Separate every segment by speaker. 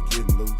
Speaker 1: Getting loose,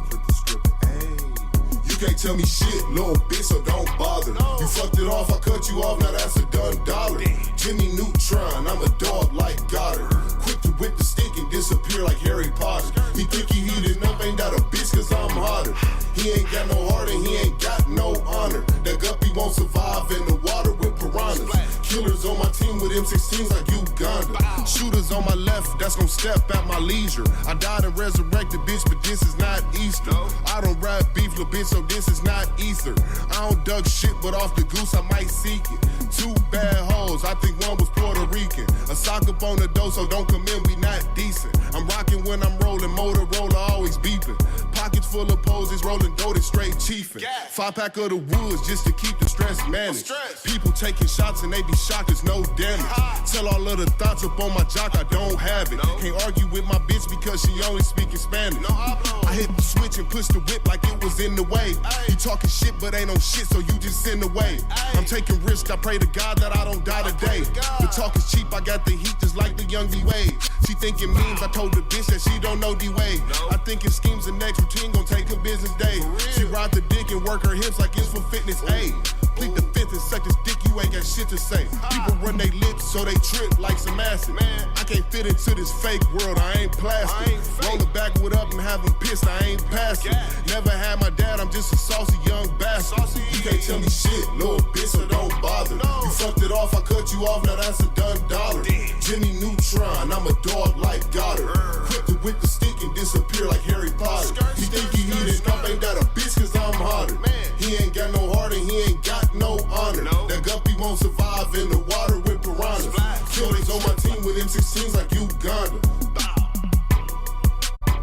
Speaker 1: flip the script, ayy. You can't tell me shit, little bitch, so don't bother. No. You fucked it off, I cut you off, now that's a done dollar. Damn. Jimmy Neutron, I'm a dog like Goddard. Quick to whip the stick and disappear like Harry Potter. He think he heated up, ain't that a bitch, cause I'm hotter. He ain't got no heart and he ain't got no honor. That guppy won't survive in the water with piranhas. Killers on my team with M16s like Uganda. Shooters on my left, that's gon' step at my leisure. I died and resurrected, bitch, but this is not Easter. I don't rap beef, little bitch, so this is not ether. I don't duck shit, but off the goose I might seek it. Two bad hoes, I think one was Puerto Rican. A sock up on the door, so don't come in, we not decent. I'm rocking when I'm rolling, Motorola always beeping. Pockets full of poses, rolling dough, straight chiefin'. 5-pack of the woods just to keep the stress managed. People taking shots and they be shocked, there's no damage. Tell all of the thoughts up on my jock, I don't have it. Can't argue with my bitch because she only speaking Spanish. I hit the switch and push the whip like it was in the way. You talking shit but ain't no shit, so you just send away. I'm taking risks, I pray to God that I don't die today. The talk is cheap, I got the heat just like the young D-Wade. She thinking memes, I told the bitch that she don't know D-Wade. I think it schemes the next routine gon' take a business day. She ride the dick and work her hips like it's for fitness, ayy. Plead the fifth and suck this dick, you ain't got shit to say. People run they lips so they trip like some acid. I can't fit into this fake world, I ain't plastic. Roll the backwood up and have them pissed, I ain't passing. Never had my dad, I'm just a saucy young bastard. You can't tell me shit, little bitch, so don't bother. You fucked it off, I cut you off, now that's a done dollar. Jimmy Neutron, I'm a dog like Goddard. Quick to whip the stick and disappear like Harry Potter. You think he heated up, ain't that a bitch, cause I'm hotter. He ain't got no heart and he ain't got no honor. That guppy won't survive in the water with piranhas. Killers on my team with M16s like Uganda.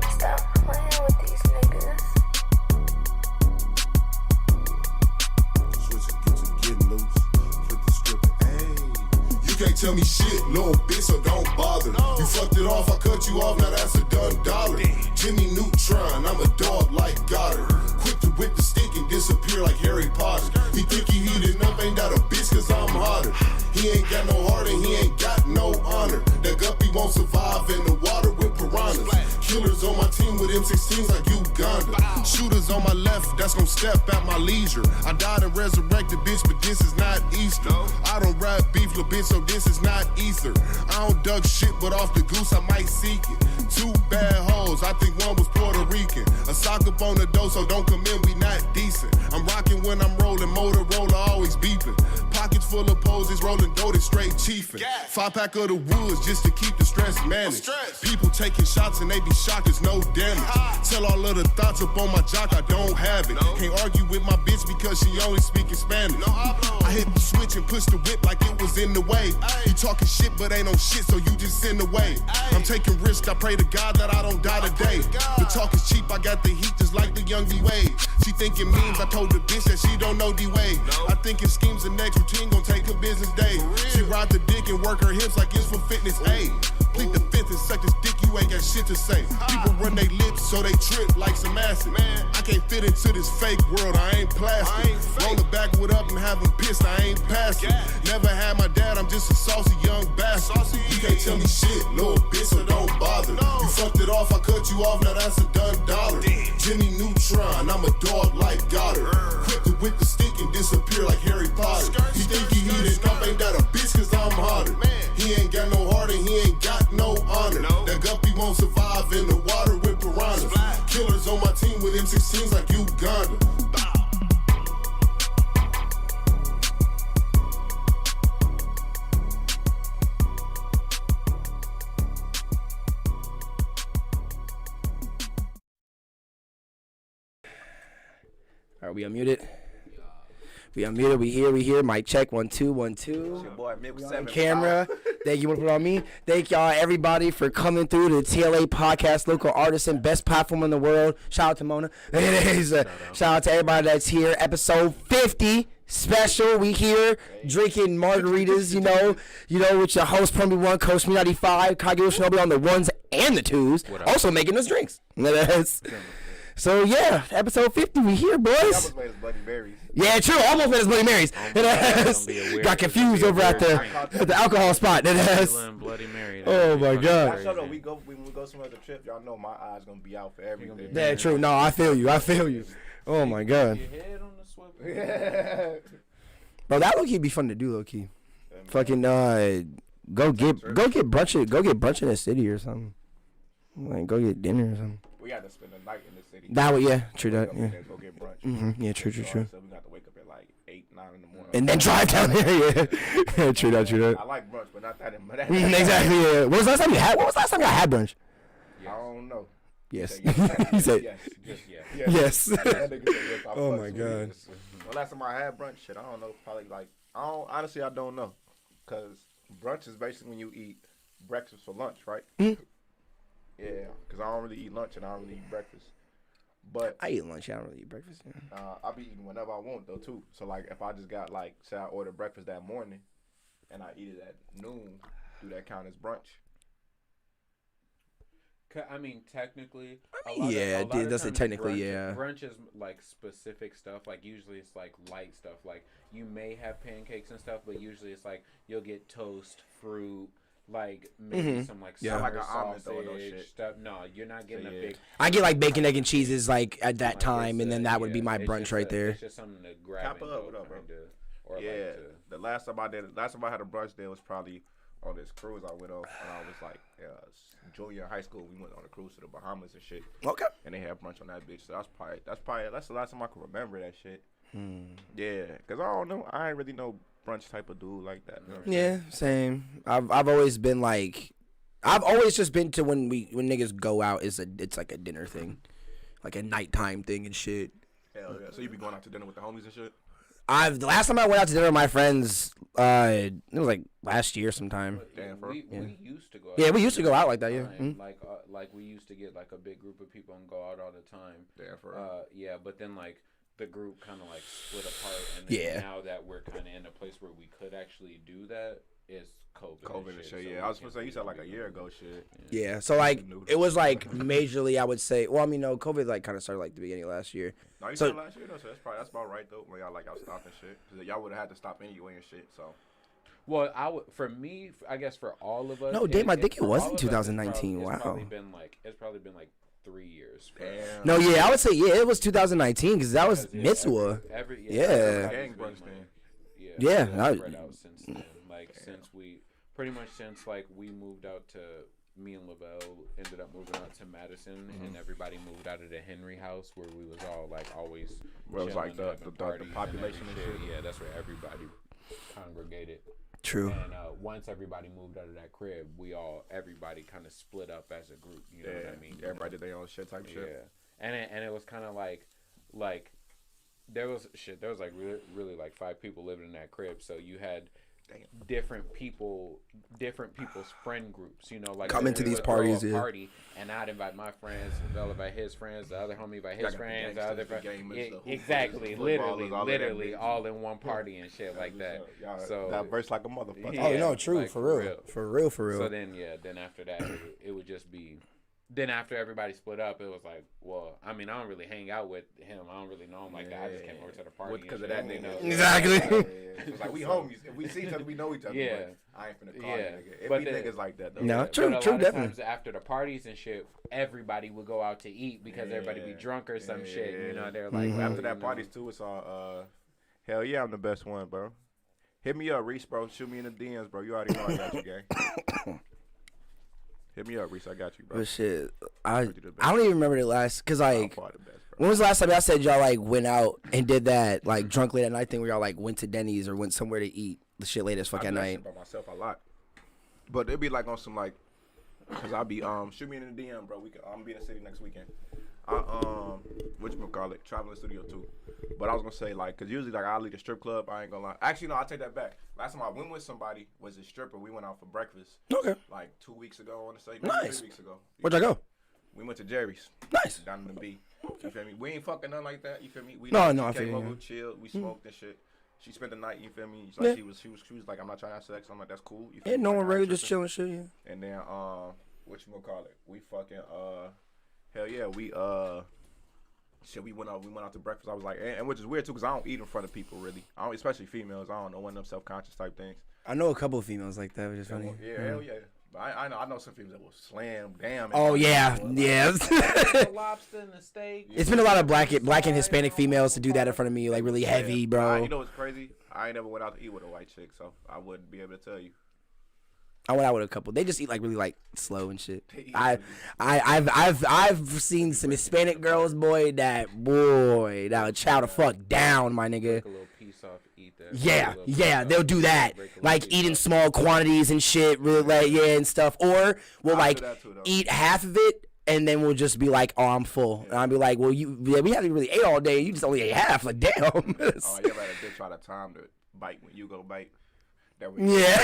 Speaker 2: Stop playing with these niggas.
Speaker 1: Switching, getting loose, flip the script, ayy. You can't tell me shit, little bitch, so don't bother. You fucked it off, I cut you off, now that's a done dollar. Jimmy Neutron, I'm a dog like Goddard. Quick to whip the stick and disappear like Harry Potter. He think he heated up, ain't that a bitch, cause I'm hotter. He ain't got no heart and he ain't got no honor. That guppy won't survive in the water with piranhas. Killers on my team with M16s like Uganda. Shooters on my left, that's gon' step at my leisure. I died and resurrected, bitch, but this is not Easter. I don't rap beef, little bitch, so this is not ether. I don't duck shit, but off the goose I might seek it. Two bad hoes, I think one was Puerto Rican. A sock up on the door, so don't come in, we not decent. I'm rocking when I'm rolling, Motorola always beeping. Pockets full of poses, rolling dough, straight chiefin'. 5-pack of the woods just to keep the stress managed. People taking shots and they be shocked, there's no damage. Tell all of the thoughts up on my jock, I don't have it. Can't argue with my bitch because she only speaking Spanish. I hit the switch and push the whip like it was in the way. You talking shit but ain't no shit, so you just send away. I'm taking risks, I pray to God that I don't die today. The talk is cheap, I got the heat just like the young D-Wade. She thinking memes, I told the bitch that she don't know D-Wade. I think it schemes the next routine gon' take a business day. She ride the dick and work her hips like it's for fitness, ayy. Plead the fifth and suck this dick, you ain't got shit to say. People run they lips so they trip like some acid. I can't fit into this fake world, I ain't plastic. Roll the backwood up and have them pissed, I ain't passing. Never had my dad, I'm just a saucy young bastard. You can't tell me shit, little bitch, so don't bother. You fucked it off, I cut you off, now that's a done dollar. Jimmy Neutron, I'm a dog like Goddard. Quick to whip the stick and disappear like Harry Potter. You think he heated up, ain't that a bitch, cause I'm hotter. He ain't got no heart and he ain't got no honor. That guppy won't survive in the water with piranhas. Killers on my team with M16s like Uganda.
Speaker 3: Are we unmuted? We unmuted. We here. Mic check. 1 2 1 2.
Speaker 4: Your boy,
Speaker 3: we on camera. Thank you. Want to put on me? Thank y'all, everybody, for coming through the T.L.A Podcast, Local Artisan, best platform in the world. Shout out to Mona. Shout out to everybody that's here. Episode 50 special. We here drinking margaritas. You know, with your host PROnobi1 and Co-host Smiddy95, KageWolfShinobi on the ones and the twos. Also making us drinks. So yeah, episode 50, we here, boys.
Speaker 4: almost made us Bloody Marys.
Speaker 3: Yeah, true. Almost made us Bloody Marys. Got confused over at the alcohol spot.
Speaker 5: Bloody Mary.
Speaker 3: Oh my god.
Speaker 4: I know when we go somewhere on the trip, y'all know my eyes gonna be out for everything.
Speaker 3: Yeah, true. No, I feel you. Oh my god.
Speaker 5: Your head on the swivel.
Speaker 3: Bro, that low key be fun to do, low key. Fucking go get brunch in the city or something. Like go get dinner or something.
Speaker 4: We had to spend the night in the city.
Speaker 3: That would, yeah, true that. Yeah.
Speaker 4: Go get brunch.
Speaker 3: Yeah, true.
Speaker 4: So we got to wake up at like 8, 9 in the morning.
Speaker 3: And then drive down there, yeah. True that.
Speaker 4: I like brunch, but not that.
Speaker 3: Exactly, yeah. What was the last time y'all had brunch?
Speaker 4: I don't know.
Speaker 3: Yes.
Speaker 4: He said
Speaker 3: yes.
Speaker 4: Yes.
Speaker 3: Yes.
Speaker 4: That nigga said yes.
Speaker 3: Oh my god.
Speaker 4: Well, last time I had brunch, shit, I don't know. Probably like, honestly, I don't know. Because brunch is basically when you eat breakfast for lunch, right?
Speaker 3: Mm-hmm.
Speaker 4: Yeah, because I don't really eat lunch and I don't really eat breakfast. But
Speaker 3: I eat lunch, I don't really eat breakfast. Yeah.
Speaker 4: I be eating whenever I want, though, too. So, like, if I just got, like, say I ordered breakfast that morning and I eat it at noon, do that count as brunch?
Speaker 5: I mean, technically,
Speaker 3: that's it. Technically, yeah.
Speaker 5: Brunch is like specific stuff. Like usually, it's like light stuff. Like you may have pancakes and stuff, but usually it's like you'll get toast, fruit, like maybe some like summer
Speaker 4: like an omelet
Speaker 5: sausage
Speaker 4: or no shit.
Speaker 5: stuff. No, you're not getting a big.
Speaker 3: I get like bacon, egg, and cheeses like at that time, and then that would be my brunch right there.
Speaker 5: It's just something to grab.
Speaker 4: Cap up, what up, bro?
Speaker 5: Yeah,
Speaker 4: the last time I had a brunch there was probably on this cruise I went on when I was like junior in high school. We went on a cruise to the Bahamas and shit. Okay. And they had brunch on that bitch. So that's the last time I can remember that shit. Yeah, cause I don't know. I ain't really no brunch type of dude like that.
Speaker 3: Yeah, same. I've always been like, I've always just been to when niggas go out. It's like a dinner thing, like a nighttime thing and shit.
Speaker 4: Hell yeah. So you be going out to dinner with the homies and shit?
Speaker 3: The last time I went out to dinner with my friends, it was like last year sometime.
Speaker 5: Damn, we used to go out.
Speaker 3: Yeah, we used to go out like that, yeah.
Speaker 5: Like we used to get like a big group of people and go out all the time.
Speaker 4: Damn,
Speaker 5: yeah, but then like the group kind of like split apart, and then now that we're kind of in a place where we could actually do that, it's COVID and shit.
Speaker 4: Yeah, I was supposed to say you said like a year ago shit.
Speaker 3: Yeah, so like it was like majorly, I would say. Well, I mean, no, COVID like kind of started like the beginning of last year.
Speaker 4: No, you said last year though, so that's about right though. When y'all like y'all stopping shit, because y'all would have had to stop anyway and shit. So.
Speaker 5: Well, for me, I guess for all of us.
Speaker 3: No, damn, I think it was in 2019. Wow.
Speaker 5: It's probably been like 3 years.
Speaker 4: Damn.
Speaker 3: No, yeah, I would say it was 2019 because that was Mitzvah. Yeah.
Speaker 5: Spread out since then. Like since like we moved out to. Me and Lavelle ended up moving out to Madison, and everybody moved out of the Henry house where we was all like always.
Speaker 4: Where it was like the population and shit.
Speaker 5: Yeah, that's where everybody congregated.
Speaker 3: True.
Speaker 5: And once everybody moved out of that crib, everybody kind of split up as a group. You know what I mean?
Speaker 4: Everybody did their own shit type shit.
Speaker 5: Yeah, and it was kind of like there was like really like 5 people living in that crib, so you had. Different people's friend groups, you know, like
Speaker 3: coming to these parties,
Speaker 5: party, and I'd invite my friends, They'll invite his friends, the other homie invite his friends, the other exactly, literally all in one party and shit like that. So
Speaker 4: that verse like a motherfucker.
Speaker 3: Oh no, true, like, for real. So
Speaker 5: then after that, it would just be. Then after everybody split up, it was like, well, I mean, I don't really hang out with him. I don't really know him like that. I just came over to the party
Speaker 4: because of that nigga.
Speaker 3: Exactly.
Speaker 4: It's like we homies. If we see each other, we know each other.
Speaker 5: Yeah.
Speaker 4: I ain't finna call nigga. It be niggas like that though.
Speaker 3: No, true,
Speaker 5: definitely. Times after the parties and shit, everybody would go out to eat because everybody be drunk or some shit. You know, they're like
Speaker 4: after that parties too. It's all hell yeah, I'm the best one, bro. Hit me up, Reese, bro. Shoot me in the DMs, bro. You already know I got you, gang. Hit me up, Reese. I got you, bro.
Speaker 3: But shit, I don't even remember the last, cause like,
Speaker 4: best,
Speaker 3: when was the last time y'all said y'all like went out and did that like drunk late at night thing where y'all like went to Denny's or went somewhere to eat the shit late as fuck at night?
Speaker 4: By myself a lot, but it'd be like on some like, cause I be shoot me in the DM, bro. I'm gonna be in the city next weekend. Whatchamacallit, traveling studio too. But I was gonna say like, cause usually like I leave the strip club. I ain't gonna lie. Actually, no, I'll take that back. Last time I went with somebody was a stripper. We went out for breakfast.
Speaker 3: Okay.
Speaker 4: Like 2 weeks ago, I want to say.
Speaker 3: Nice.
Speaker 4: 3 weeks ago.
Speaker 3: Where'd y'all go?
Speaker 4: We went to Jerry's.
Speaker 3: Nice.
Speaker 4: Down in the B. You feel me? We ain't fucking nothing like that. You feel me?
Speaker 3: No, I feel
Speaker 4: you.
Speaker 3: We
Speaker 4: chilled. We smoked and shit. She spent the night. You feel me? Like she was like, I'm not trying to have sex. I'm like, that's cool. You feel me?
Speaker 3: No one regular just chilling shit. Yeah.
Speaker 4: And then whatchamacallit? We fucking hell yeah, we shit, we went out to breakfast. I was like, and which is weird too, cause I don't eat in front of people really. I don't, especially females. I don't know, one of them self-conscious type things.
Speaker 3: I know a couple of females like that, which is funny.
Speaker 4: Yeah, hell yeah. But I know some females that will slam damn.
Speaker 3: Oh yeah, yeah.
Speaker 5: The lobster and the steak.
Speaker 3: It's been a lot of black and Hispanic females to do that in front of me, like really heavy, bro.
Speaker 4: You know what's crazy? I ain't never went out to eat with a white chick, so I wouldn't be able to tell you.
Speaker 3: I went out with a couple. They just eat like really like slow and shit. I've seen some Hispanic girls, boy. That would chow the fuck down, my nigga.
Speaker 5: Take a little piece off, eat that.
Speaker 3: Yeah, they'll do that. Like eating small quantities and shit, really like and stuff. Or we'll like eat half of it and then we'll just be like, oh, I'm full. And I'll be like, well, we haven't really ate all day. You just only ate half. Like, damn.
Speaker 4: Oh, you ever had a bitch try to time to bite when you go bite?
Speaker 3: Yeah.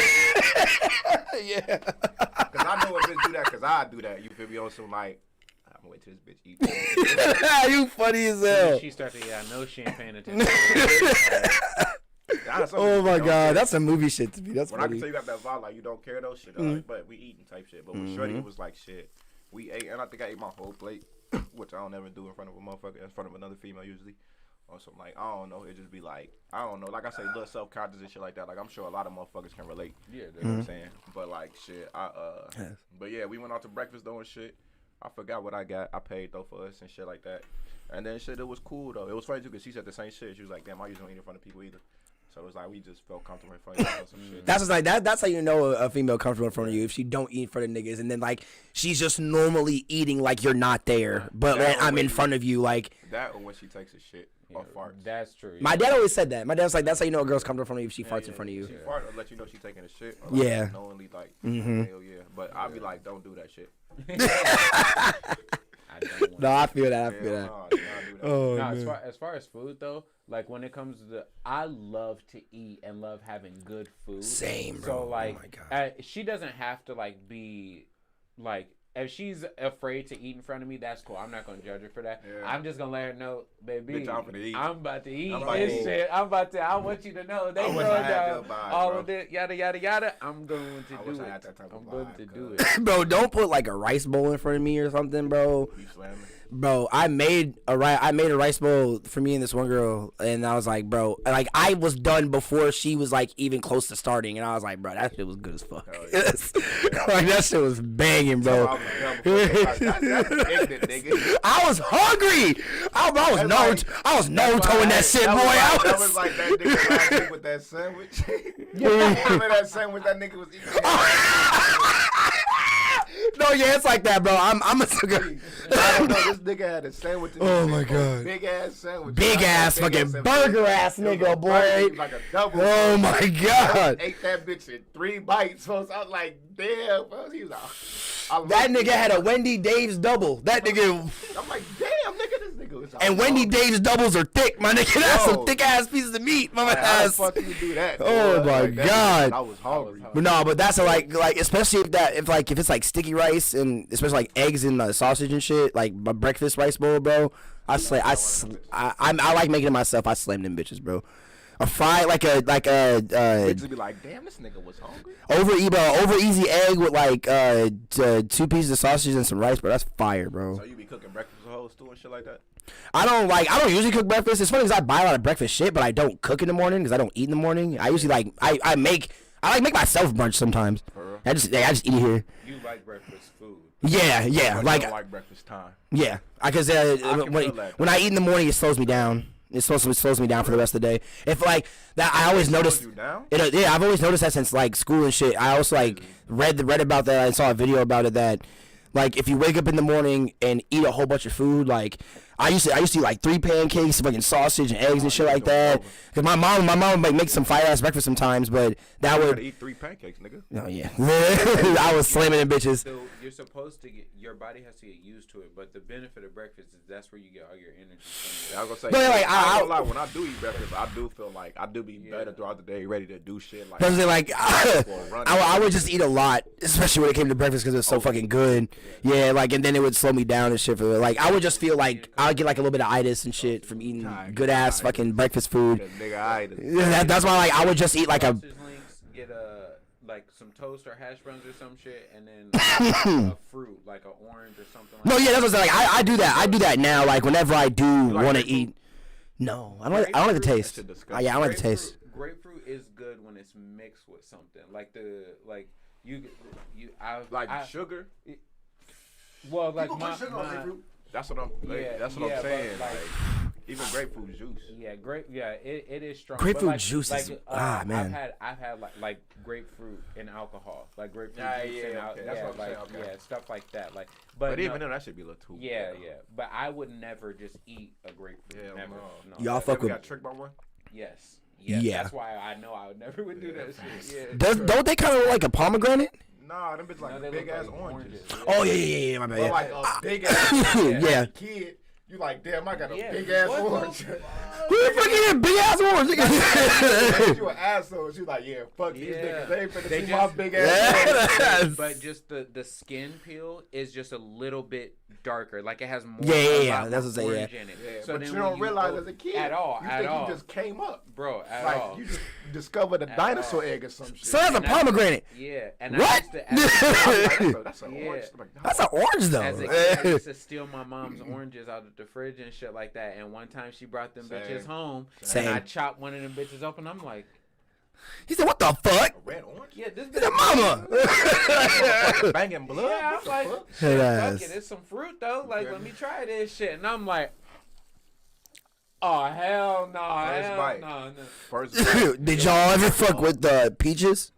Speaker 4: Yeah. Because I know a bitch do that because I do that. You feel me? On some like, I'm going to wait till this bitch eat.
Speaker 3: You funny as hell.
Speaker 5: She started, I know she ain't paying attention.
Speaker 3: Oh my God, that's some movie shit to me. That's
Speaker 4: when
Speaker 3: funny.
Speaker 4: I can tell you got that vibe, like you don't care those shit, but we eating type shit. But with Shorty, it was like shit. We ate, and I think I ate my whole plate, which I don't ever do in front of a motherfucker, in front of another female usually. Or something like, I don't know, it just be like, I don't know, like I say, little self-conscious and shit like that. Like I'm sure a lot of motherfuckers can relate.
Speaker 5: Yeah,
Speaker 4: you know what I'm saying. But like shit, but yeah, we went out to breakfast though and shit. I forgot what I got. I paid though for us and shit like that. And then shit, it was cool though. It was funny too because she said the same shit. She was like, damn, I usually don't eat in front of people either. So it was like we just felt comfortable in front of each other. Some shit.
Speaker 3: That's just like that's how you know a female comfortable in front of you if she don't eat in front of niggas and then like she's just normally eating like you're not there, but like, I'm in front of you like
Speaker 4: that or when she takes a shit or farts.
Speaker 5: That's true.
Speaker 3: My dad always said that. My dad's like that's how you know a girl's comfortable in front of you if she farts in front of you.
Speaker 4: She fart or let you know she's taking a shit. Or like knowingly like hell yeah. But I'll be like, don't do that shit.
Speaker 3: No, I feel that.
Speaker 5: As far as food though, like when it comes to I love to eat and love having good food.
Speaker 3: Same, bro.
Speaker 5: So like,
Speaker 3: oh my God.
Speaker 5: She doesn't have to like be like. If she's afraid to eat in front of me, that's cool. I'm not gonna judge her for that. Yeah. I'm just gonna let her know, baby,
Speaker 4: bitch,
Speaker 5: I'm about to eat this shit. I want you to know they know down all of this, yada yada yada. I'm going to do it. I'm going to do it.
Speaker 3: Bro, don't put like a rice bowl in front of me or something, bro.
Speaker 4: You slamming?
Speaker 3: Bro, I made a rice bowl for me and this one girl, and I was like, bro, like I was done before she was like even close to starting, and I was like, bro, that shit was good as fuck. Yeah. Like that shit was banging, bro. I was hungry. I was Naruto-ing that shit, boy.
Speaker 4: That was like that nigga last week with that sandwich. Remember that sandwich that nigga was eating?
Speaker 3: No, yeah, it's like that, bro. I'm a sugar.
Speaker 4: I don't know. This nigga had a sandwich.
Speaker 3: Oh my God.
Speaker 4: Big ass sandwich.
Speaker 3: Big ass fucking burger ass nigga, boy.
Speaker 4: Like a double.
Speaker 3: Oh my God.
Speaker 4: Ate that bitch in 3 bites. So I was like, damn, bro. He was like,
Speaker 3: that nigga had a Wendy Dave's double. That nigga.
Speaker 4: I'm like, damn, nigga, this nigga was.
Speaker 3: And Wendy Dave's doubles are thick, my nigga. That's some thick ass pieces of meat, my ass.
Speaker 4: How the fuck you do that?
Speaker 3: Oh my
Speaker 4: like,
Speaker 3: God.
Speaker 4: I was hungry.
Speaker 3: But no, but that's like especially if it's like sticky rice and especially like eggs and sausage and shit, like my breakfast rice bowl, bro. I like making it myself. I slam them bitches, bro. A fry like a
Speaker 4: just be like, damn, this nigga was hungry.
Speaker 3: Over easy egg with like 2 pieces of sausage and some rice, bro. That's fire, bro.
Speaker 4: So you be cooking breakfast with whole stew and shit like that?
Speaker 3: I don't usually cook breakfast. It's funny because I buy a lot of breakfast shit, but I don't cook in the morning because I don't eat in the morning. I usually like make myself brunch sometimes. I just eat it here.
Speaker 5: You like breakfast food?
Speaker 3: Yeah.
Speaker 4: Like I don't like breakfast time.
Speaker 3: Yeah, because when I eat in the morning, it slows me down. It slows me down for the rest of the day. If like that, I always noticed. Yeah, I've always noticed that since like school and shit. I also like read about that. I saw a video about it that like if you wake up in the morning and eat a whole bunch of food, like I used to eat like 3 pancakes, fucking sausage and eggs and shit like that. Cause my mom would like make some fire ass breakfast sometimes, but that would
Speaker 4: eat 3 pancakes, nigga.
Speaker 3: Oh yeah, I was slamming them bitches.
Speaker 5: So you're supposed to your body has to get used to it, but the benefit of breakfast is that's where you get all your energy from.
Speaker 4: Yeah, I was gonna say,
Speaker 3: but like
Speaker 4: I don't lie. When I do eat breakfast, I do feel like I do be better throughout the day, ready to do shit. Like,
Speaker 3: I would just eat a lot, especially when it came to breakfast because it was so fucking good. Yeah, like and then it would slow me down and shit. For like I would just feel like I would get like a little bit of itis and shit from eating good ass fucking breakfast food.
Speaker 4: Nigga,
Speaker 3: that's why like I would just eat like a.
Speaker 5: Get like some toast or hash browns or some shit, and then a fruit like an orange or something. Like
Speaker 3: No, yeah, that's what I'm saying. Like I do that. I do that now. Like whenever I do
Speaker 4: like
Speaker 3: want to
Speaker 4: grapefruit?
Speaker 3: eat. No, I don't like the taste.
Speaker 4: That shit disgusting.
Speaker 3: I don't like the taste.
Speaker 5: Grapefruit is good when it's mixed with something like
Speaker 4: sugar.
Speaker 5: Well, like
Speaker 1: People put sugar on grapefruit.
Speaker 4: That's what I'm. That's what I'm saying. Like, even grapefruit juice.
Speaker 5: Yeah, it is strong.
Speaker 3: Grapefruit
Speaker 5: but
Speaker 3: juice is man.
Speaker 5: I've had like grapefruit and alcohol, like grapefruit juice and
Speaker 4: okay. That's what I'm saying. Okay.
Speaker 5: Yeah, stuff like that. Like,
Speaker 4: but even then, that should be a little too.
Speaker 5: Yeah. But I would never just eat a grapefruit.
Speaker 4: Yeah,
Speaker 5: never.
Speaker 4: no.
Speaker 3: Y'all fuck with.
Speaker 4: Got tricked by one.
Speaker 5: Yes.
Speaker 3: Yeah.
Speaker 5: That's why I know I would never would do that shit. Yeah.
Speaker 3: Don't they kind of look like a pomegranate?
Speaker 4: Nah, them bitches like big ass oranges.
Speaker 3: Oh yeah, my bad.
Speaker 4: Or like a big ass
Speaker 3: Yeah.
Speaker 4: kid. You like, damn, I got a big ass orange.
Speaker 3: Who the fuck is big ass orange?
Speaker 4: You an asshole. She like, yeah, fuck these niggas. They ain't finna
Speaker 5: They
Speaker 4: see my
Speaker 5: just-
Speaker 4: big ass orange.
Speaker 5: But just the skin peel is just a little bit darker. Like it has more.
Speaker 3: Yeah,
Speaker 5: a lot
Speaker 3: that's
Speaker 5: more
Speaker 3: what I'm saying,
Speaker 5: orange in it.
Speaker 4: Yeah,
Speaker 5: So
Speaker 4: but
Speaker 5: then
Speaker 4: you
Speaker 5: when
Speaker 4: don't realize as a kid
Speaker 5: at all.
Speaker 4: You just came up,
Speaker 5: bro. At
Speaker 4: like
Speaker 5: all.
Speaker 4: you just discovered a dinosaur egg or some shit.
Speaker 3: So that's a pomegranate.
Speaker 5: Yeah, and
Speaker 3: What?
Speaker 4: That's an orange.
Speaker 3: That's an orange though.
Speaker 5: As a kid, I used to steal my mom's oranges out of the fridge and shit like that. And one time she brought them bitches home,
Speaker 3: Same.
Speaker 5: and I chopped one of them bitches open. I'm like,
Speaker 3: He said, "What the fuck?"
Speaker 4: A red orange?
Speaker 5: yeah, this
Speaker 3: He
Speaker 5: bitch.
Speaker 3: said, "Mama."
Speaker 4: Banging blood?
Speaker 5: Yeah, I'm
Speaker 4: What the
Speaker 5: like,
Speaker 4: fuck?
Speaker 5: shit,
Speaker 3: Yes.
Speaker 5: fuck it, it's some fruit though. Like, let me try this shit. And I'm like, oh hell no,
Speaker 4: First
Speaker 5: hell
Speaker 4: bite.
Speaker 5: no.
Speaker 4: First bite.
Speaker 3: Did y'all ever fuck with peaches?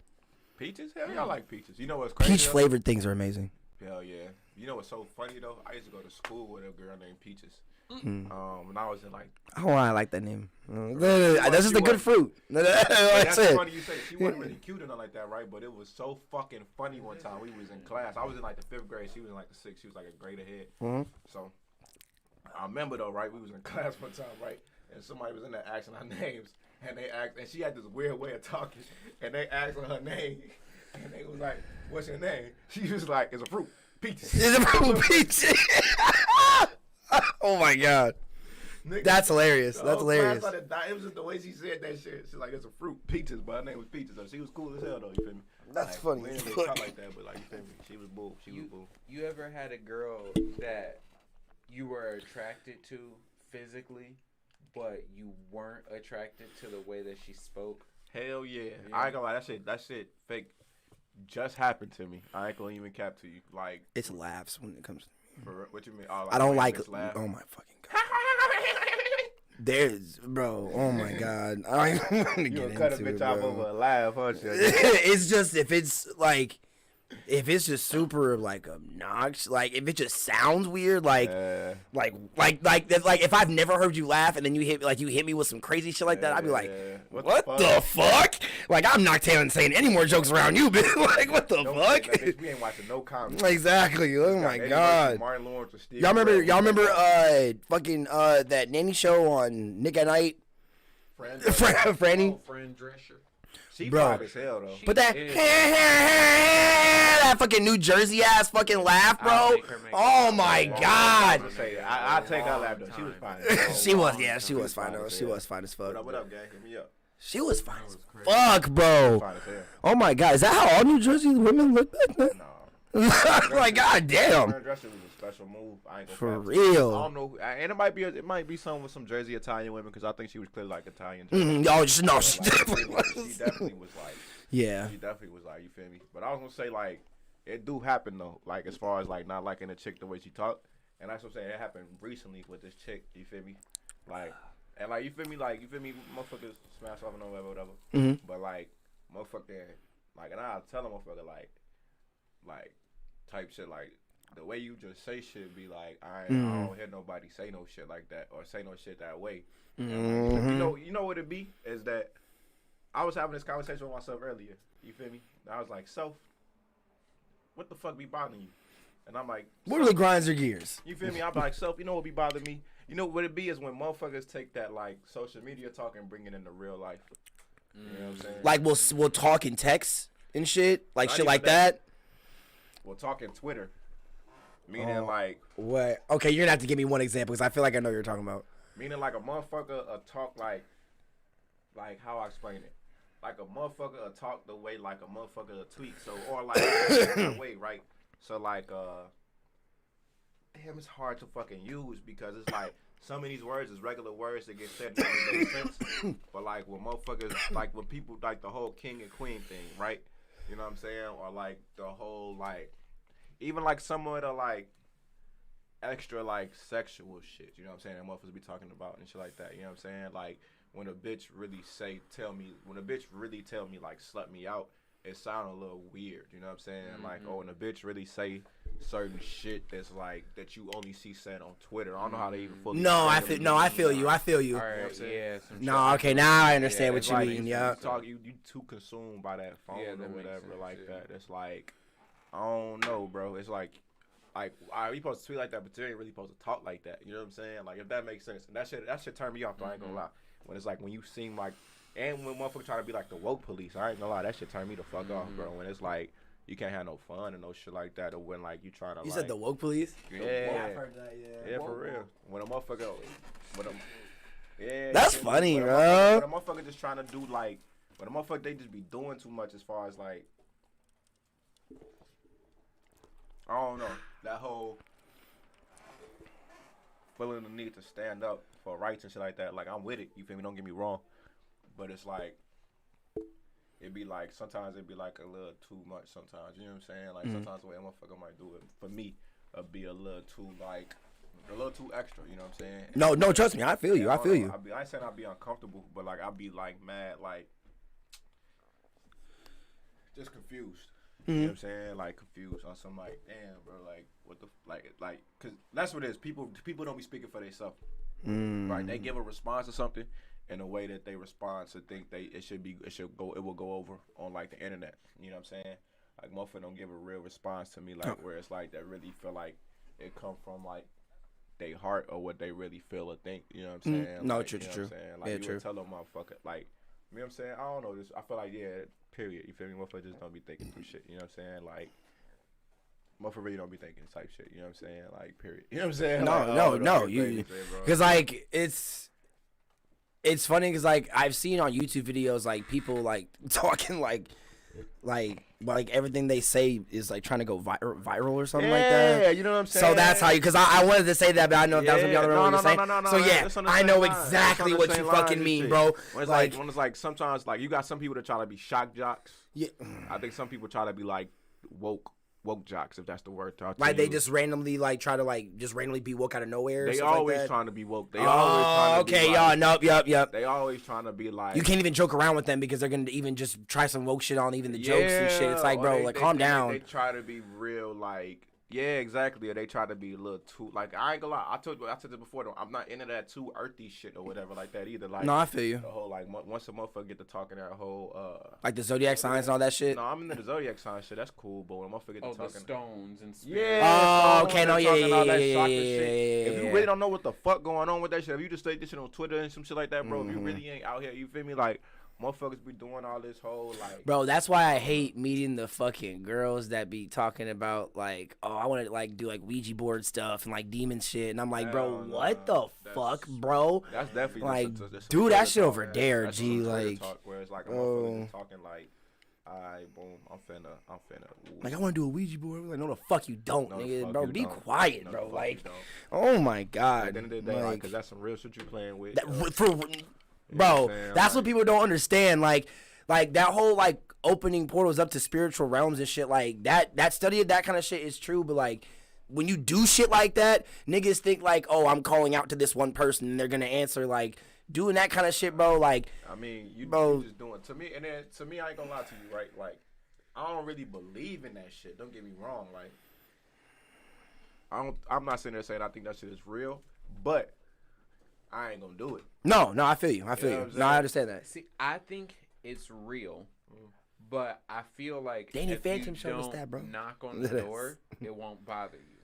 Speaker 4: Peaches? Hell yeah, I like peaches. You know what's crazy?
Speaker 3: Peach
Speaker 4: though?
Speaker 3: flavored things are amazing.
Speaker 4: Hell yeah. You know what's so funny though? I used to go to school with a girl named Peaches.
Speaker 3: Mm.
Speaker 4: When I was in like.
Speaker 3: Oh, I like that name. That's just a good fruit. Like I
Speaker 4: That's
Speaker 3: said.
Speaker 4: funny you say she wasn't really cute or nothing like that, right? But it was so fucking funny one time. We was in class. I was in like the 5th grade. She was in like the 6th. She was like a grade ahead.
Speaker 3: Mhm.
Speaker 4: So I remember though, right? We was in class one time, right? And somebody was in there asking our names, and they asked, and she had this weird way of talking, and they asked her name, and they was like, "What's your name?" She was like, "It's a fruit, peaches."
Speaker 3: It's a fruit peach. Oh my god.
Speaker 4: Nigga,
Speaker 3: That's hilarious.
Speaker 4: the
Speaker 3: That's
Speaker 4: whole class
Speaker 3: hilarious.
Speaker 4: started dying. It was just the way she said that shit. She's like, "It's a fruit, peaches," but her name was Peaches. So she was cool as hell though. You feel me?
Speaker 3: That's
Speaker 4: like,
Speaker 3: funny
Speaker 4: We
Speaker 3: as
Speaker 4: didn't
Speaker 3: fuck.
Speaker 4: really talk like that, but like you feel me? She was bull. She was bull.
Speaker 5: You ever had a girl that you were attracted to physically, but you weren't attracted to the way that she spoke?
Speaker 4: Hell yeah. I ain't gonna lie, that shit fake just happened to me. I ain't gonna even cap to you. Like
Speaker 3: It's laughs when it comes to me.
Speaker 4: for what you mean? Oh,
Speaker 3: I don't like.
Speaker 4: this laugh?
Speaker 3: Oh my fucking god. There's, bro. Oh my god. I don't even want to
Speaker 4: You
Speaker 3: get
Speaker 4: gonna cut a
Speaker 3: into
Speaker 4: bitch
Speaker 3: it,
Speaker 4: off
Speaker 3: bro.
Speaker 4: over a laugh, huh? Shit?
Speaker 3: It's just if it's like, if it's just super like obnoxious, like if it just sounds weird, like if I've never heard you laugh and then you hit me with some crazy shit like that, I'd be like, what the fuck? Like I'm not saying any more jokes around you, bitch. Like what the
Speaker 4: No,
Speaker 3: fuck?
Speaker 4: that bitch, we ain't watching no comedy.
Speaker 3: Exactly. Oh my
Speaker 4: Eddie
Speaker 3: god.
Speaker 4: Murphy, Martin Lawrence, or Steve
Speaker 3: Y'all remember
Speaker 4: Carell.
Speaker 3: fucking that nanny show on Nick at Night?
Speaker 4: Friend,
Speaker 3: Franny.
Speaker 5: Friend Drescher.
Speaker 4: she
Speaker 3: Bro.
Speaker 4: fine as hell though.
Speaker 3: But that
Speaker 5: is.
Speaker 3: that fucking New Jersey ass fucking laugh, bro.
Speaker 5: I'll make her make
Speaker 3: Oh
Speaker 5: it.
Speaker 3: my
Speaker 4: I
Speaker 3: god.
Speaker 4: was gonna say, I take her laugh though. She was fine.
Speaker 3: She was fine though. She was fine as fuck.
Speaker 4: What up, gang? Hit me up.
Speaker 3: She was fine as fuck, bro.
Speaker 4: Fine as hell.
Speaker 3: Oh my god, is that how all New Jersey women look back then?
Speaker 4: No.
Speaker 3: Like god damn.
Speaker 4: Friend Drescher was a special move. I ain't gonna
Speaker 3: For
Speaker 4: cap.
Speaker 3: real.
Speaker 4: I don't know, and it might be some with some Jersey Italian women because I think she was clearly like Italian.
Speaker 3: Oh, just no. She
Speaker 4: Like,
Speaker 3: definitely
Speaker 4: she definitely was like,
Speaker 3: Yeah.
Speaker 4: she definitely was like, you feel me? But I was gonna say like, it do happen though, like as far as like not liking a chick the way she talk, and that's what I'm saying. It happened recently with this chick. You feel me? Like, and like you feel me? Like you feel me? Motherfuckers smash off and whatever.
Speaker 3: Mhm.
Speaker 4: But like, motherfucker, like, and I'll tell a motherfucker like type shit like. The way you just say shit be like, I don't hear nobody say no shit like that or say no shit that way. And like, you know what it be is that I was having this conversation with myself earlier. You feel me? And I was like, so what the fuck be bothering you? And I'm like,
Speaker 3: What really grinds your gears?
Speaker 4: you feel me? I'm like, self, you know what be bothering me? You know what it be is when motherfuckers take that like social media talk and bring it into real life. You know what I'm saying?
Speaker 3: Like we'll talk in text and shit, like
Speaker 4: Not
Speaker 3: shit
Speaker 4: even
Speaker 3: like
Speaker 4: that.
Speaker 3: that.
Speaker 4: We'll talk in Twitter. Meaning like
Speaker 3: What? Okay, you're gonna have to give me one example because I feel like I know what you're talking about.
Speaker 4: Meaning like a motherfucker talk like how I explain it. like a motherfucker will talk the way like a motherfucker will tweet. So or like that way, right? So like damn, it's hard to fucking use because it's like some of these words is regular words that get said in everyday sense. But like when motherfuckers, like when people like the whole king and queen thing, right? You know what I'm saying? Or like the whole like, even like some of the like extra like sexual shit. You know what I'm saying? That motherfuckers be talking about and shit like that. You know what I'm saying? Like when a bitch really tell me like slut me out, it sound a little weird. You know what I'm saying? Mm-hmm. Like, oh, when a bitch really say certain shit that's like that you only see said on Twitter. I don't know how they even fully.
Speaker 3: I feel you.
Speaker 4: All right, yeah.
Speaker 3: No, okay, now I understand what you mean. Yeah.
Speaker 4: You too consumed by that phone or whatever like that. It's like, I don't know, bro. It's like we supposed to tweet like that, but you ain't really supposed to talk like that. You know what I'm saying? Like, if that makes sense. And that shit turn me off, though, I ain't gonna lie. When it's like, when you seem like, and when motherfuckers try to be like the woke police, I ain't gonna lie, that shit turn me the fuck off, bro. When it's like, you can't have no fun and no shit like that, or when like you trying to.
Speaker 3: You said the woke police?
Speaker 4: Yeah,
Speaker 3: I've heard that. Yeah,
Speaker 4: for real. When a motherfucker,
Speaker 3: that's funny, bro.
Speaker 4: When a motherfucker just trying to do like, when a motherfucker they just be doing too much as far as like, I don't know, that whole feeling the need to stand up for rights and shit like that. Like, I'm with it. You feel me? Don't get me wrong, but it's like. It'd be like, sometimes it'd be like a little too much sometimes, you know what I'm saying? Like, sometimes the way a motherfucker might do it, for me, it'd be a little too extra, you know what I'm saying?
Speaker 3: No, trust me, I feel you, I
Speaker 4: ain't saying I'd be uncomfortable, but like, I'd be like mad, like, just confused. You know what I'm saying? Like, confused on some, like, damn, bro, like, what the, like, cause that's what it is. People don't be speaking for themselves, right? They give a response to something, in a way that they respond to think it will go over on like the internet. You know what I'm saying? Like, motherfucker don't give a real response to me, like where it's like that really feel like it come from like they heart or what they really feel or think. You know what I'm saying?
Speaker 3: No,
Speaker 4: like,
Speaker 3: true.
Speaker 4: You know what I'm saying? Like, you would tell a motherfucker, like, you know what I'm saying? I don't know. I feel like, yeah, period. You feel me? Motherfucker just don't be thinking through shit. You know what I'm saying? Like, motherfucker really don't be thinking type shit. You know what I'm saying? Like, period. You know what I'm saying?
Speaker 3: No. Because like it's funny because like I've seen on YouTube videos like people like talking like everything they say is like trying to go viral or something like that.
Speaker 4: Yeah, you know what I'm saying.
Speaker 3: So that's how because I wanted to say that, but I know that was what y'all don't really saying. So yeah, I know exactly what you fucking mean, bro.
Speaker 4: When it's like sometimes like you got some people that try to be shock jocks.
Speaker 3: Yeah,
Speaker 4: I think some people try to be like woke jocks, if that's the word.
Speaker 3: Like they just randomly like try to like just randomly be woke out of nowhere.
Speaker 4: They always trying to be woke. They
Speaker 3: always trying to be like, y'all. Yep.
Speaker 4: They always trying to be like.
Speaker 3: You can't even joke around with them because they're gonna even just try some woke shit on even the jokes and shit. It's like, bro, calm down.
Speaker 4: They try to be real like. Yeah, exactly. Or they try to be a little too like I ain't gonna lie. I said it before though. I'm not into that too earthy shit or whatever like that either. Like,
Speaker 3: no, I feel you.
Speaker 4: The whole like once a motherfucker get to talking that whole
Speaker 3: like the zodiac signs and all that shit.
Speaker 4: No, I'm into the zodiac sign shit. That's cool, but when a motherfucker get to talking
Speaker 5: the stones and
Speaker 3: yeah. Oh, okay, no, yeah.
Speaker 4: If you really don't know what the fuck going on with that shit, if you just say this shit on Twitter and some shit like that, bro, if you really ain't out here, you feel me, like. Motherfuckers be doing all this whole like.
Speaker 3: Bro, that's why I hate meeting the fucking girls that be talking about like, oh, I want to like do like Ouija board stuff and like demon shit, and I'm like, bro, what the fuck, bro?
Speaker 4: That's definitely
Speaker 3: like, dude, that shit over there, G. Like,
Speaker 4: where it's like a motherfucker talking like, alright, boom, I'm finna.
Speaker 3: Like, I want to do a Ouija board. Like, no, the fuck you don't, nigga, bro. Be quiet, bro. Like, oh my god.
Speaker 4: At the end of the day, like, cause that's some real shit you playing with.
Speaker 3: Bro, that's what people don't understand. Like that whole like opening portals up to spiritual realms and shit like that study of that kind of shit is true, but like when you do shit like that, niggas think like, oh, I'm calling out to this one person and they're gonna answer. Like doing that kind of shit, bro. Like,
Speaker 4: I mean, you just doing to me, and then to me, I ain't gonna lie to you, right? Like, I don't really believe in that shit. Don't get me wrong. Like, I'm not sitting there saying I think that shit is real, but I ain't gonna do it.
Speaker 3: No, I feel you. No, I understand that.
Speaker 5: See, I think it's real, but I feel like
Speaker 3: Danny
Speaker 5: if
Speaker 3: Phantom
Speaker 5: you
Speaker 3: showed us
Speaker 5: don't
Speaker 3: that, bro.
Speaker 5: knock on the door, it won't bother you.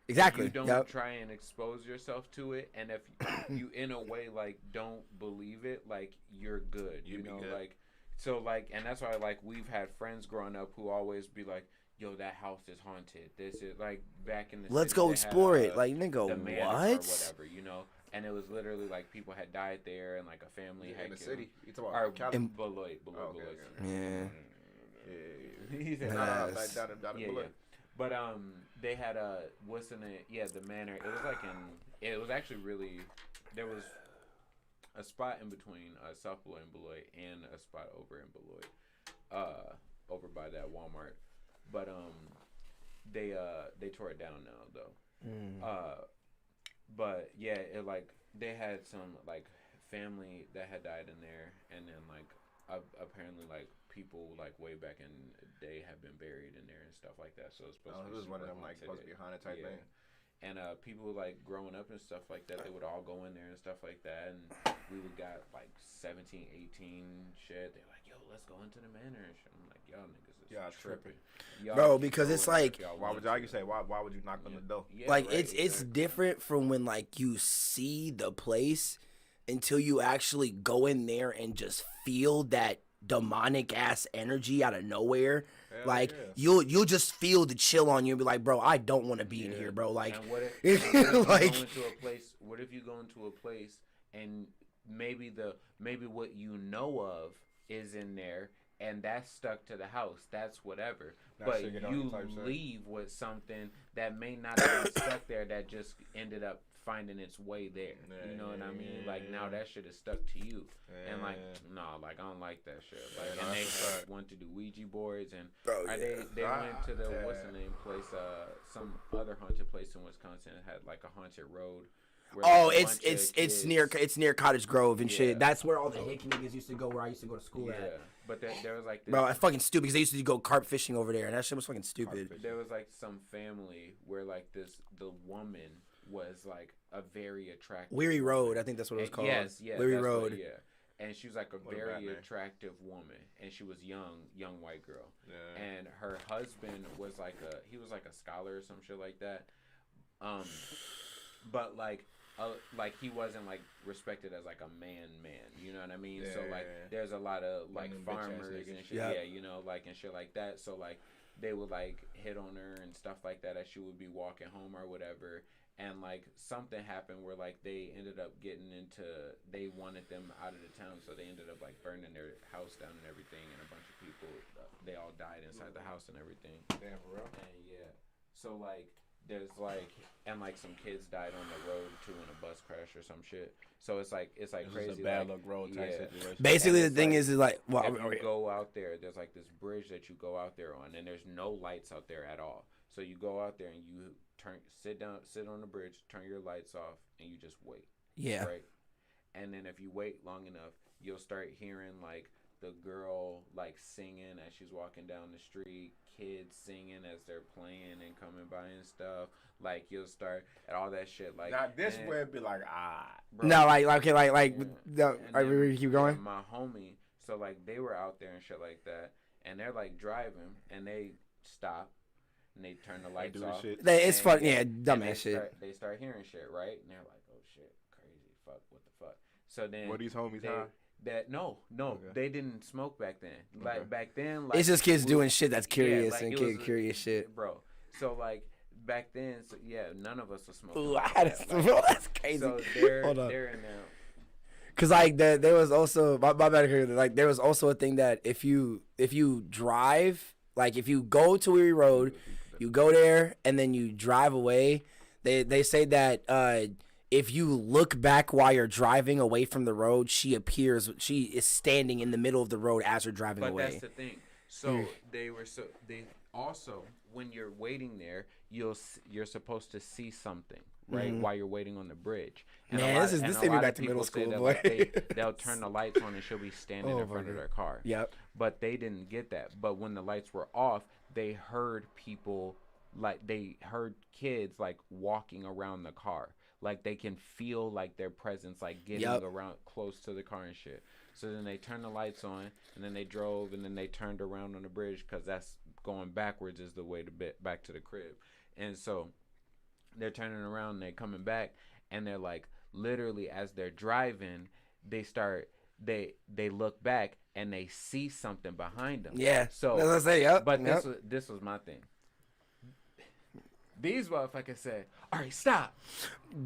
Speaker 3: Exactly.
Speaker 5: If you don't try and expose yourself to it, and if you in a way like don't believe it, like you're good. You know, good. Like so like, and that's why like we've had friends growing up who always be like, yo, that house is haunted. This is like back in the.
Speaker 3: Let's go explore it. Like, nigga,
Speaker 5: the
Speaker 3: what?
Speaker 5: or whatever, you know. and it was literally like people had died there, and like a family had
Speaker 4: in the
Speaker 5: killed.
Speaker 4: city. You talking about Cali?
Speaker 5: Beloit.
Speaker 3: Yeah.
Speaker 5: He said,
Speaker 3: Yes.
Speaker 4: Down
Speaker 5: yeah. But they had what's in it? Yeah, the manor. It was like it was actually really. There was a spot in between South Beloit and Beloit, and a spot over in Beloit, over by that Walmart. But they tore it down now though. But yeah, it like they had some like family that had died in there, and then like apparently like people like way back in the day have been buried in there and stuff like that. So it's supposed to be
Speaker 4: this is one of them like supposed to be haunted type thing.
Speaker 5: And people like growing up and stuff like that, they would all go in there and stuff like that, and we would got like 17, 18 shit. They're like, yo, let's go into the manor and shit. I'm like, y'all niggas is tripping.
Speaker 3: Bro, because it's like,
Speaker 4: why would you say why would you knock on the door?
Speaker 5: Yeah,
Speaker 3: like
Speaker 5: right,
Speaker 3: it's different from when like you see the place until you actually go in there and just feel that demonic ass energy out of nowhere.
Speaker 4: Hell
Speaker 3: like
Speaker 4: yeah.
Speaker 3: you'll just feel the chill on you and be like, bro, I don't want to be in here, bro. Like,
Speaker 5: and what if you
Speaker 3: like,
Speaker 5: go into a place? What if you go into a place and maybe what you know of is in there, and that's stuck to the house. That's whatever. But you leave with something that may not have been stuck there, that just ended up finding its way there. You know what I mean? Like now that shit is stuck to you. And like like I don't like that shit. Like and they went to do Ouija boards and they went to the what's the name place, some other haunted place in Wisconsin. It had like a haunted road.
Speaker 3: It's near Cottage Grove and shit. That's where all the hick niggas used to go. Where I used to go to school at.
Speaker 5: But there was like this,
Speaker 3: bro, I fucking stupid because they used to go carp fishing over there, and that shit was fucking stupid.
Speaker 5: There was like some family where like the woman was like a very attractive.
Speaker 3: Weary Road, I think that's what it was called.
Speaker 5: Yes,
Speaker 3: Weary Road.
Speaker 5: And she was like a very attractive woman, and she was young white girl. Yeah. And her husband was like a scholar or some shit like that. But like he wasn't like respected as like a man, you know what I mean? So like there's a lot of like farmers and shit, you know, like and shit like that. So like they would like hit on her and stuff like that as she would be walking home or whatever. And like something happened where like they ended up they wanted them out of the town, so they ended up like burning their house down and everything, and a bunch of people they all died inside the house and everything.
Speaker 4: Damn, for real?
Speaker 5: And so like there's like and like some kids died on the road too in a bus crash or some shit. So it's like crazy.
Speaker 4: It's a bad luck road type situation.
Speaker 3: Basically, the thing is like, well,
Speaker 5: if you go out there, there's like this bridge that you go out there on, and there's no lights out there at all. So you go out there and you sit on the bridge, turn your lights off, and you just wait.
Speaker 3: Yeah.
Speaker 5: Right. And then if you wait long enough, you'll start hearing like the girl like singing as she's walking down the street, kids singing as they're playing and coming by and stuff. Like you'll start and all that shit. Like
Speaker 4: now this would be like
Speaker 3: bro. No, we keep going.
Speaker 5: My homie, so like they were out there and shit like that, and they're like driving and they stop. And they turn the lights off.
Speaker 3: It's fun, dumbass shit.
Speaker 5: They start hearing shit, right? And they're like, "Oh shit, crazy, fuck, what the fuck?" So then,
Speaker 4: what these homies
Speaker 5: they didn't smoke back then. Like back then, like
Speaker 3: it's just kids doing shit that's curious and curious shit,
Speaker 5: bro. So like back then, none of us were smoking.
Speaker 3: Ooh, that's crazy.
Speaker 5: So they're in there.
Speaker 3: Cause like there was also my bad. Like there was also a thing that if you drive, like if you go to Weary Road. You go there and then you drive away. They say that if you look back while you're driving away from the road, she is standing in the middle of the road as you're driving away.
Speaker 5: But that's the thing. So they also when you're waiting there, you're supposed to see something, right? While you're waiting on the bridge. And
Speaker 3: man, this takes me back to middle school, boy.
Speaker 5: Like they'll turn the lights on and she'll be standing in front of their car.
Speaker 3: Yep.
Speaker 5: But they didn't get that. But when the lights were off, they heard people, like they heard kids like walking around the car. Like they can feel like their presence, like getting around close to the car and shit. So then they turned the lights on, and then they drove, and then they turned around on the bridge because that's going backwards is the way to back to the crib. And so they're turning around, and they're coming back, and they're like literally as they're driving, they look back and they see something behind them.
Speaker 3: Yeah.
Speaker 5: So
Speaker 3: let's say
Speaker 5: But this was my thing. These motherfuckers said, "All right, stop."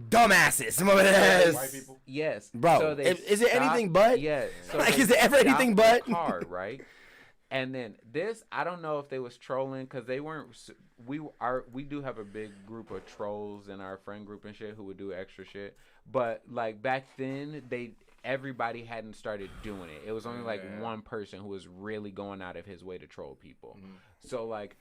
Speaker 3: Dumbasses. Some of it is.
Speaker 4: White people.
Speaker 5: Yes,
Speaker 3: Bro,
Speaker 5: So they
Speaker 3: is it
Speaker 5: stopped-
Speaker 3: anything but?
Speaker 5: Yeah. So
Speaker 3: Like,
Speaker 5: they
Speaker 3: is it ever
Speaker 5: stopped
Speaker 3: anything
Speaker 5: the
Speaker 3: but?
Speaker 5: car, right? And then this, I don't know if they was trolling because they weren't. We do have a big group of trolls in our friend group and shit who would do extra shit. But like back then, everybody hadn't started doing it. It was only like one person who was really going out of his way to troll people. So like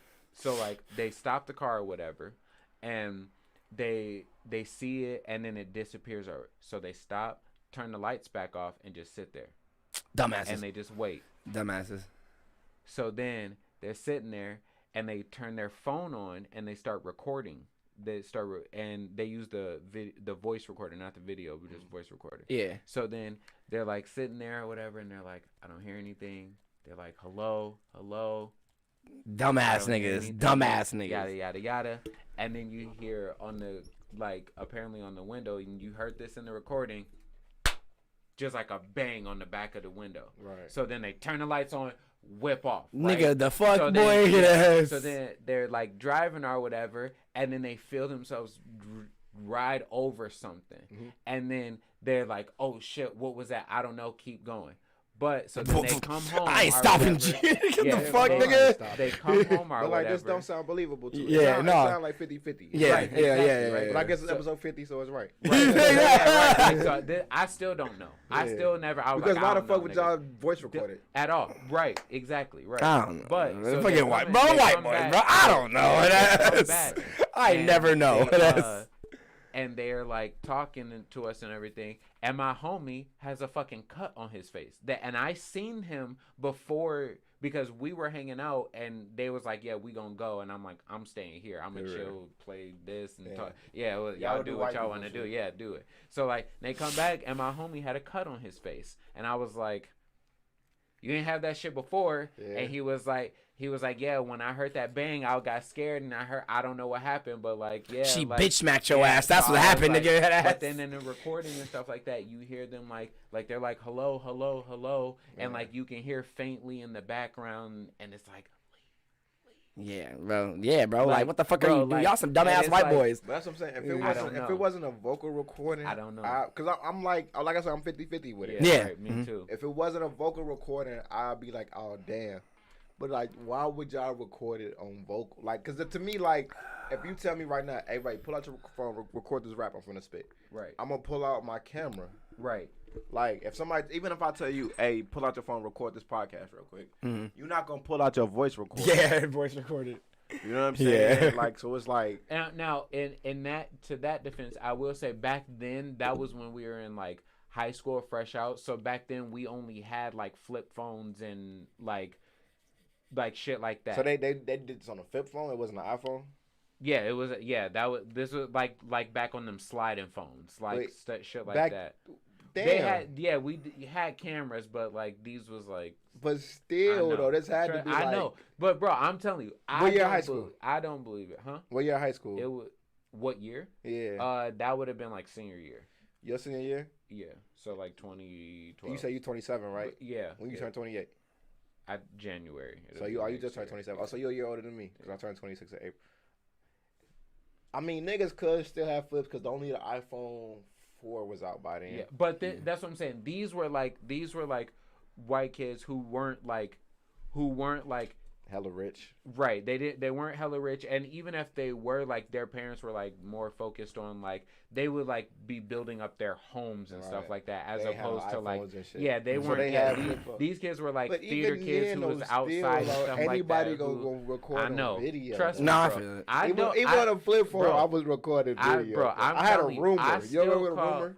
Speaker 5: they stopped the car or whatever, and they see it and then it disappears. So they stop, turn the lights back off, and just sit there.
Speaker 3: Dumbasses.
Speaker 5: And they just wait.
Speaker 3: Dumbasses.
Speaker 5: So then they're sitting there and they turn their phone on and they start recording. And they use the voice recorder, not the video, but just voice recorder.
Speaker 3: Yeah.
Speaker 5: So then they're like sitting there or whatever, and they're like, I don't hear anything. They're like, hello.
Speaker 3: Dumbass niggas. Dumbass niggas.
Speaker 5: Yada yada yada. And then you hear on the apparently on the window, and you heard this in the recording, just like a bang on the back of the window.
Speaker 4: Right.
Speaker 5: So then they turn the lights on. Whip off, right?
Speaker 3: Nigga, the fuck,
Speaker 5: so
Speaker 3: boy.
Speaker 5: Then, so then they're like driving or whatever, and then they feel themselves ride over something, and then they're like, "Oh shit, what was that? I don't know. Keep going." But so then they come home.
Speaker 3: I ain't stopping. Get the fuck, nigga.
Speaker 5: They come home or
Speaker 4: But like
Speaker 5: whatever.
Speaker 4: this don't sound believable to
Speaker 3: Yeah,
Speaker 4: it.
Speaker 3: no.
Speaker 4: It sound like 50-50.
Speaker 3: Yeah,
Speaker 5: Right,
Speaker 3: yeah,
Speaker 5: exactly,
Speaker 3: yeah.
Speaker 4: Right? But I guess it's episode 50, so it's right.
Speaker 5: Right. So I still don't know. I still never. I was
Speaker 4: Because
Speaker 5: like,
Speaker 4: why
Speaker 5: I
Speaker 4: the
Speaker 5: don't
Speaker 4: fuck
Speaker 5: know,
Speaker 4: would
Speaker 5: nigga.
Speaker 4: y'all voice record it?
Speaker 5: At all. Right. Exactly. Right.
Speaker 3: I don't know.
Speaker 5: But so
Speaker 3: fucking
Speaker 5: they
Speaker 3: white,
Speaker 5: come
Speaker 3: bro.
Speaker 5: they
Speaker 3: White
Speaker 5: come
Speaker 3: boys,
Speaker 5: back-
Speaker 3: bro. I don't know.
Speaker 5: they come
Speaker 3: That's-
Speaker 5: back,
Speaker 3: I
Speaker 5: and
Speaker 3: never know.
Speaker 5: they, and they're like talking to us and everything. And my homie has a fucking cut on his face. And I seen him before because we were hanging out and they was like, yeah, we gonna go. And I'm like, I'm staying here. I'm gonna chill, play this and talk. Yeah, well, y'all do what y'all want to do. Yeah, do it. So like they come back and my homie had a cut on his face. And I was like, you didn't have that shit before.
Speaker 4: Yeah.
Speaker 5: And he was like, yeah, when I heard that bang, I got scared and I don't know what happened, but like, yeah.
Speaker 3: She
Speaker 5: like,
Speaker 3: bitch smacked your ass. That's what happened,
Speaker 5: like,
Speaker 3: nigga.
Speaker 5: But then in the recording and stuff like that, you hear them like they're like, hello. And like you can hear faintly in the background and it's like,
Speaker 3: Yeah, bro. Like, what the fuck
Speaker 5: bro,
Speaker 3: are you doing?
Speaker 5: like,
Speaker 3: Y'all some dumbass
Speaker 5: it's
Speaker 3: white
Speaker 5: like-
Speaker 3: boys.
Speaker 4: That's what I'm saying.
Speaker 5: I
Speaker 4: If it wasn't a vocal recording,
Speaker 5: I don't know.
Speaker 4: Because I'm like I said, I'm 50-50 with it.
Speaker 3: Yeah.
Speaker 5: Right, me too.
Speaker 4: If it wasn't a vocal recording, I'd be like, oh damn. But like, why would y'all record it on vocal? Like, cause to me, like, if you tell me right now, hey, right, pull out your phone, record this rap I'm finna spit.
Speaker 5: Right.
Speaker 4: I'm gonna pull out my camera.
Speaker 5: Right.
Speaker 4: Like, if somebody, even if I tell you, hey, pull out your phone, record this podcast real quick, you're not gonna pull out your voice recorder.
Speaker 3: Yeah, voice recorded.
Speaker 4: You know what I'm saying?
Speaker 3: Yeah.
Speaker 4: Like, so it's like,
Speaker 5: Now, in that defense, I will say back then that was when we were in like high school, fresh out. So back then we only had like flip phones and like shit like that.
Speaker 4: so they did this on a flip phone. It wasn't an iPhone.
Speaker 5: Yeah, it was. Yeah, this was like back on them sliding phones, like
Speaker 4: Wait,
Speaker 5: shit like
Speaker 4: back-
Speaker 5: that.
Speaker 4: Damn.
Speaker 5: They had we had cameras, but like these was like.
Speaker 4: But still,
Speaker 5: I know.
Speaker 4: though, this had to be like.
Speaker 5: I know, but bro, I'm telling you,
Speaker 4: What year high school?
Speaker 5: I don't believe it, huh?
Speaker 4: What year of high school?
Speaker 5: It was what year?
Speaker 4: Yeah.
Speaker 5: That would have been like senior year.
Speaker 4: Your senior year?
Speaker 5: Yeah, so like 2012.
Speaker 4: You say you 27, right?
Speaker 5: Yeah.
Speaker 4: When you
Speaker 5: yeah.
Speaker 4: turn 28.
Speaker 5: January.
Speaker 4: So you just turned 27. Oh, so you're a year older than me because I turned 26 in April. I mean, niggas could still have flips because only the iPhone 4 was out by then.
Speaker 5: Yeah, but that's what I'm saying. These were like white kids who weren't like
Speaker 4: Hella rich.
Speaker 5: right. They weren't hella rich, and even if they were, like, their parents were like more focused on like they would like be building up their homes and stuff
Speaker 4: Right.
Speaker 5: like that, as
Speaker 4: They had
Speaker 5: opposed to like
Speaker 4: iPhones and shit.
Speaker 5: yeah, they
Speaker 4: So
Speaker 5: weren't.
Speaker 4: they
Speaker 5: Yeah,
Speaker 4: had flip-phones.
Speaker 5: these kids were like
Speaker 4: But
Speaker 5: theater
Speaker 4: even
Speaker 5: kids
Speaker 4: then,
Speaker 5: who was
Speaker 4: though,
Speaker 5: outside
Speaker 4: still,
Speaker 5: and stuff
Speaker 4: anybody
Speaker 5: like that.
Speaker 4: gonna record
Speaker 5: I know.
Speaker 4: on video.
Speaker 5: Trust me,
Speaker 3: Nah, I
Speaker 5: bro.
Speaker 3: feel it.
Speaker 5: I know.
Speaker 4: Even on a flip phone,
Speaker 5: bro,
Speaker 4: I was recording video.
Speaker 5: I'm
Speaker 4: I had a
Speaker 5: telling you,
Speaker 4: rumor.
Speaker 5: I
Speaker 4: You ever
Speaker 5: still
Speaker 4: with a
Speaker 5: call-
Speaker 4: rumor?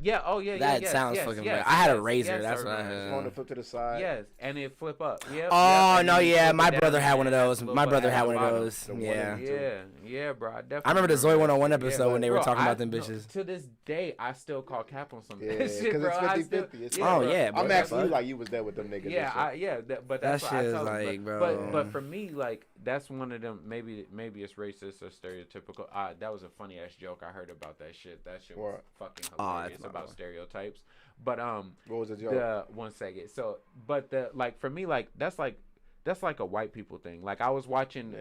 Speaker 5: Yeah. Oh yeah.
Speaker 3: That
Speaker 5: yes,
Speaker 3: sounds
Speaker 5: yes,
Speaker 3: fucking
Speaker 5: yes,
Speaker 3: weird. I had a
Speaker 5: yes,
Speaker 3: razor.
Speaker 5: yes,
Speaker 3: That's
Speaker 5: I
Speaker 3: what I
Speaker 5: remember.
Speaker 3: had.
Speaker 4: Phone to flip to the side.
Speaker 5: Yes, and it flip up. Yep.
Speaker 3: Oh,
Speaker 5: and
Speaker 3: no,
Speaker 5: you
Speaker 3: yeah,
Speaker 5: flip
Speaker 3: my
Speaker 5: it down
Speaker 3: brother had
Speaker 5: and
Speaker 3: one of
Speaker 5: it
Speaker 3: those.
Speaker 5: flip
Speaker 3: My
Speaker 5: up
Speaker 3: brother
Speaker 5: at
Speaker 3: had
Speaker 5: the
Speaker 3: one of
Speaker 5: bottom.
Speaker 3: those.
Speaker 4: The one
Speaker 3: Yeah.
Speaker 4: and
Speaker 5: Yeah, bro. I definitely.
Speaker 3: I remember the Zoe 101
Speaker 5: that.
Speaker 3: episode when they were
Speaker 5: Bro,
Speaker 3: talking
Speaker 5: I-
Speaker 3: about them
Speaker 5: no,
Speaker 3: bitches.
Speaker 5: To this day, I still call cap on some
Speaker 4: Yeah,
Speaker 5: shit,
Speaker 4: because
Speaker 5: bro.
Speaker 4: it's
Speaker 5: I still-
Speaker 4: 50-50. It's
Speaker 3: Oh,
Speaker 5: bro.
Speaker 3: yeah, bro.
Speaker 4: I'm asking you
Speaker 3: Fuck.
Speaker 4: like you was there with them niggas.
Speaker 5: Yeah,
Speaker 4: and shit.
Speaker 5: but
Speaker 3: That
Speaker 5: that's what I
Speaker 3: shit is
Speaker 5: tell them.
Speaker 3: like,
Speaker 5: but
Speaker 3: bro.
Speaker 5: for me, like that's one of them. Maybe it's racist or stereotypical. That was a funny ass joke I heard about that shit. That shit was
Speaker 4: What?
Speaker 5: fucking
Speaker 3: Oh, that's
Speaker 5: hilarious
Speaker 3: my
Speaker 5: about
Speaker 3: boy.
Speaker 5: stereotypes. But
Speaker 4: What was the joke?
Speaker 5: the 1 second. So, but the like for me, like that's like that's like a white people thing. Like I was watching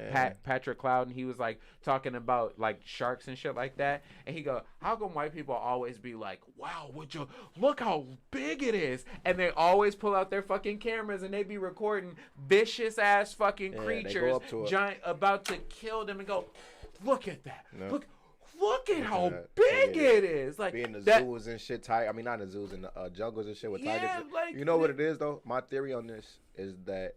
Speaker 5: Patrick Cloud, and he was like talking about like sharks and shit like that, and he go, how come white people always be like, wow, look how big it is, and they always pull out their fucking cameras and they be recording vicious ass fucking creatures, giant, about to kill them, and go, look at that, look at how big it is. Like
Speaker 4: being in the zoos and shit, I mean, not in the zoos, in the jungles and shit with tigers. Like, you know what it is though? My theory on this is that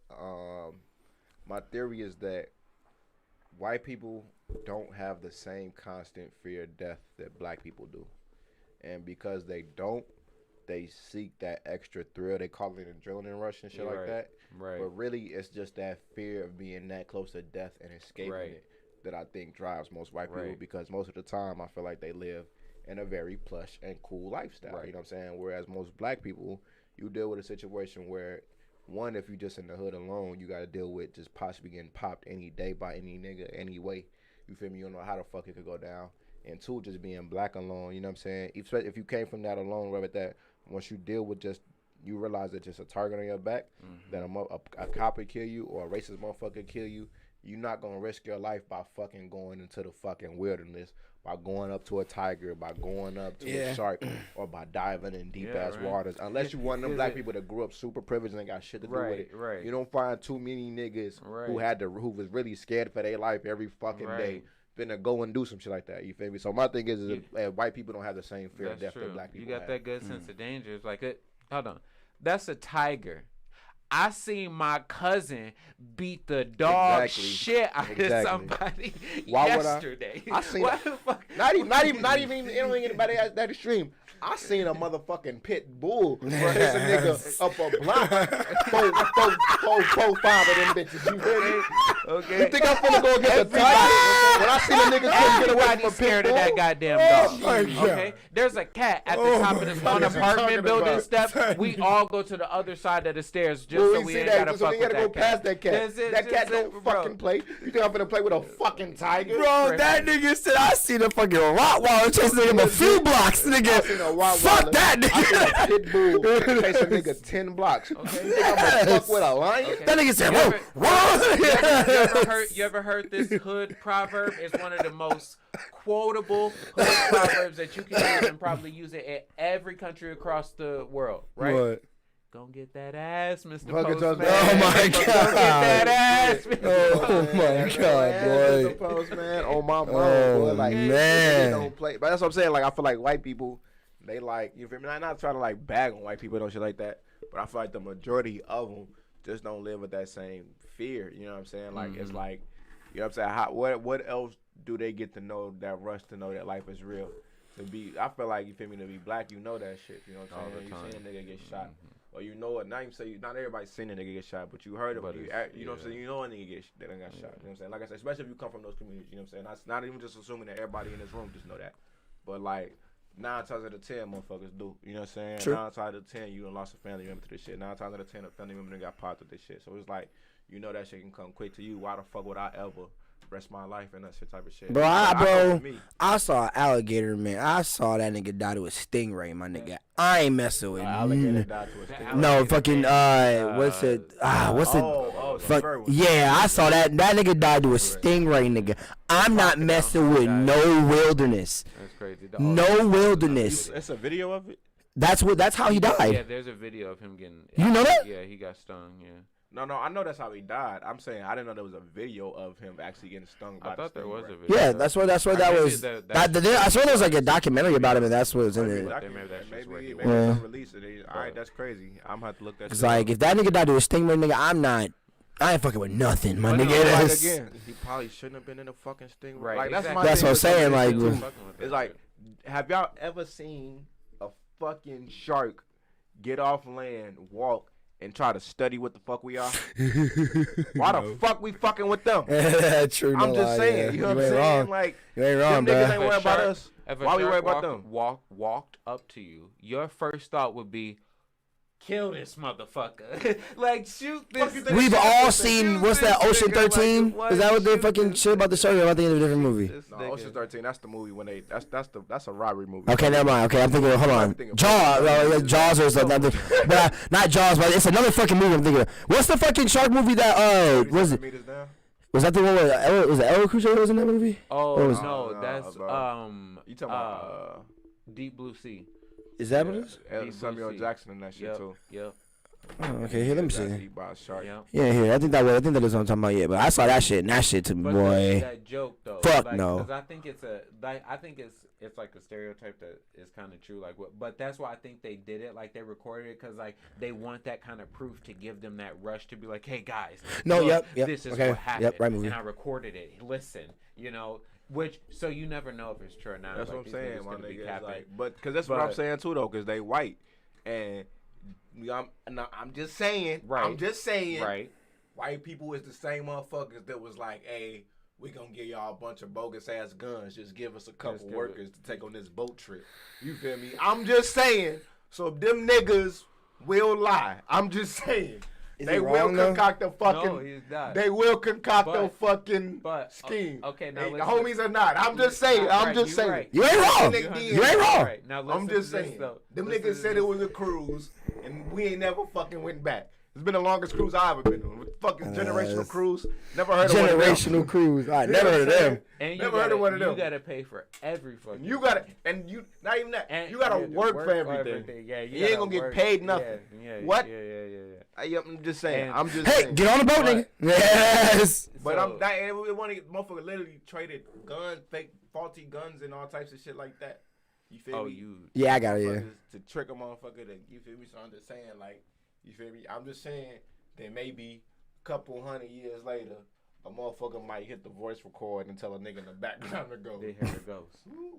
Speaker 4: white people don't have the same constant fear of death that black people do, and because they don't, they seek that extra thrill. They call it adrenaline rush and shit like that. Right. But really, it's just that fear of being that close to death and escaping it that I think drives most white people, because most of the time I feel like they live in a very plush and cool lifestyle. You know what I'm saying? Whereas most black people, you deal with a situation where, one, if you just in the hood alone, you got to deal with just possibly getting popped any day by any nigga anyway. You feel me? You don't know how the fuck it could go down. And two, just being black alone, you know what I'm saying? If you came from that alone, right, that once you deal with just, you realize that just a target on your back, that a cop would kill you or a racist motherfucker kill you, you're not going to risk your life by fucking going into the fucking wilderness, by going up to a tiger, by going up to a shark, or by diving in deep-ass waters. Unless you one of them black people that grew up super privileged and ain't got shit to do with it. You don't find too many niggas who was really scared for their life every fucking day, finna go and do some shit like that. You feel me? So my thing is white people don't have the same fear of death that black people have.
Speaker 5: You got that good sense of danger. It's like, hold on. That's a tiger. I seen my cousin beat the dog shit out of somebody yesterday.
Speaker 4: I seen what the fuck? Not even anybody that extreme. I seen a motherfucking pit bull chase a nigga up a block. Four, five of them bitches. You hear me? Okay. You think I'm finna go against a tiger? When I seen a nigga get away from a
Speaker 5: scared of that goddamn dog. Okay. There's a cat at the top of this apartment building step. We all go to the other side of the stairs just so we ain't gotta fuck with that cat.
Speaker 4: Go past that cat. That cat don't fucking play. You think I'm finna play with a fucking tiger?
Speaker 3: Bro, that nigga said I seen a fucking Rottweiler chasing him a few blocks, nigga. Fuck that nigga.
Speaker 4: I seen a pit bull chase a nigga 10 blocks. Okay. You think I'm gonna fuck with a lion?
Speaker 3: Okay. That nigga said, whoa.
Speaker 5: You ever heard this hood proverb? It's one of the most quotable hood proverbs that you can use, and probably use it in every country across the world, right? What? Go get that ass, Mr. Postman.
Speaker 3: Oh my God.
Speaker 5: Go get that ass, Mr.
Speaker 3: Oh my God, boy.
Speaker 4: Mr. Postman. Oh my mom, boy. Like, man. Don't play. But that's what I'm saying. Like, I feel like white people, they like, you feel me? I'm not trying to like bag on white people and shit like that, but I feel like the majority of them just don't live with that same fear. You know what I'm saying? Like, it's like, you know what I'm saying? What else do they get to know, that rush to know that life is real? I feel like, you feel me, to be black, you know that shit. You know what I'm saying? You seen a nigga get shot. Or you know what? Not everybody seen a nigga get shot, but you heard about it. You know what I'm saying? You know a nigga that got shot. You know what I'm saying? Like I said, especially if you come from those communities. You know what I'm saying? That's not even just assuming that everybody in this room just know that. But like 9 times out of 10, motherfuckers do. You know what I'm saying? True. 9 times out of 10, you done lost a family member to this shit. 9 times out of 10, a family member done got popped with this shit. So it's like, you know that shit can come quick to you. Why the fuck would I ever rest my life in that shit type of shit?
Speaker 3: Bro, I saw an alligator, man. I saw that nigga die to a stingray, my nigga. I ain't messing with
Speaker 4: alligator died to a stingray.
Speaker 3: No, fucking what's it? Yeah, I saw that. That nigga died to a stingray, nigga. I'm not messing with no wilderness. That's crazy. No wilderness.
Speaker 4: That's a video of it.
Speaker 3: That's how he died.
Speaker 5: Yeah, there's a video of him getting.
Speaker 3: You know that?
Speaker 5: Yeah, he got stung. Yeah.
Speaker 4: No, I know that's how he died. I'm saying I didn't know there was a video of him actually getting stung by
Speaker 5: I thought
Speaker 4: the
Speaker 5: there was a
Speaker 4: video.
Speaker 3: Yeah, that's what that was. I saw there was like a documentary about him, and that's what was in it.
Speaker 4: Maybe it's released it. All right, that's crazy. I'm gonna have to look that.
Speaker 3: It's like if that nigga died to a stingray, nigga, I ain't fucking with nothing, my nigga.
Speaker 4: Again, he probably shouldn't have been in a fucking stingray.
Speaker 5: Right,
Speaker 4: like,
Speaker 5: exactly.
Speaker 3: That's what I'm saying. Like,
Speaker 4: it's like, have y'all ever seen a fucking shark get off land, walk, and try to study what the fuck we are? Why the fuck we fucking with them?
Speaker 3: True.
Speaker 4: I'm just saying. You know what I'm saying?
Speaker 3: Wrong.
Speaker 4: Like,
Speaker 3: you ain't wrong,
Speaker 4: them niggas ain't worried about us. Why we worry about them?
Speaker 5: Walked up to you, your first thought would be, kill this motherfucker. Like, shoot this.
Speaker 3: We've all seen, what's that, Ocean 13? Is that what the fucking shit about the show? Or am I thinking of a different movie?
Speaker 4: No, Ocean 13, that's the movie when they, that's a robbery movie.
Speaker 3: Okay, never mind. Okay, I'm thinking, hold on. Jaws or something. But not Jaws, but it's another fucking movie I'm thinking of. What's the fucking shark movie that, was it? Was that the one where, was it El Cruce was in that movie?
Speaker 5: Oh, no, that's,
Speaker 4: you talking about,
Speaker 5: Deep Blue Sea.
Speaker 3: Is that what it is?
Speaker 4: Samuel Jackson and that shit too.
Speaker 5: Yep.
Speaker 3: Oh, okay, here, let me see.
Speaker 4: Eat by a shark.
Speaker 5: Yep.
Speaker 3: Yeah, here. I think that is what I'm talking about. Yeah, but I saw that shit, and that shit to me,
Speaker 5: But
Speaker 3: boy.
Speaker 5: that joke though.
Speaker 3: Fuck
Speaker 5: like,
Speaker 3: no.
Speaker 5: Because I think it's like a stereotype that is kind of true. Like, but that's why I think they did it. Like, they recorded it because like they want that kind of proof to give them that rush to be like, hey guys,
Speaker 3: No,
Speaker 5: look,
Speaker 3: yep.
Speaker 5: this is
Speaker 3: Okay,
Speaker 5: what happened.
Speaker 3: yep, right movie.
Speaker 5: And I recorded it. Listen, you know. Which, so you never know if it's true or not.
Speaker 4: That's
Speaker 5: like,
Speaker 4: what I'm saying, my
Speaker 5: be
Speaker 4: nigga.
Speaker 5: capping.
Speaker 4: Like, but because that's what I'm saying too, though, because they white, and I'm just saying,
Speaker 5: Right.
Speaker 4: I'm just saying,
Speaker 5: Right.
Speaker 4: white people is the same motherfuckers that was like, hey, we gonna give y'all a bunch of bogus ass guns, just give us a couple workers to take on this boat trip. You feel me? I'm just saying. So them niggas will lie. I'm just saying. They will concoct a fucking.
Speaker 5: No, he's not.
Speaker 4: They will concoct a fucking
Speaker 5: but,
Speaker 4: scheme.
Speaker 5: Okay, now
Speaker 4: Hey, the
Speaker 5: listen.
Speaker 4: homies are not. I'm just saying. I'm just saying.
Speaker 5: Right.
Speaker 3: You ain't wrong. You ain't wrong.
Speaker 5: Right. Now,
Speaker 4: I'm just
Speaker 5: listen to
Speaker 4: saying.
Speaker 5: this, though.
Speaker 4: Them
Speaker 5: Listen
Speaker 4: niggas
Speaker 5: to
Speaker 4: said
Speaker 5: this.
Speaker 4: it was a cruise, and we ain't never fucking went back. It's been the longest cruise I ever been on. Fucking generational cruise. Never heard of one of them.
Speaker 3: Generational cruise. I never heard of them.
Speaker 5: And
Speaker 4: Never heard of one of them.
Speaker 5: You gotta pay for every fucking.
Speaker 4: You gotta, and you not even that.
Speaker 5: And
Speaker 4: you gotta
Speaker 5: you have to
Speaker 4: work for everything.
Speaker 5: Yeah,
Speaker 4: You ain't gonna get paid nothing.
Speaker 5: Yeah,
Speaker 4: What?
Speaker 5: Yeah.
Speaker 4: I'm just saying.
Speaker 5: And-
Speaker 4: I'm just
Speaker 3: Hey,
Speaker 4: saying.
Speaker 3: get on the boat, nigga. Yes.
Speaker 4: But
Speaker 5: So-
Speaker 4: I'm not. We want to get motherfucker literally traded guns, fake, faulty guns, and all types of shit like that. You feel me?
Speaker 3: Yeah, I got it, yeah.
Speaker 4: Motherfuckers To trick a motherfucker, that you feel me? So I'm just saying, like, you feel me? I'm just saying that maybe a couple 100 years later, a motherfucker might hit the voice record and tell a nigga in the background to go.
Speaker 5: They hear it goes.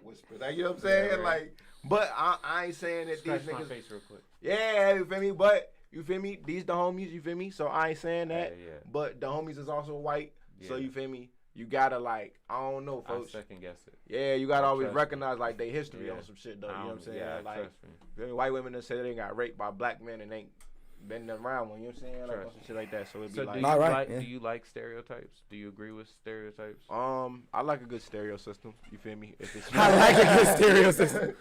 Speaker 4: Whisper. Like, you know what I'm saying?
Speaker 5: Yeah, right.
Speaker 4: Like, but I ain't saying that
Speaker 5: Scratch
Speaker 4: these
Speaker 5: my
Speaker 4: niggas.
Speaker 5: face real quick.
Speaker 4: Yeah, you feel me? But you feel me? These the homies. You feel me? So I ain't saying that.
Speaker 5: Yeah.
Speaker 4: But the homies is also white. So
Speaker 5: Yeah.
Speaker 4: you feel me? You gotta like, I don't know,
Speaker 5: I
Speaker 4: folks.
Speaker 5: second guess it.
Speaker 4: Yeah, you gotta always
Speaker 5: Trust me.
Speaker 4: recognize like they history
Speaker 5: Yeah.
Speaker 4: on some shit though. You know what I'm saying?
Speaker 5: Yeah,
Speaker 4: Like,
Speaker 5: trust me.
Speaker 4: you feel me? White women that say they got raped by black men and ain't been around one. You know what I'm saying? Like
Speaker 5: Trust
Speaker 4: some shit like that. So it'd be
Speaker 5: So
Speaker 4: like,
Speaker 5: do you
Speaker 3: All right,
Speaker 5: like
Speaker 3: yeah.
Speaker 5: do you like stereotypes? Do you agree with stereotypes?
Speaker 4: I like a good stereo system. You feel me? If it's
Speaker 3: I like a good stereo system.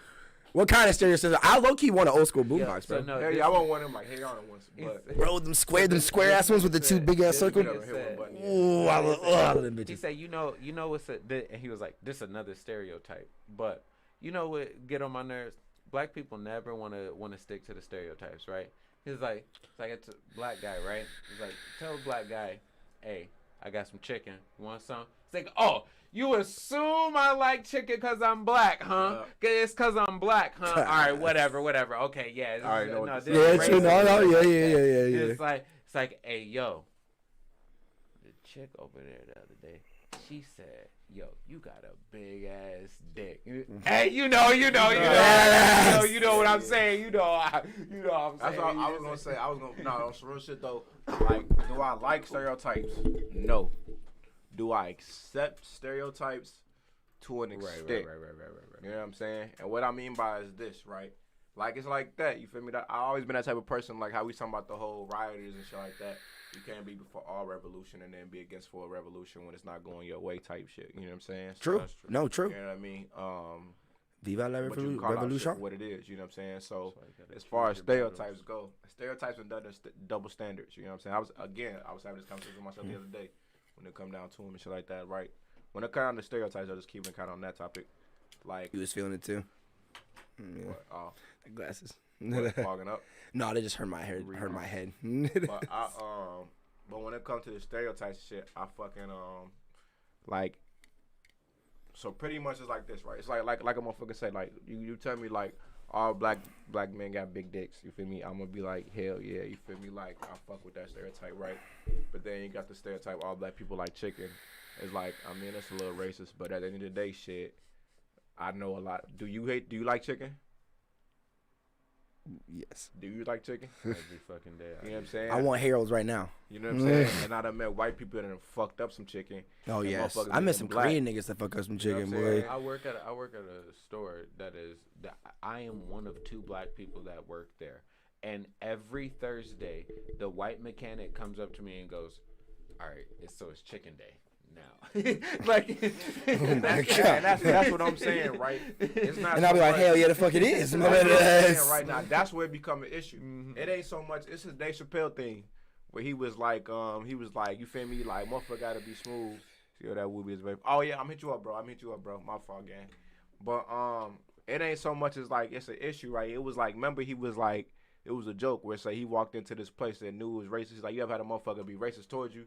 Speaker 3: What kind of stereo system? I low key want an old school boombox, bro.
Speaker 5: So no,
Speaker 4: hell
Speaker 5: this-
Speaker 4: yeah, I want one of them like hang on once, but
Speaker 3: Bro, them square ass ones with the two big ass circles.
Speaker 4: never hit one button yet.
Speaker 3: Ooh, I love them
Speaker 5: He
Speaker 3: bitches.
Speaker 5: said, you know what's and he was like, this another stereotype. But you know what get on my nerves? Black people never want to stick to the stereotypes, right? He's like, it's a black guy, right? He's like, tell a black guy, hey, I got some chicken. You want some? It's like, oh, you assume I like chicken because I'm black, huh? It's because I'm black, huh? All right, whatever. Okay, yeah.
Speaker 4: All right, know what
Speaker 5: this
Speaker 3: Yeah,
Speaker 5: is
Speaker 3: true. No,
Speaker 5: racist.
Speaker 3: yeah.
Speaker 5: It's like, hey, yo, the chick over there the other day, she said, yo, you got a big ass dick. Hey, you know what I'm saying. You know what I'm saying.
Speaker 4: That's all I was gonna say. I was gonna on some real shit though. Like, do I like stereotypes? No. Do I accept stereotypes to an extent?
Speaker 5: Right.
Speaker 4: You know what I'm saying? And what I mean by is this, right? Like, it's like that. You feel me? That I always been that type of person. Like how we talking about the whole rioters and shit like that. You can't be for all revolution and then be against for a revolution when it's not going your way type shit. You know what I'm saying? So,
Speaker 3: True. No, true.
Speaker 4: you know what I mean?
Speaker 3: Viva la
Speaker 4: But you call out shit
Speaker 3: revolution.
Speaker 4: for what it is, you know what I'm saying? So
Speaker 5: you gotta
Speaker 4: as far as
Speaker 5: choose your
Speaker 4: stereotypes go, stereotypes and double standards, you know what I'm saying? I was having this conversation with myself the other day when it come down to them and shit like that, right? When it comes down to stereotypes, I'll just keep it kind of on that topic. Like,
Speaker 3: You was feeling it too. Yeah.
Speaker 4: what,
Speaker 3: The glasses.
Speaker 4: fogging up.
Speaker 3: No, they just hurt my head. Hurt my head.
Speaker 4: But but when it comes to the stereotypes shit, I fucking like. So pretty much it's like this, right? It's like a motherfucker said, like you tell me like all black men got big dicks. You feel me? I'm gonna be like, hell yeah. You feel me? Like I fuck with that stereotype, right? But then you got the stereotype all black people like chicken. It's like, I mean, it's a little racist, but at the end of the day, shit, I know a lot. Do you like chicken?
Speaker 3: Yes.
Speaker 4: Do you like chicken?
Speaker 5: Every fucking day.
Speaker 4: You know what I'm saying?
Speaker 3: I want Harold's right now.
Speaker 4: You know what I'm saying? And I done met white people that done fucked up some chicken.
Speaker 3: Oh
Speaker 4: and
Speaker 3: yes.
Speaker 4: motherfuckers
Speaker 3: I met
Speaker 4: make
Speaker 3: some
Speaker 4: them black.
Speaker 3: Korean niggas that fuck up some
Speaker 4: You know
Speaker 3: chicken,
Speaker 4: what I'm
Speaker 3: boy.
Speaker 4: saying?
Speaker 5: I work at a store that I am one of two black people that work there, And every Thursday, the white mechanic comes up to me and goes, "All right, it's chicken day now." Like,
Speaker 4: that's what I'm saying, right? It's not.
Speaker 3: And I'll be like, hell yeah, the fuck it is.
Speaker 4: That's what I'm saying right now. That's where it become an issue. Mm-hmm. It ain't so much. It's a Dave Chappelle thing where he was like, you feel me? Like, motherfucker gotta be smooth. See what that would be is, baby. Oh yeah, I'm hit you up, bro. My fault, gang. But it ain't so much as like it's an issue, right? It was like, remember he was like, it was a joke where say he walked into this place that knew it was racist. He's like, you ever had a motherfucker be racist towards you,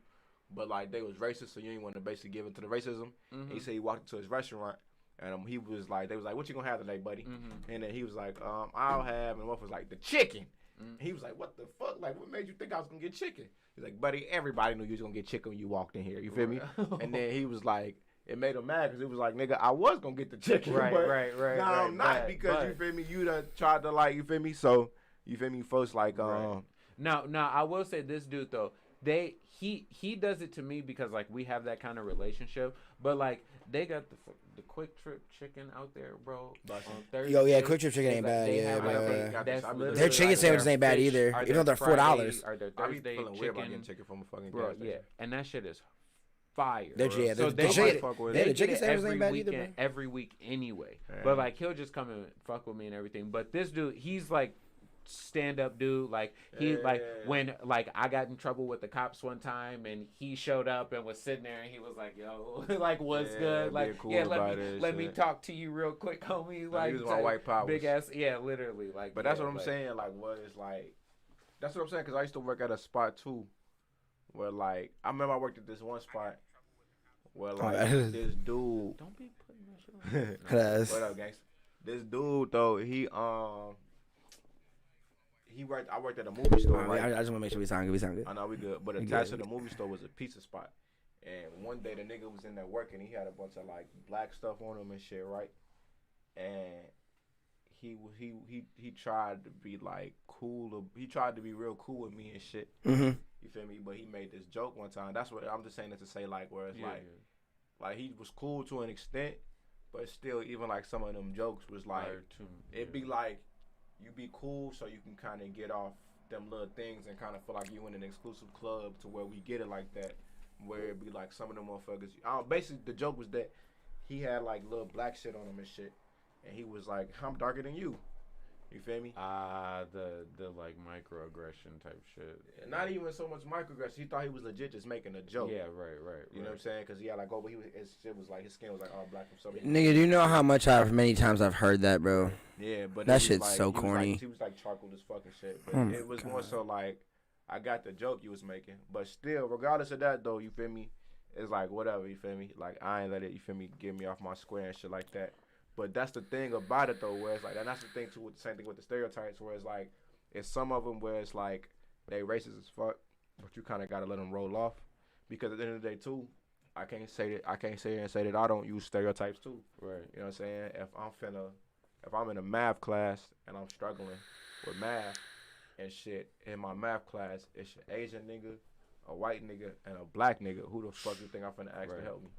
Speaker 4: but like they was racist, so you ain't want to basically give into the racism. Mm-hmm. He said he walked into his restaurant and he was like, they was like, what you gonna have today, buddy? Mm-hmm. And then he was like, I'll have, and what was like the chicken. Mm-hmm. He was like, what the fuck? Like, what made you think I was gonna get chicken? He's like, buddy, everybody knew you was gonna get chicken when you walked in here. You feel me? And then he was like, it made him mad because it was like, nigga, I was gonna get the chicken.
Speaker 5: Right.
Speaker 4: Now I'm not because you feel me? You done tried to like, you feel me? So you feel me? Folks like,
Speaker 5: Now I will say this dude though, he does it to me because like we have that kind of relationship, but like they got the Quick Trip chicken out there, bro. On Thursday.
Speaker 3: Yo, yeah, Quick Trip chicken ain't bad. Yeah, bro. Their chicken sandwiches ain't bad either, even though they're $4.
Speaker 5: Or their Thursday
Speaker 4: chicken from a fucking
Speaker 5: bro, yeah, and that shit is fire.
Speaker 3: Yeah,
Speaker 5: so
Speaker 3: the chicken sandwiches ain't bad either, man.
Speaker 5: Every week anyway. But like he'll just come and fuck with me and everything. But this dude, he's like stand-up dude. Like he when like I got in trouble with the cops one time and he showed up and was sitting there and he was like, yo, like what's good? Like cool, let me talk to you real quick, homie. Like
Speaker 4: he was my white powers.
Speaker 5: Big ass, literally. Like,
Speaker 4: but that's what I'm saying. Like what is like, that's what I'm saying because I used to work at a spot too, where like I remember I worked at this one spot where like this dude.
Speaker 5: Don't be putting my shit
Speaker 3: on.
Speaker 4: What up, gangster? This dude though, I worked at a movie store, right?
Speaker 3: I just want to make sure we sound good.
Speaker 4: I know we good, but attached to the movie store was a pizza spot. And one day the nigga was in there working. He had a bunch of like black stuff on him and shit, right? And he tried to be like cool. He tried to be real cool with me and shit.
Speaker 3: Mm-hmm.
Speaker 4: You feel me? But he made this joke one time. That's what I'm just saying that to say like where it's like he was cool to an extent, but still even like some of them jokes was like it'd be like. You be cool so you can kind of get off them little things and kind of feel like you in an exclusive club to where we get it like that, where it be like some of them motherfuckers. Basically, the joke was that he had like little black shit on him and shit, and he was like, "I'm darker than you." You feel me?
Speaker 5: The like microaggression type shit.
Speaker 4: Not even so much microaggression. He thought he was legit just making a joke.
Speaker 5: Yeah, right.
Speaker 4: You know what I'm saying? Because he had like, his shit was like, his skin was like all black from something.
Speaker 3: Nigga, do you know how much many times I've heard that, bro?
Speaker 4: Yeah, but
Speaker 3: that shit's
Speaker 4: like,
Speaker 3: so corny.
Speaker 4: He was like charcoal as fucking shit. But it was more so like, I got the joke you was making. But still, regardless of that though, you feel me? It's like, whatever, you feel me? Like, I ain't let it, you feel me, get me off my square and shit like that. But that's the thing about it though, where it's like, and that's the thing too, with the same thing with the stereotypes, where it's like, it's some of them where it's like, they racist as fuck, but you kind of got to let them roll off. Because at the end of the day too, I can't say that I don't use stereotypes too.
Speaker 5: Right.
Speaker 4: You know what I'm saying? If I'm in a math class and I'm struggling with math and shit, in my math class, it's an Asian nigga, a white nigga, and a black nigga. Who the fuck you think I'm finna ask to help me?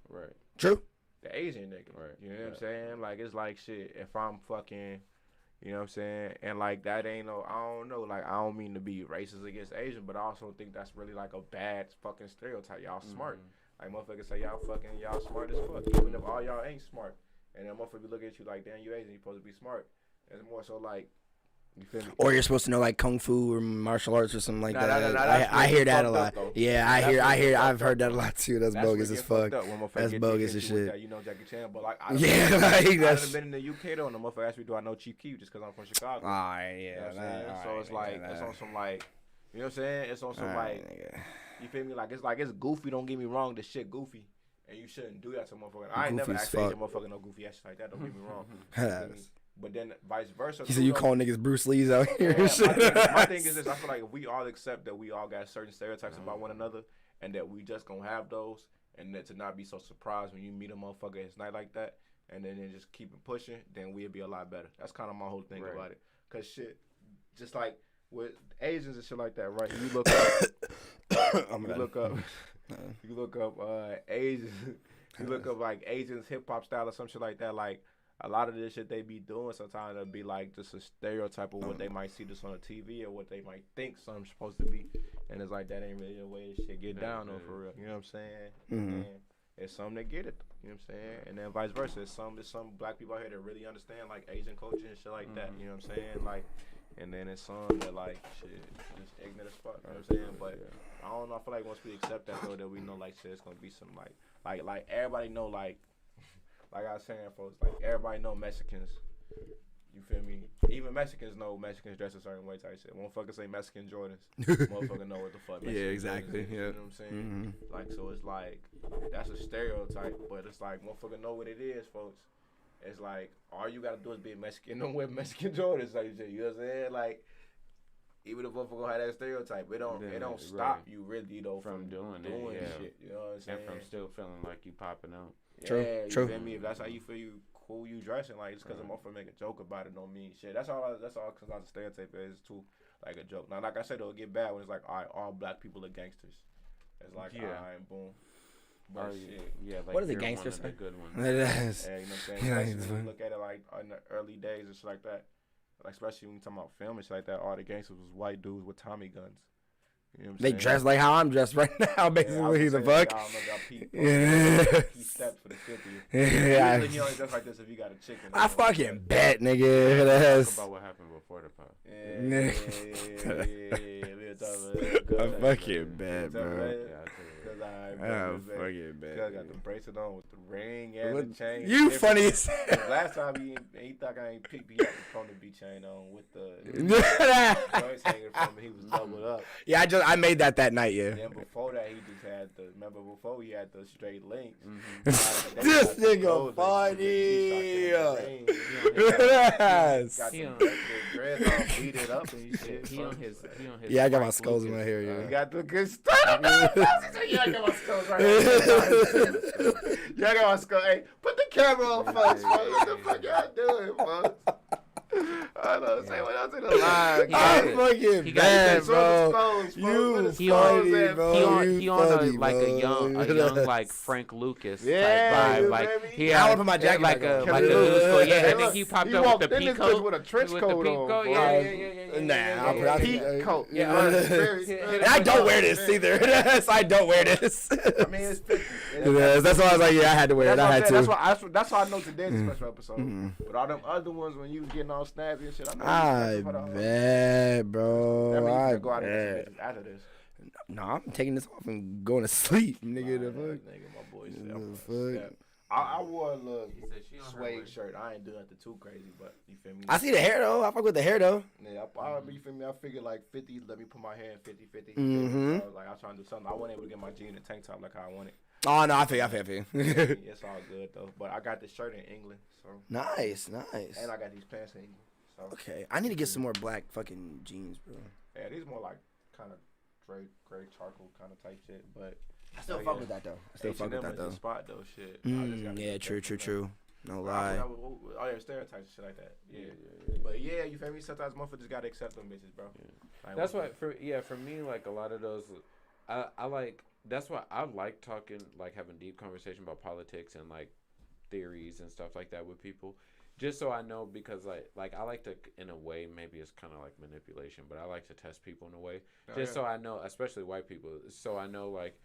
Speaker 5: Right.
Speaker 3: True.
Speaker 4: The Asian nigga.
Speaker 5: Right.
Speaker 4: You know what I'm saying? Like, it's like shit. If I'm fucking, you know what I'm saying? And like, that ain't no, I don't know. Like, I don't mean to be racist against Asian, but I also think that's really like a bad fucking stereotype. Y'all smart. Like, motherfuckers say y'all smart as fuck. Even if all y'all ain't smart. And then motherfuckers be looking at you like, damn, you Asian, you supposed to be smart. It's more so like, you feel me?
Speaker 3: Or you're supposed to know like kung fu or martial arts or something like that. I hear that a lot. Yeah, I've heard that a lot too. That's bogus as fuck. That's bogus as shit.
Speaker 4: You know Jackie Chan, but like,
Speaker 3: I've
Speaker 4: been in the UK though, and the motherfucker asked me, do I know Chief Keef, just because I'm from Chicago. So it's like, it's on some like, you know what I'm saying? It's on some like, you feel me? Like, it's goofy. Don't get me wrong, this shit goofy. And you shouldn't do that to motherfucker. I ain't never asked Asian motherfucker no goofy ass shit like that. Don't get me wrong. But then vice versa.
Speaker 3: He said you call niggas Bruce Lee's out here.
Speaker 4: My thing is this. I feel like if we all accept that we all got certain stereotypes about one another and that we just gonna have those and that to not be so surprised when you meet a motherfucker it's not like that and then just keep it pushing, then we'll be a lot better. That's kind of my whole thing about it. Because shit, just like with Asians and shit like that, right? You look up... You look up Asians. You look up like Asians hip hop style or some shit like that. Like a lot of this shit they be doing sometimes it'll be like just a stereotype of what they might see just on the TV or what they might think something's supposed to be, and it's like that ain't really the way this shit get down though for real. You know what I'm saying? And it's some that get it. You know what I'm saying? And then vice versa. There's some black people out here that really understand like Asian culture and shit like that. You know what I'm saying? Like, and then it's some that like shit just ignorant as fuck. You know what I'm saying? But I don't know. I feel like once we accept that though, that we know like shit, it's gonna be some like everybody know like I was saying, folks, like everybody know Mexicans. You feel me? Even Mexicans know Mexicans dress a certain way type shit. Motherfuckers say Mexican Jordans. Motherfucker know what the fuck Mexican
Speaker 3: exactly.
Speaker 4: Jordans is, you know what I'm saying? Like, so it's like, that's a stereotype, but it's like, motherfucker know what it is, folks. It's like, all you gotta do is be Mexican, don't wear Mexican Jordans type shit, you know what I'm saying? Like, even if motherfucker have that stereotype, it don't stop you really, though, from doing shit, you know what I'm saying?
Speaker 5: And from still feeling like you popping out.
Speaker 3: True.
Speaker 4: You feel me? If that's how you feel, you cool, you dressing like just because a motherfucker make a joke about it don't mean shit. That's all. Because I stereotype is too like a joke. Now, like I said, it'll get bad when it's like, all right, all black people are gangsters. It's like, all right, boom. But shit.
Speaker 5: Like
Speaker 3: what is a gangster?
Speaker 5: One of the good ones.
Speaker 3: It is.
Speaker 4: Yeah, you know what I'm saying? Especially when you look at it like in the early days and shit like that. Like especially when you talking about film and shit like that, all the gangsters was white dudes with Tommy guns. You know what I'm saying?
Speaker 3: dress like how I'm dressed right now, basically. The fuck?
Speaker 4: He stepped for the 50.
Speaker 3: Yeah.
Speaker 4: Usually he only does like this if you got a chicken.
Speaker 3: I fucking bet, nigga.
Speaker 5: Talk about what happened before the pod.
Speaker 3: I fucking bet, bro.
Speaker 4: I fucking bet. Got the bracelet on with the ring and the chain.
Speaker 3: You funny as hell.
Speaker 4: Last time he thought I ain't picked. He had the PROnobi chain on with the joints hanging from him. He was doubled up.
Speaker 3: Yeah, I made that night. Yeah.
Speaker 4: Then before that, he just had the. Remember before he had the straight links.
Speaker 3: This nigga funny.
Speaker 4: Yes. Got the dreads on, beat it up and shit.
Speaker 5: He on his.
Speaker 3: Yeah, I got my skulls in my hair. Yeah.
Speaker 4: You got the good stuff. Yeah, I got my skulls right here. Yeah, I got my skull. Hey, put the camera on, folks. What the fuck y'all doing, folks? I don't say what else in the line.
Speaker 3: I'm fucking bad, bro. You funny, bro.
Speaker 5: He on like a young like Frank Lucas type vibe. Like he had
Speaker 3: put my jacket
Speaker 5: like a new school. Yeah, and then he popped up with the pea coat.
Speaker 4: With a trench coat on.
Speaker 5: Yeah.
Speaker 3: Nah, I'll put out
Speaker 4: pea coat.
Speaker 5: Yeah.
Speaker 3: And I don't wear this either. I don't wear this.
Speaker 4: I mean, it's 50.
Speaker 3: That's why I was like, yeah, I had to wear it. I had to.
Speaker 4: That's why I know today's a special episode. But all them other ones when you was getting all snappy and shit, I know.
Speaker 3: I bet, bro.
Speaker 4: That means you go out and get some bitches after this.
Speaker 3: No, I'm taking this off and going to sleep, nigga. The fuck?
Speaker 4: Nigga, my boy
Speaker 3: The fuck?
Speaker 4: I wore a little suede shirt. I ain't doing nothing too crazy, but you feel me?
Speaker 3: I see the hair, though. I fuck with the hair, though.
Speaker 4: Yeah, you feel me? I figured like 50, let me put my hair in 50-50.
Speaker 3: Mm-hmm.
Speaker 4: So, like, I was trying to do something. I wasn't able to get my jeans and tank top like how I wanted.
Speaker 3: Oh, no, I feel you.
Speaker 4: It's all good, though. But I got this shirt in England, so.
Speaker 3: Nice.
Speaker 4: And I got these pants in England. So.
Speaker 3: Okay, I need to get some more black fucking jeans, bro.
Speaker 4: Yeah, these more like kind of gray charcoal kind of type shit, but
Speaker 3: I still fuck with that though.
Speaker 4: Spot though, shit.
Speaker 3: Yeah, true. No lie.
Speaker 4: Oh yeah, stereotypes and shit like that. Yeah. But yeah, you feel me? Sometimes motherfuckers just gotta accept them bitches, bro.
Speaker 5: Yeah. Like, that's why for me, like a lot of those, I like. That's why I like talking, like having deep conversation about politics and like theories and stuff like that with people. Just so I know, because like I like to, in a way, maybe it's kind of like manipulation, but I like to test people in a way, so I know, especially white people, so I know like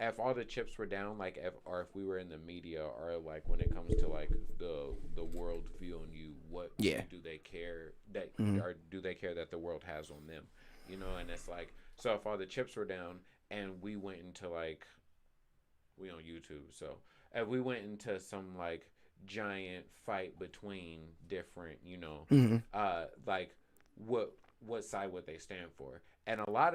Speaker 5: if all the chips were down, like if we were in the media, or like when it comes to like the world viewing you, what do they care that or do they care that the world has on them, you know? And it's like, so if all the chips were down and we went into like, we on YouTube, so if we went into some like giant fight between different, you know, like what side would they stand for? And a lot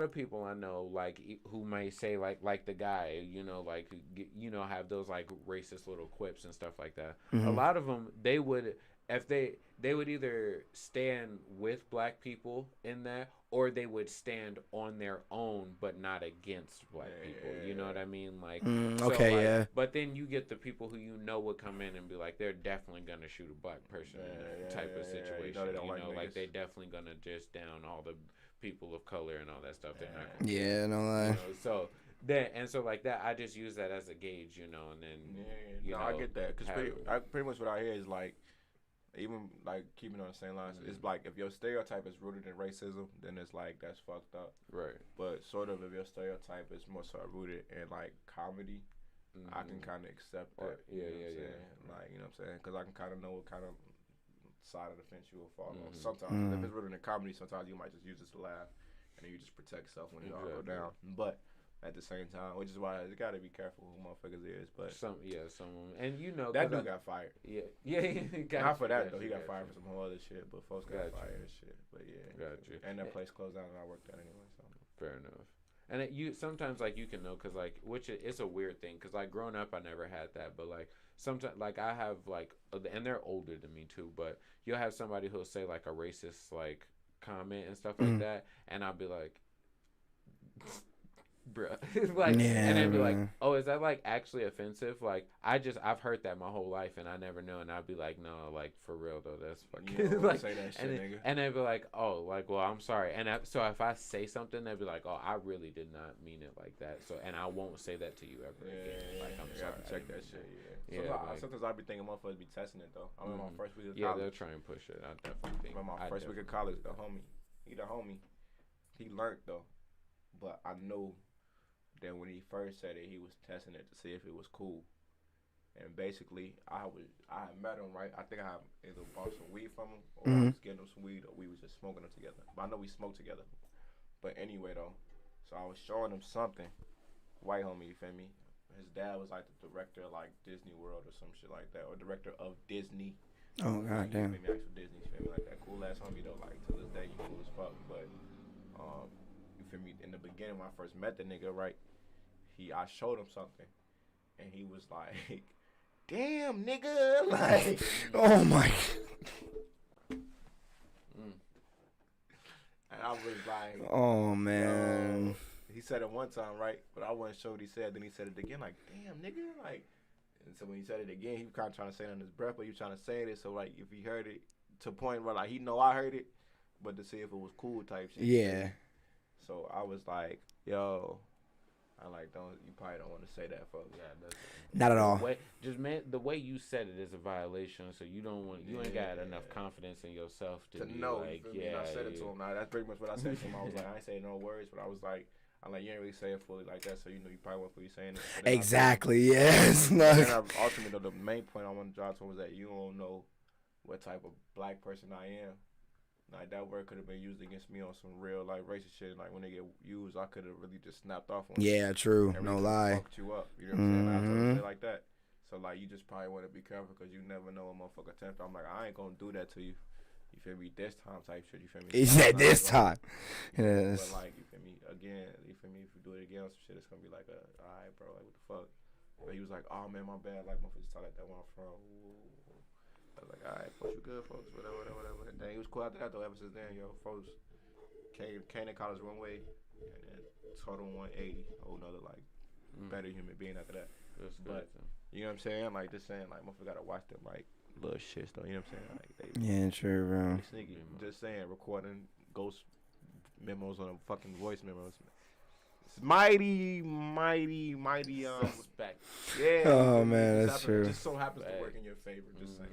Speaker 5: of people I know, like, who may say like the guy, you know, like, you know, have those like racist little quips and stuff like that. A lot of them, they would, if they would either stand with black people in that, or they would stand on their own but not against black people. You know what I mean? Like, But then you get the people who you know would come in and be like, they're definitely gonna shoot a black person in that type of situation. You know, like they definitely gonna just down all the people of color and all that stuff. They're not.
Speaker 3: No lie.
Speaker 5: You know, then and so like that, I just use that as a gauge, you know, and then you know,
Speaker 4: I get that because pretty much what I hear is like, even like keeping on the same lines, it's like if your stereotype is rooted in racism, then it's like that's fucked up.
Speaker 5: Right.
Speaker 4: But sort of if your stereotype is more so rooted in like comedy, I can kind of accept that.
Speaker 5: Yeah.
Speaker 4: Like, you know what I'm saying? Because I can kind of know what kind of side of the fence you will fall on. Sometimes if it's rooted in comedy, sometimes you might just use it to laugh, and then you just protect yourself when it all go down. But at the same time, which is why you gotta be careful who motherfuckers is. But
Speaker 5: some, and you know
Speaker 4: that dude got fired.
Speaker 5: Yeah.
Speaker 4: Not for that though. He got fired for some whole other shit. But folks got fired and shit. But and that place closed down, and I worked there anyway. So
Speaker 5: fair enough. And you sometimes like you can know because like it's a weird thing because like growing up I never had that, but like sometimes like I have like and they're older than me too, but you'll have somebody who'll say like a racist like comment and stuff like that, and I'll be like, bruh, like, and they'd be like, oh, is that like actually offensive? Like I've heard that my whole life and I never know, and I'd be like, no, like for real though, that's fucking like,
Speaker 4: say that shit, nigga.
Speaker 5: And they'd be like, oh, like, well, I'm sorry, and so if I say something, they'd be like, oh, I really did not mean it like that, so and I won't say that to you ever again. Like I'm sorry,
Speaker 4: I check that shit. Sometimes I be thinking motherfuckers be testing it though. I remember my first week of college.
Speaker 5: Yeah, they'll try and push it. I definitely think.
Speaker 4: My first week of college, the homie, he learned though, but I know. Then when he first said it, he was testing it to see if it was cool. And basically, I had met him, right? I think I had either bought some weed from him, or I was getting him some weed, or we was just smoking them together. But I know we smoked together. But anyway, though, so I was showing him something. White homie, you feel me? His dad was like the director of like Disney World or some shit like that, or director of Disney.
Speaker 3: Oh, god damn.
Speaker 4: You feel me? Actual Disney, you feel me? Like that cool ass homie, though, like to this day, you cool as fuck. But, you feel me? In the beginning, when I first met the nigga, right? I showed him something, and he was like, "Damn, nigga!" Like,
Speaker 3: oh my.
Speaker 4: And I was like,
Speaker 3: "Oh man."
Speaker 4: He said it one time, right? But I wasn't sure what he said. Then he said it again, like, "Damn, nigga!" Like, and so when he said it again, he was kind of trying to say it under his breath, but he was trying to say it. So like, if he heard it to a point where like he know I heard it, but to see if it was cool type shit.
Speaker 3: Yeah.
Speaker 4: So I was like, "Yo." I like you probably don't want to say that, folks.
Speaker 5: Yeah, that's
Speaker 3: not at all.
Speaker 5: The way you said it is a violation, so you don't want you ain't got enough confidence in yourself to be
Speaker 4: know.
Speaker 5: Like,
Speaker 4: and I said it to him. Now that's pretty much what I said to him. I was like, I ain't saying no words, but I was like, you ain't really say it fully like that, so you know you probably won't fully saying it.
Speaker 3: Exactly. Yes.
Speaker 4: Ultimately, the main point I want to draw to was that you don't know what type of black person I am. Like, that word could have been used against me on some real, like, racist shit. Like, when they get used, I could have really just snapped off on
Speaker 3: Yeah, true. No lie.
Speaker 4: Fucked you up. You know what I'm saying? I told you shit like that. So, like, you just probably want to be careful because you never know a motherfucker tempt. I'm like, I ain't going to do that to you. You feel me? This time type shit. You feel me?
Speaker 3: He said this time. Yes.
Speaker 4: But, like, you feel me? Again, you feel me? If you do it again on some shit, it's going to be like, all right, bro, like, what the fuck? But he was like, oh, man, my bad. Like, motherfuckers talk like that where I'm from. Ooh. I was like, all right, folks, you good, folks, whatever. And then he was cool after that, though. Ever since then, yo, folks came to college one way, and then total 180, a whole nother, like, better human being after that.
Speaker 5: That's
Speaker 4: but, you know what I'm saying? Like, just saying, like, motherfucker gotta watch them, like, little shits, though. You know what I'm saying? Like,
Speaker 3: yeah, true, bro.
Speaker 4: Sneaky. Just saying, recording ghost memos on a fucking voice memos. Mighty
Speaker 5: suspect.
Speaker 4: Yeah.
Speaker 3: Oh man, that's true.
Speaker 4: It just so happens to work in your favor. Just saying.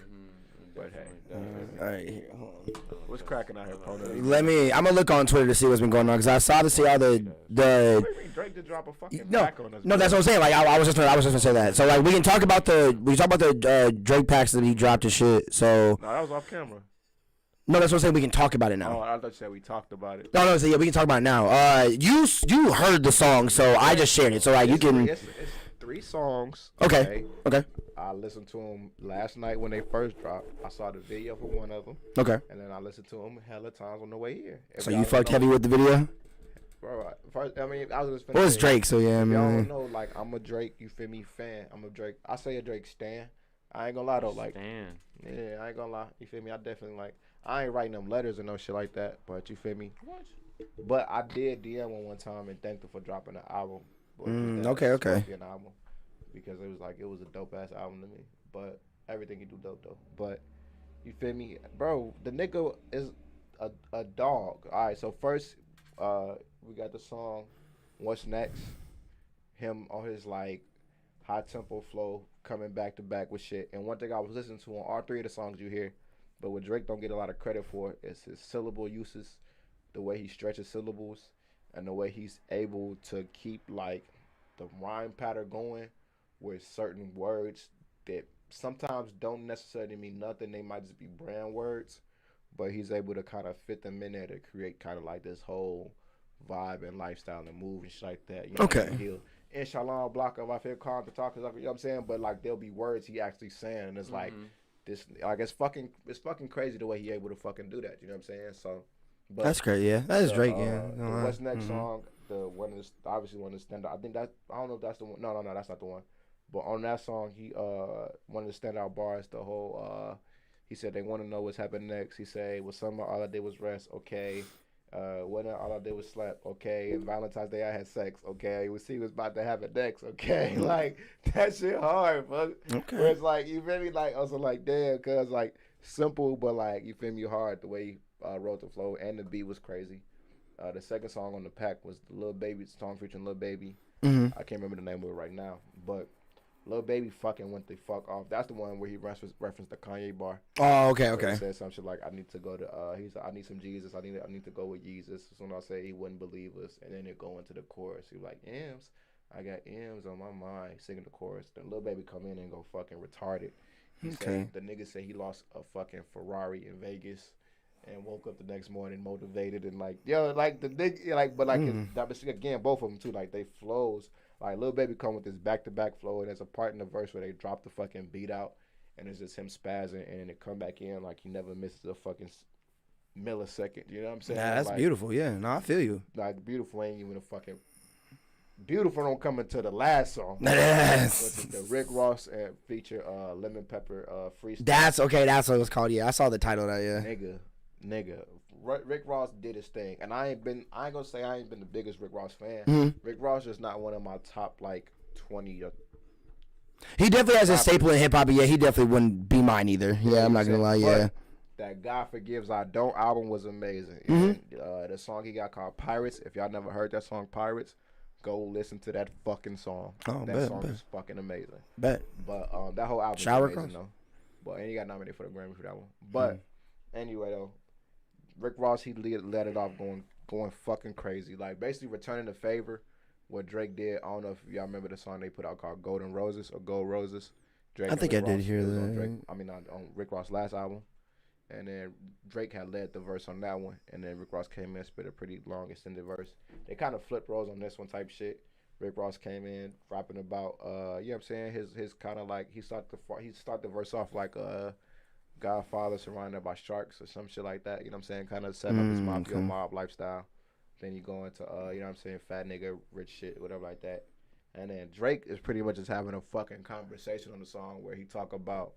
Speaker 4: But hey,
Speaker 3: all right, here, hold on.
Speaker 4: What's cracking out here, PROnobi?
Speaker 3: I'm gonna look on Twitter to see what's been going on because I saw all the.
Speaker 4: Drake did drop a fucking
Speaker 3: track
Speaker 4: on us.
Speaker 3: No, that's what I'm saying. Like I was just gonna say that. So like we can talk about the Drake packs that he dropped and shit. So.
Speaker 4: No, that was off camera.
Speaker 3: No, that's what I'm saying. We can talk about it now.
Speaker 4: Oh, I thought you said we talked about it.
Speaker 3: No, so yeah, we can talk about it now. You heard the song, so I just shared it. So like you can.
Speaker 4: It's 3 songs.
Speaker 3: Okay.
Speaker 4: I listened to them last night when they first dropped. I saw the video for one of them.
Speaker 3: Okay.
Speaker 4: And then I listened to them hella times on the way here.
Speaker 3: So you fucked heavy with the video?
Speaker 4: Bro, first, I mean, I was just.
Speaker 3: Well, it's Drake, so yeah.
Speaker 4: If y'all don't know, like, I'm a Drake, you feel me, fan. I'm a Drake. I say a Drake stan. I ain't gonna lie though, like.
Speaker 5: Stan.
Speaker 4: Yeah, I ain't gonna lie. You feel me? I definitely like. I ain't writing them letters and no shit like that, but you feel me?
Speaker 5: What?
Speaker 4: But I did DM him one time and thanked him for dropping the album.
Speaker 3: Okay.
Speaker 4: An album because it was a dope ass album to me. But everything he do dope though. But you feel me, bro? The nigga is a dog. All right, so first we got the song "What's Next." him on his like high tempo flow coming back to back with shit. And one thing I was listening to on all three of the songs you hear, but what Drake don't get a lot of credit for is his syllable uses, the way he stretches syllables, and the way he's able to keep like the rhyme pattern going with certain words that sometimes don't necessarily mean nothing. They might just be brand words, but he's able to kind of fit them in there to create kind of like this whole vibe and lifestyle and move and shit like that. You know,
Speaker 3: okay.
Speaker 4: He'll inshallah block of I feel calm to talk, you know what I'm saying? But like there'll be words he actually saying, and it's like this, like it's fucking crazy the way he able to fucking do that. You know what I'm saying? So, but
Speaker 3: that's great. Yeah, that is Drake. Yeah.
Speaker 4: The What's Next song, the one is obviously one of the standout. I think that I don't know if that's the one. No, that's not the one. But on that song, he one of the standout bars, the whole he said they want to know what's happening next. He said, "Well, summer all I did was rest." Okay. Winter all I did was slept. Okay. And Valentine's Day I had sex. Okay. We see what's about to happen next. Okay. Like that shit hard, fuck. Okay. Where it's like you feel me, like also like damn, cause like simple, but like you feel me hard the way he wrote the flow and the beat was crazy. The second song on the pack was the Lil Baby song featuring Lil Baby. I can't remember the name of it right now, but Lil Baby fucking went the fuck off. That's the one where he referenced the Kanye bar.
Speaker 3: Oh, okay, okay.
Speaker 4: He said some shit like, I need to go to, he said, I need some Jesus. I need to go with Jesus. So when I say he wouldn't believe us, and then it go into the chorus. He was like, M's, I got M's on my mind, singing the chorus. Then Lil Baby come in and go fucking retarded. He said, the nigga said he lost a fucking Ferrari in Vegas and woke up the next morning motivated and like, yo, like the nigga, like, but like, again, both of them too, like they flows. Like, Lil Baby come with this back-to-back flow, and there's a part in the verse where they drop the fucking beat out, and it's just him spazzing, and it come back in like he never misses a fucking millisecond. You know what I'm saying?
Speaker 3: Nah, that's
Speaker 4: like,
Speaker 3: beautiful. Yeah, no, I feel you.
Speaker 4: Like, beautiful ain't even a fucking... Beautiful don't come into the last song.
Speaker 3: Yes.
Speaker 4: The Rick Ross feature Lemon Pepper freestyle.
Speaker 3: That's okay. That's what it was called. Yeah, I saw the title of that. Yeah.
Speaker 4: Nigga. Rick Ross did his thing, and I ain't gonna say I ain't been the biggest Rick Ross fan. Rick Ross is not one of my top like 20.
Speaker 3: He definitely has a staple in hip hop, but yeah, he definitely wouldn't be mine either. Yeah, I'm not gonna lie. Yeah,
Speaker 4: that God Forgives I Don't album was amazing. And the song he got called Pirates. If y'all never heard that song Pirates, go listen to that fucking song.
Speaker 3: Oh,
Speaker 4: that song is fucking amazing.
Speaker 3: Bet.
Speaker 4: But that whole album is amazing though. But and he got nominated for the Grammy for that one. But anyway though. Rick Ross, he let it off going fucking crazy. Like, basically returning the favor, what Drake did. I don't know if y'all remember the song they put out called Golden Roses or Gold Roses. Drake
Speaker 3: I think I did hear that.
Speaker 4: On Rick Ross' last album. And then Drake had led the verse on that one. And then Rick Ross came in and spit a pretty long, extended verse. They kind of flipped roles on this one type shit. Rick Ross came in rapping about, you know what I'm saying? His kind of like, he started the verse off like, Godfather surrounded by sharks or some shit like that, you know what I'm saying? Kind of set up his mob lifestyle. Then you go into, you know what I'm saying, fat nigga, rich shit, whatever like that. And then Drake is pretty much just having a fucking conversation on the song where he talk about,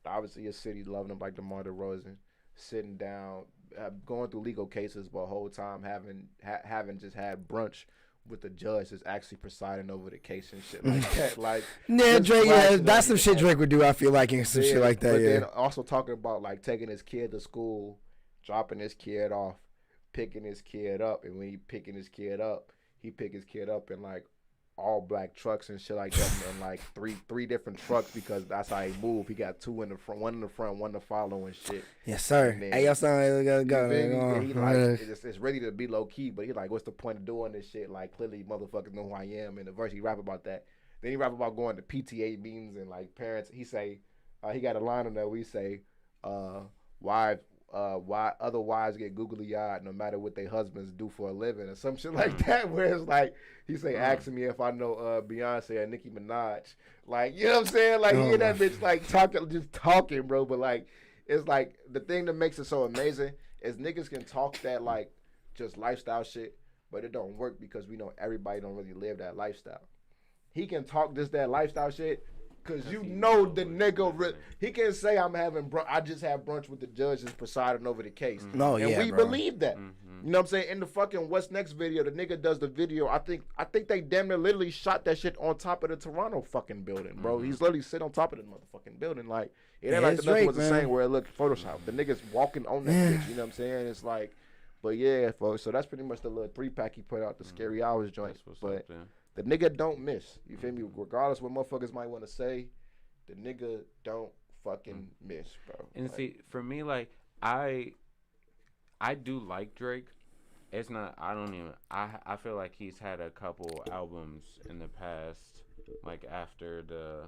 Speaker 4: obviously his city loving him like DeMar DeRozan, sitting down, going through legal cases, but whole time having just had brunch with the judge that's actually presiding over the case and shit like that. Like,
Speaker 3: yeah, Drake, that's some shit Drake would do, I feel like, and some shit like that,
Speaker 4: but then also talking about, like, taking his kid to school, dropping his kid off, picking his kid up, and when he picking his kid up, he pick his kid up in, like, all black trucks and shit like that, and like three different trucks because that's how he move. He got two in the front, one in the front, one to follow and shit.
Speaker 3: Yes, sir.
Speaker 4: Then,
Speaker 3: hey, your son, go.
Speaker 4: He like it's ready to be low key, but he like, what's the point of doing this shit? Like, clearly motherfuckers know who I am. In the verse, he rap about that. Then he rap about going to PTA meetings and like parents. He say, he got a line on there. We say, why other wives get googly eyed no matter what their husbands do for a living or some shit like that, where it's like he say asking me if I know Beyonce or Nicki Minaj, like, you know what I'm saying, like he and that bitch like talking bro, but like it's like the thing that makes it so amazing is niggas can talk that like just lifestyle shit, but it don't work because we know everybody don't really live that lifestyle. He can talk just that lifestyle shit because you know the nigga, he can say I just had brunch with the judge that's presiding over the case.
Speaker 3: No,
Speaker 4: and we
Speaker 3: bro.
Speaker 4: believe that. You know what I'm saying? In the fucking What's Next video, the nigga does the video. I think they damn near literally shot that shit on top of the Toronto fucking building, bro. He's literally sitting on top of the motherfucking building. Like, it ain't like the nothing was the same where it looked Photoshop. The nigga's walking on that bitch, you know what I'm saying? It's like, but yeah, folks, so that's pretty much the little 3-pack he put out, the Scary Hours joint. But The nigga don't miss. You feel me? Regardless what motherfuckers might want to say, the nigga don't fucking miss, bro.
Speaker 5: And
Speaker 4: like,
Speaker 5: see, for me, like I do like Drake. It's not. I don't even. I feel like he's had a couple albums in the past, like after the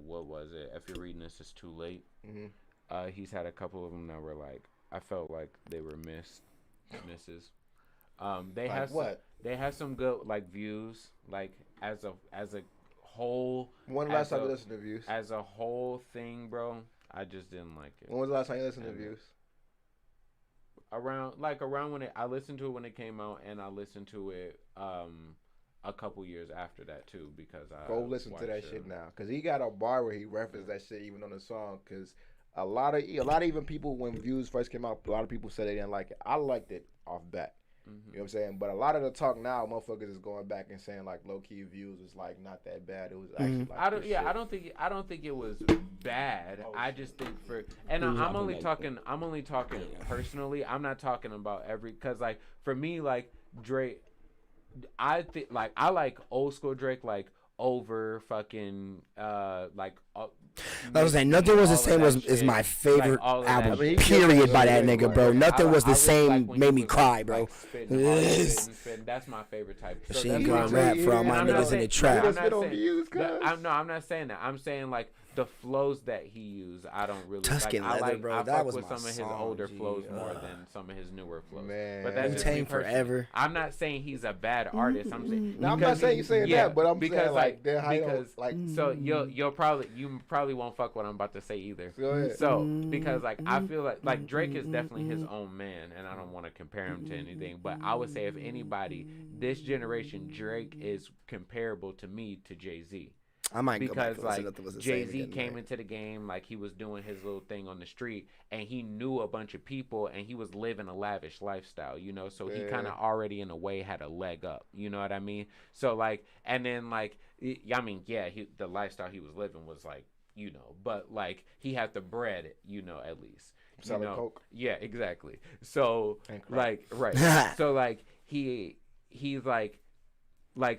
Speaker 5: what was it? If you're reading this, it's too late.
Speaker 4: Mm-hmm.
Speaker 5: He's had a couple of them that were like I felt like they were misses. They
Speaker 4: like
Speaker 5: have
Speaker 4: what?
Speaker 5: They have some good like views, like as a whole.
Speaker 4: When last time you listened to Views?
Speaker 5: As a whole thing, bro, I just didn't like it.
Speaker 4: When was the last time you listened to Views?
Speaker 5: Around when I listened to it when it came out, and I listened to it a couple years after that too, because I
Speaker 4: go listen to that shit now, cause he got a bar where he referenced that shit even on the song, cause a lot of even people when Views first came out, a lot of people said they didn't like it. I liked it off bat. You know what I'm saying? But a lot of the talk now, motherfuckers is going back and saying like low key Views was like not that bad. It was actually like
Speaker 5: I don't think it was bad. I just think I'm only talking personally. I'm not talking about cause like for me like Drake, I think like I like old school Drake like over fucking like.
Speaker 3: I was saying nothing was the same is my favorite
Speaker 5: like
Speaker 3: album. Period by that nigga, bro. Nothing was the same. Made me cry, bro.
Speaker 5: Spitting. That's my favorite type.
Speaker 3: So she gonna rap for all my niggas in the trap.
Speaker 5: I'm not saying that. I'm saying like the flows that he used. I don't really
Speaker 3: Tuscan
Speaker 5: like.
Speaker 3: Leather, bro.
Speaker 5: I
Speaker 3: that
Speaker 5: fuck
Speaker 3: was
Speaker 5: with
Speaker 3: my
Speaker 5: some of his
Speaker 3: song,
Speaker 5: older flows more than some of his newer flows.
Speaker 4: Man,
Speaker 5: but that's just me
Speaker 3: forever.
Speaker 5: I'm not saying he's a bad artist. I'm saying
Speaker 4: I'm not saying you saying that, but I'm saying like
Speaker 5: so you probably won't fuck what I'm about to say either.
Speaker 4: Go ahead.
Speaker 5: So because like I feel like Drake is definitely his own man, and I don't want to compare him to anything, but I would say if anybody this generation, Drake is comparable to me to Jay-Z.
Speaker 3: I might
Speaker 5: because
Speaker 3: go back
Speaker 5: like Jay-Z came into the game like he was doing his little thing on the street, and he knew a bunch of people, and he was living a lavish lifestyle, you know, so he kind of already in a way had a leg up, you know what I mean? So like, and then like I mean, yeah, the lifestyle he was living was like, you know, but like he had the bread, you know, at least
Speaker 4: selling coke.
Speaker 5: Yeah, exactly. So like right. So like he's like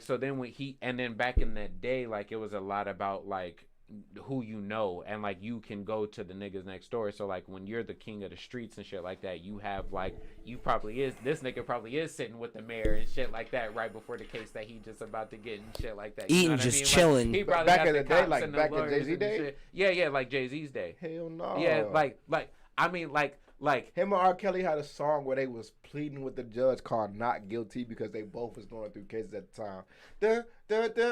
Speaker 5: so then when and then back in that day, like it was a lot about like who you know, and like you can go to the niggas next door. So like when you're the king of the streets and shit like that, you have like this nigga probably is sitting with the mayor and shit like that right before the case that he just about to get and shit like that.
Speaker 3: Eating, just chilling.
Speaker 5: Like, he probably
Speaker 4: back in the day, like back in Jay-Z day.
Speaker 5: Yeah, like Jay-Z's day.
Speaker 4: Hell no.
Speaker 5: Yeah, like I mean like
Speaker 4: him and R. Kelly had a song where they was pleading with the judge called "Not Guilty" because they both was going through cases at the time.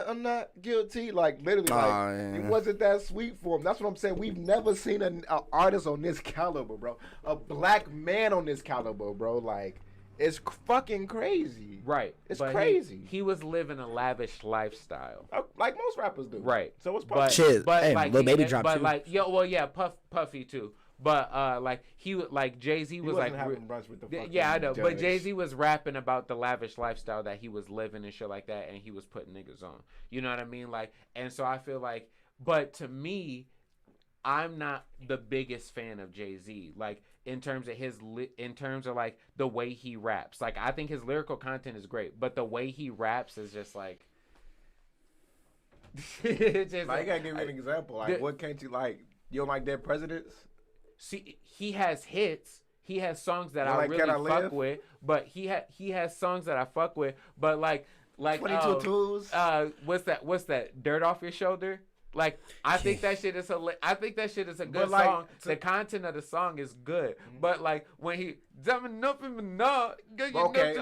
Speaker 4: I'm not guilty. Like literally, it wasn't that sweet for him. That's what I'm saying. We've never seen an artist on this caliber, bro. A black man on this caliber, bro. Like it's fucking crazy.
Speaker 5: Right.
Speaker 4: It's crazy.
Speaker 5: He was living a lavish lifestyle,
Speaker 4: like most rappers do.
Speaker 5: Right.
Speaker 4: So it's Puffy.
Speaker 3: Shit.
Speaker 5: But
Speaker 3: hey,
Speaker 5: like,
Speaker 3: Lil Baby dropped
Speaker 5: but
Speaker 3: too.
Speaker 5: like, Puffy too. But like he would like Jay-Z was like yeah, I know,
Speaker 4: judge.
Speaker 5: but Jay-Z was rapping about the lavish lifestyle that he was living and shit like that, and he was putting niggas on. You know what I mean? Like, and so I feel like, but to me, I'm not the biggest fan of Jay-Z. Like in terms of like the way he raps. Like I think his lyrical content is great, but the way he raps is just like.
Speaker 4: Just like, you gotta give me an example. Like, what can't you like? You don't like Dead Presidents?
Speaker 5: See, he has hits. He has songs that I really fuck with, but he has songs that I fuck with, but like
Speaker 4: 22 Tools.
Speaker 5: What's that? Dirt Off Your Shoulder. Like I think that shit is a good song. The content of the song is good, but like when he jumping up in the mud,
Speaker 4: okay,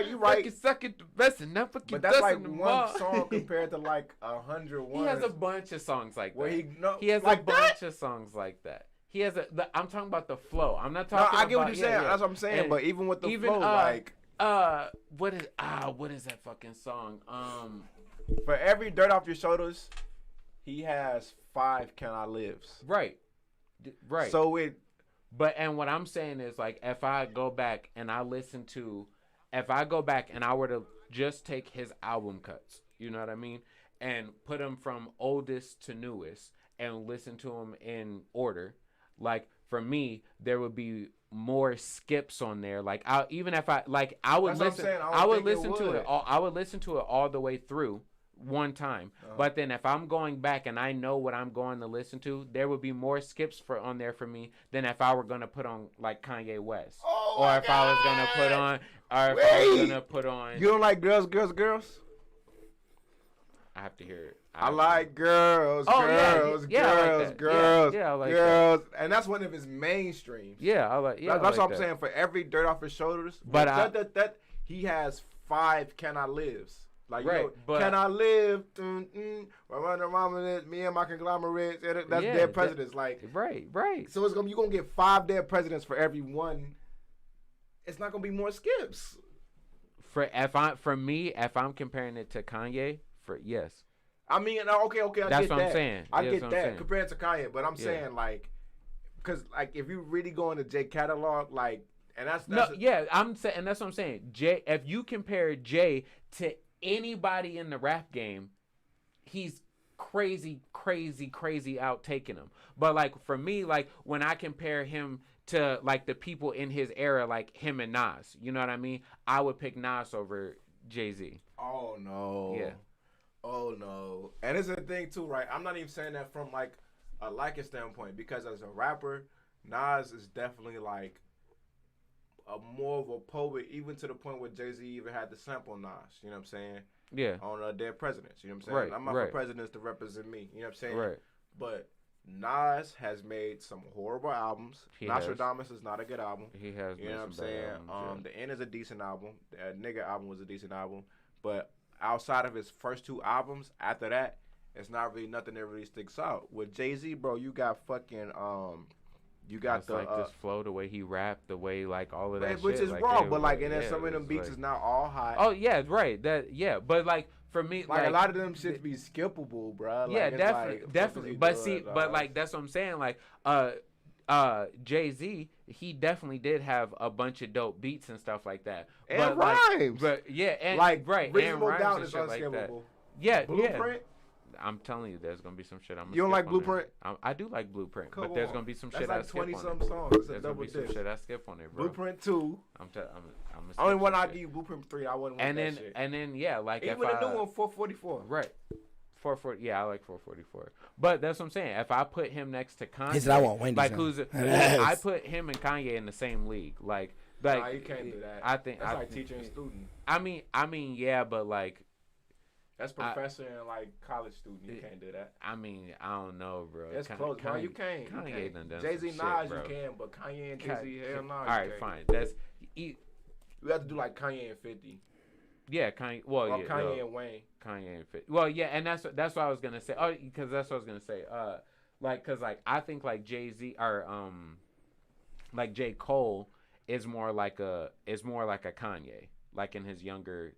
Speaker 4: you right.
Speaker 5: You suck it the best and never
Speaker 4: but that's like one song compared to like 100 ones.
Speaker 5: He has a bunch of songs like that.
Speaker 4: Where
Speaker 5: he has like a bunch of songs like that. He has I'm talking about the flow. I'm not talking.
Speaker 4: I get what you're saying. That's what I'm saying. And but even with the flow, like
Speaker 5: what is that fucking song?
Speaker 4: For every Dirt Off Your Shoulders, he has 5 Can I Lives.
Speaker 5: Right.
Speaker 4: So
Speaker 5: and what I'm saying is like if I go back and I were to just take his album cuts, you know what I mean, and put them from oldest to newest and listen to them in order. Like for me, there would be more skips on there. Like I would listen to it. I would listen to it all the way through one time. But then if I'm going back and I know what I'm going to listen to, there would be more skips on there for me than if I were gonna put on like Kanye West, or if I was gonna put on.
Speaker 4: You don't like girls?
Speaker 5: I have to hear it.
Speaker 4: I like girls.
Speaker 5: Yeah,
Speaker 4: And that's one of his mainstreams.
Speaker 5: Yeah, I like. Yeah,
Speaker 4: that's what I'm saying. For every dirt off his shoulders, but he has 5 "Can I Lives." Like, can I live? Me and my conglomerates. That's dead presidents. Like,
Speaker 5: right.
Speaker 4: So you're gonna get 5 dead presidents for every one. It's not gonna be more skips.
Speaker 5: If I'm comparing it to Kanye, yes.
Speaker 4: I mean, okay, I get that.
Speaker 5: That's what I'm saying.
Speaker 4: I get that compared to Kanye, but I'm saying like, because like if you really go into Jay catalog, like, and that's
Speaker 5: I'm saying, and that's what I'm saying. Jay, if you compare Jay to anybody in the rap game, he's crazy out taking him. But like for me, like when I compare him to like the people in his era, like him and Nas, you know what I mean? I would pick Nas over Jay-Z.
Speaker 4: Oh no.
Speaker 5: Yeah.
Speaker 4: Oh no. And it's a thing too, right? I'm not even saying that from like a liking standpoint, because as a rapper, Nas is definitely like a more of a poet, even to the point where Jay-Z even had to sample Nas, you know what I'm saying?
Speaker 5: Yeah.
Speaker 4: On their presidents, you know what I'm saying?
Speaker 5: Right,
Speaker 4: I'm not for presidents to represent me, you know what I'm saying?
Speaker 5: Right.
Speaker 4: But Nas has made some horrible albums. Nostradamus is not a good album.
Speaker 5: He has.
Speaker 4: You know what I'm saying? The End is a decent album. The Nigga album was a decent album. But outside of his first 2 albums, after that, it's not really nothing that really sticks out. With Jay-Z, bro, you got fucking you got
Speaker 5: this flow, the way he rapped, the way like all of that
Speaker 4: which
Speaker 5: shit,
Speaker 4: is
Speaker 5: like,
Speaker 4: raw, but like, and then some of them beats is not all hot.
Speaker 5: Oh yeah, right. But like for me,
Speaker 4: like a lot of them shit be skippable, bro.
Speaker 5: Yeah, definitely. But see, but like that's what I'm saying. Like Jay-Z, he definitely did have a bunch of dope beats and stuff like that.
Speaker 4: And
Speaker 5: but
Speaker 4: rhymes.
Speaker 5: But yeah, and
Speaker 4: like
Speaker 5: Reasonable
Speaker 4: Doubt is unskippable.
Speaker 5: Like yeah,
Speaker 4: Blueprint.
Speaker 5: I'm telling you, there's gonna be some shit.
Speaker 4: You don't like Blueprint?
Speaker 5: I do like Blueprint, but there's gonna be some shit
Speaker 4: I skip on it. That's like 20-some songs. There's gonna be some
Speaker 5: shit I skip on it, bro.
Speaker 4: Blueprint 2.
Speaker 5: I'm
Speaker 4: only one I give you Blueprint 3. I wouldn't want that shit.
Speaker 5: And then yeah, like
Speaker 4: even the new one, 444.
Speaker 5: Right. 440. Yeah, I like 444. But that's what I'm saying. If I put him next to Kanye,
Speaker 3: he said I want Wendy's.
Speaker 5: Like I put him and Kanye in the same league. Like
Speaker 4: nah, you can't do that.
Speaker 5: I think
Speaker 4: that's like teacher and student.
Speaker 5: I mean, yeah, but like.
Speaker 4: That's professor and like college student. You can't do that.
Speaker 5: I mean, I don't know, bro.
Speaker 4: That's close, bro. You can't.
Speaker 5: Kanye done
Speaker 4: Jay-Z,
Speaker 5: Nas,
Speaker 4: you
Speaker 5: bro.
Speaker 4: can, but Kanye and Jay-Z, hell no.
Speaker 5: All right, fine. That's
Speaker 4: we have to do like Kanye and 50.
Speaker 5: Yeah, Kanye. Well,
Speaker 4: or Kanye and Wayne.
Speaker 5: Kanye and 50. Well, yeah, and that's what I was gonna say. Oh, because that's what I was gonna say. Like, cause like I think like Jay-Z or like J. Cole is more like a Kanye. Like in his younger,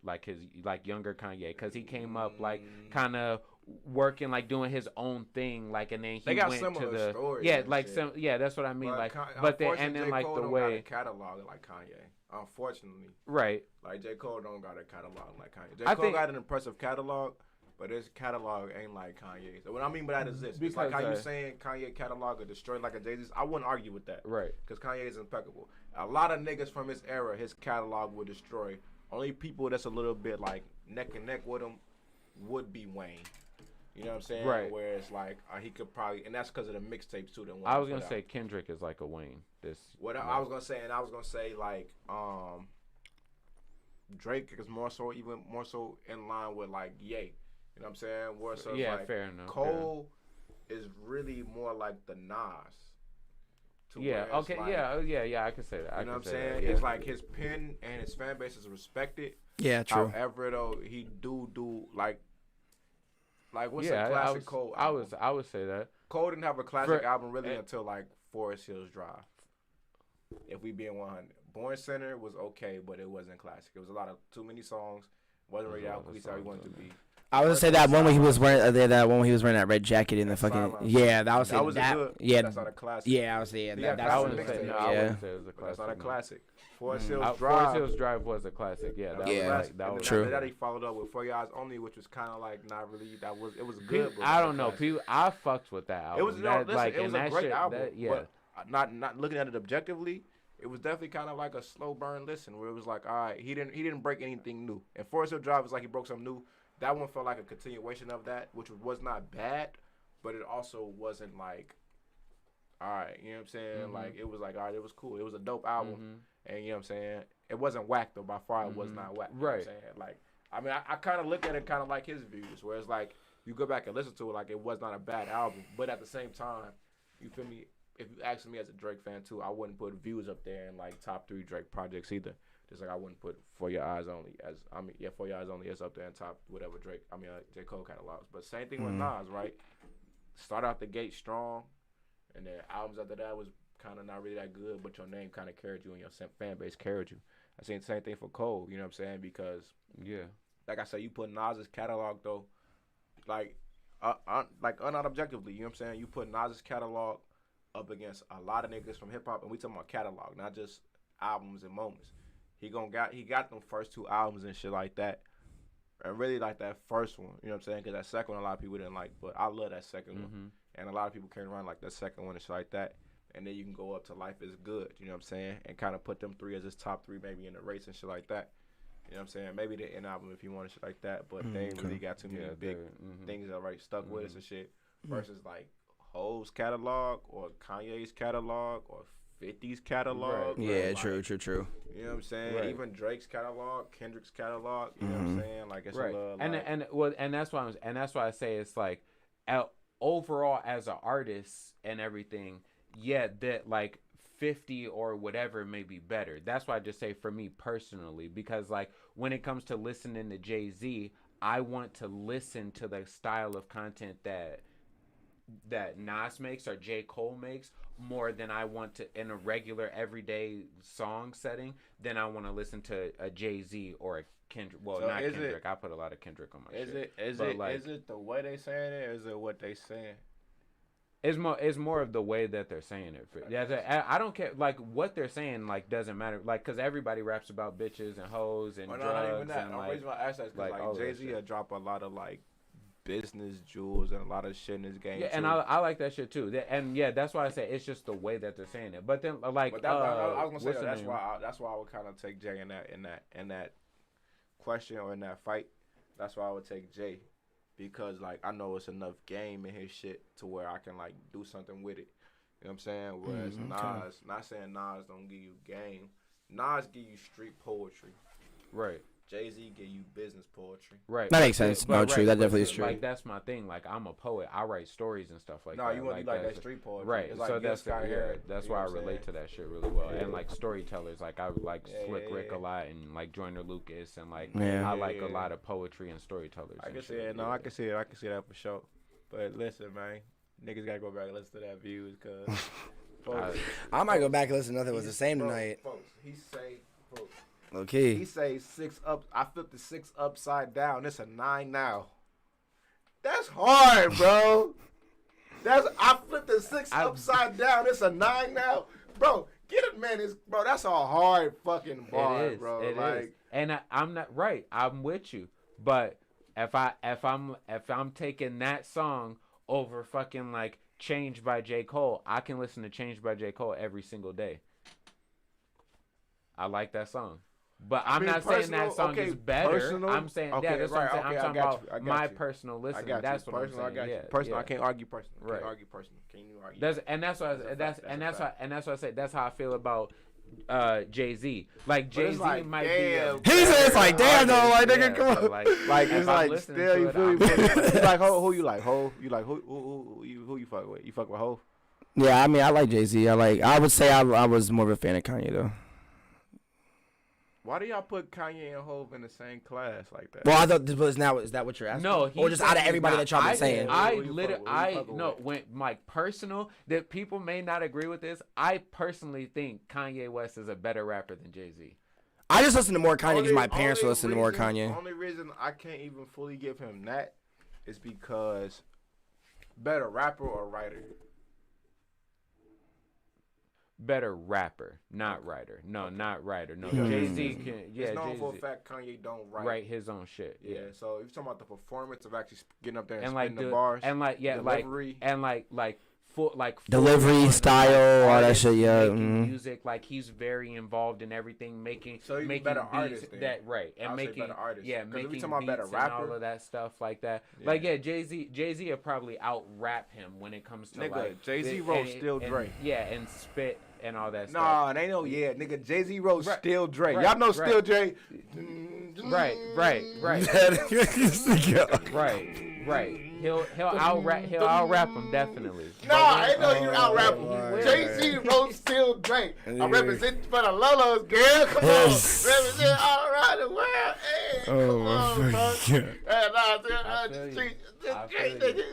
Speaker 5: younger Kanye, because he came up like kind of working, like doing his own thing, like, and then he went to the
Speaker 4: stories
Speaker 5: that's what I mean,
Speaker 4: but
Speaker 5: then and then
Speaker 4: J.
Speaker 5: like
Speaker 4: Cole
Speaker 5: the
Speaker 4: don't
Speaker 5: way
Speaker 4: got a catalog like Kanye, unfortunately,
Speaker 5: right?
Speaker 4: Like J. Cole don't got a catalog like Kanye. J. Cole got an impressive catalog, but his catalog ain't like Kanye's. So what I mean by that is this: it's like how you saying Kanye catalog or destroyed like a Jay-Z's. I wouldn't argue with that,
Speaker 5: right?
Speaker 4: Because Kanye is impeccable. A lot of niggas from his era, his catalog would destroy. Only people that's a little bit like neck and neck with him would be Wayne. You know what I'm saying?
Speaker 5: Right.
Speaker 4: Where it's like he could probably, and that's because of the mixtapes too.
Speaker 5: I was gonna say Kendrick is like a Wayne.
Speaker 4: I was gonna say, like Drake is more so in line with like Ye. You know what I'm saying? More so like
Speaker 5: fair enough.
Speaker 4: Cole is really more like the Nas.
Speaker 5: Yeah. Okay.
Speaker 4: Like,
Speaker 5: yeah. I can say that.
Speaker 4: You know what I'm saying? It's like his pen and his fan base is respected.
Speaker 3: Yeah, true.
Speaker 4: However, though, he do like what's a classic Cole album?
Speaker 5: I would say that
Speaker 4: Cole didn't have a classic album really until like Forest Hills Drive. If we being 100, Born Center was okay, but it wasn't classic. It was a lot of too many songs. Wasn't really out how he wanted to be.
Speaker 3: I was gonna say that one when he was wearing that red jacket in the fucking that was
Speaker 4: good. That's not a classic.
Speaker 3: Yeah, I was saying that.
Speaker 5: I wouldn't say it was a classic.
Speaker 4: That's not a classic. Forest Hills Drive
Speaker 5: was a classic. Yeah,
Speaker 4: that was true. That he followed up with 4 Yards Only, which was kind of like not really. It was good.
Speaker 5: I don't know. I fucked with that album.
Speaker 4: It was a great album. not looking at it objectively, it was definitely kind of like a slow burn listen where it was like, all right, he didn't break anything new. And Forest Hill Drive was like he broke something new. That one felt like a continuation of that, which was not bad, but it also wasn't like, all right, you know what I'm saying? Like, it was like, all right, it was cool. It was a dope album. And, you know what I'm saying? It wasn't whack, though. By far, it was not whack. You know what I'm saying? Like, I mean, I kind of look at it kind of like his views, where it's like, you go back and listen to it, like, it was not a bad album. But at the same time, you feel me? If you ask me as a Drake fan, too, I wouldn't put Views up there in, like, top 3 Drake projects either. Just like I wouldn't put For Your Eyes Only For Your Eyes Only is up there in top whatever J. Cole catalogs. But same thing with Nas, right? Start out the gate strong, and then albums after that was kind of not really that good, but your name kind of carried you and your fan base carried you. I seen the same thing for Cole, you know what I'm saying? Because, like I said, you put Nas's catalog, though, like unobjectively, you know what I'm saying? You put Nas's catalog up against a lot of niggas from hip-hop, and we talking about catalog, not just albums and moments. He got them first 2 albums and shit like that. I really like that first one, you know what I'm saying? Because that second one a lot of people didn't like, but I love that second one. And a lot of people came around like that second one and shit like that. And then you can go up to Life is Good, you know what I'm saying? And kind of put them 3 as his top 3 maybe in the race and shit like that. You know what I'm saying? Maybe the end album if you wanted shit like that, but they ain't really got too many big things that already stuck with us and shit. Versus like Ho's catalog or Kanye's catalog or 50's catalog.
Speaker 3: Right. Yeah, true.
Speaker 4: You know what I'm saying? Right. Even Drake's catalog, Kendrick's catalog. You know what I'm saying? Like it's a little,
Speaker 5: and that's why I say it's like, overall as an artist and everything, that like 50 or whatever may be better. That's why I just say for me personally, because like when it comes to listening to Jay-Z, I want to listen to the style of content that Nas makes or J. Cole makes more than I want to in a regular everyday song setting. Then I want to listen to a Jay-Z or a Kendrick. Well, so not Kendrick. I put a lot of Kendrick on my shit. Is it the way they saying it, or is it what they saying? It's more of the way that they're saying it. I don't care. Like what they're saying, like doesn't matter. Like because everybody raps about bitches and hoes and drugs. Not even that. The reason why I ask that is because like Jay-Z had dropped a lot of like business jewels and a lot of shit in this game. Yeah, and I like that shit too. And that's why I say it's just the way that they're saying it. But then like
Speaker 4: I was gonna say that's why I would kind of take Jay in that question or in that fight. That's why I would take Jay. Because, like, I know it's enough game in his shit to where I can, like, do something with it. You know what I'm saying? Whereas Nas, not saying Nas don't give you game. Nas give you street poetry.
Speaker 5: Right.
Speaker 4: Jay-Z give you business poetry.
Speaker 5: Right.
Speaker 3: That makes sense. No, true. That definitely is true.
Speaker 5: Like, that's my thing. Like, I'm a poet. I write stories and stuff like that.
Speaker 4: No, you want to be like that street poetry.
Speaker 5: Right.
Speaker 4: Like
Speaker 5: so that's why I relate to that shit really well. And, like, storytellers. Like, I like Slick Rick a lot and, like, Joyner Lucas. And, like, I like a lot of poetry and storytellers.
Speaker 4: I can see it. No, I can see it. I can see that for sure. But listen, man. Niggas got to go back and listen to that Views because...
Speaker 3: I might go back and listen to Nothing Was the Same tonight.
Speaker 4: Folks, folks.
Speaker 3: Okay.
Speaker 4: He say 6 up. I flipped the 6 upside down. It's a 9 now. That's hard, bro. I flipped the 6 upside down. It's a 9 now, bro. Get it, man. Bro, that's a hard fucking bar, bro.
Speaker 5: It is. And I'm not right. I'm with you. But if I'm taking that song over fucking like Change by J. Cole, I can listen to Change by J. Cole every single day. I like that song. But I'm not saying that song is better.
Speaker 4: Personal?
Speaker 5: I'm saying, that's what I'm saying. I'm talking about my personal listening. That's what I'm saying.
Speaker 4: I got you. Personal, I can't argue personal. Can't argue personal. Can you argue?
Speaker 5: That's why I say that's how I feel about Jay-Z. Like Jay-Z might be.
Speaker 3: He says like, damn, though, like nigga, come on.
Speaker 4: Like it's like still you feel me? It's like who you like? You like who you fuck with? You fuck with Ho?
Speaker 3: Yeah, I mean I like Jay-Z. I would say I was more of a fan of Kanye though.
Speaker 4: Why do y'all put Kanye and Hov in the same class like that?
Speaker 3: Well, I thought this was now. Is that what you're asking?
Speaker 5: No,
Speaker 3: or just out of everybody that y'all been saying.
Speaker 5: When like personal that people may not agree with this. I personally think Kanye West is a better rapper than Jay-Z.
Speaker 3: I just listen to more Kanye because my parents listen to more Kanye.
Speaker 4: The only reason I can't even fully give him that is because better rapper or writer.
Speaker 5: Better rapper, not writer. No, not writer. No, Jay-Z can. Yeah,
Speaker 4: it's known
Speaker 5: Jay-Z,
Speaker 4: for a fact Kanye don't
Speaker 5: write his own shit.
Speaker 4: Yeah. So if you're talking about the performance of actually getting up there and spitting the bars,
Speaker 5: and like
Speaker 4: delivery.
Speaker 5: and like full like
Speaker 3: delivery
Speaker 5: full
Speaker 3: style, all that
Speaker 5: artist,
Speaker 3: shit. Yeah,
Speaker 5: making music. Like he's very involved in everything, making
Speaker 4: better artist,
Speaker 5: that right, and making
Speaker 4: better artist.
Speaker 5: yeah, making
Speaker 4: we talking about
Speaker 5: beats
Speaker 4: better
Speaker 5: and
Speaker 4: rapper,
Speaker 5: all of that stuff like that.
Speaker 4: Yeah.
Speaker 5: Like Jay-Z will probably out rap him when it comes to like
Speaker 4: Jay-Z wrote Still Dre.
Speaker 5: Yeah, and spit and all that stuff.
Speaker 4: Nah, they know. Yeah, nigga, Jay-Z wrote Still Dre.
Speaker 5: Right,
Speaker 4: Y'all know Still Dre.
Speaker 5: Right. Right. He'll out rap him definitely.
Speaker 4: Nah, I ain't know you out rap him. Jay-Z wrote Still Dre. I represent for the Lolos, girl. Come on, represent all around the world. Hey, come on, bro.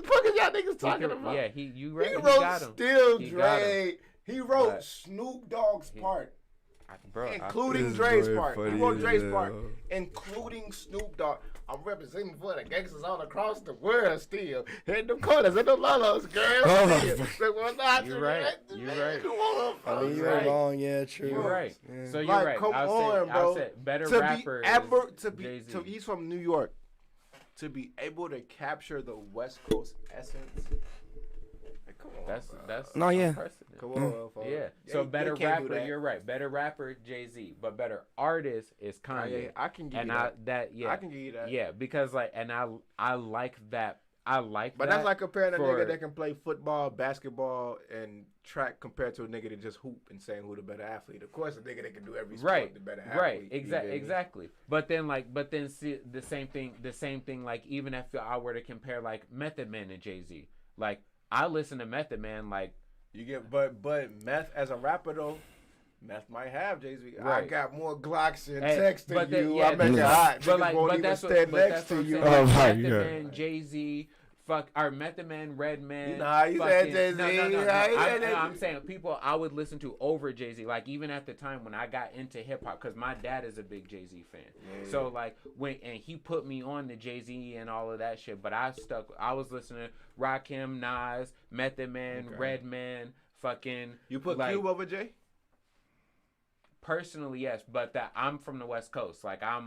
Speaker 4: Fuck is y'all niggas talking about?
Speaker 5: Yeah, you right.
Speaker 4: He
Speaker 5: He
Speaker 4: wrote
Speaker 5: got him.
Speaker 4: Still
Speaker 5: He got
Speaker 4: Dre. He wrote Snoop Dogg's part.
Speaker 5: Bro,
Speaker 4: Including Dre's part. He wrote Dre's part. Including Snoop Dogg. I'm representing for the gangsters all across the world still. Hit them corners, hit them lolos, girl.
Speaker 5: You're right. You're right.
Speaker 4: Come on,
Speaker 3: I mean, you're wrong. Yeah, true.
Speaker 5: You're right.
Speaker 3: Yeah.
Speaker 5: So you're
Speaker 4: like,
Speaker 5: right.
Speaker 4: come on, bro.
Speaker 5: I'll say better rapper Jay-Z.
Speaker 4: He's from New York. To be able to capture the West Coast essence. Like, come on.
Speaker 5: That's
Speaker 3: No, yeah.
Speaker 5: unprecedented.
Speaker 4: Come on, folks.
Speaker 5: Yeah. So better rapper, you're right. Better rapper, Jay-Z. But better artist is Kanye.
Speaker 4: I can give
Speaker 5: and
Speaker 4: you that.
Speaker 5: Yeah.
Speaker 4: I can give you that.
Speaker 5: Yeah, because like, and I like that.
Speaker 4: But that's like comparing a nigga that can play football, basketball, and track compared to a nigga that just hoop and saying who the better athlete. Of course, a nigga that can do every sport, the better athlete.
Speaker 5: Right. Exactly. But then see the same thing. Like even if I were to compare like Method Man and Jay-Z, like I listen to Method Man like.
Speaker 4: You get, but Meth as a rapper though, Meth might have Jay-Z.
Speaker 5: Right.
Speaker 4: I got more Glocks and text than you.
Speaker 5: Yeah,
Speaker 4: I make it hot.
Speaker 5: But that's what
Speaker 4: next to you.
Speaker 5: Oh my God. Method Man, Jay-Z, Method Man, Redman.
Speaker 4: Nah, you said Jay-Z.
Speaker 5: No. I'm saying people I would listen to over Jay-Z. Like even at the time when I got into hip hop, because my dad is a big Jay-Z fan. Yeah. So like and he put me on to Jay-Z and all of that shit. But I was listening to Rakim, Nas, Method Man, Redman, fucking.
Speaker 4: You put
Speaker 5: like,
Speaker 4: Cube over Jay?
Speaker 5: Personally, yes, but that I'm from the West Coast. Like I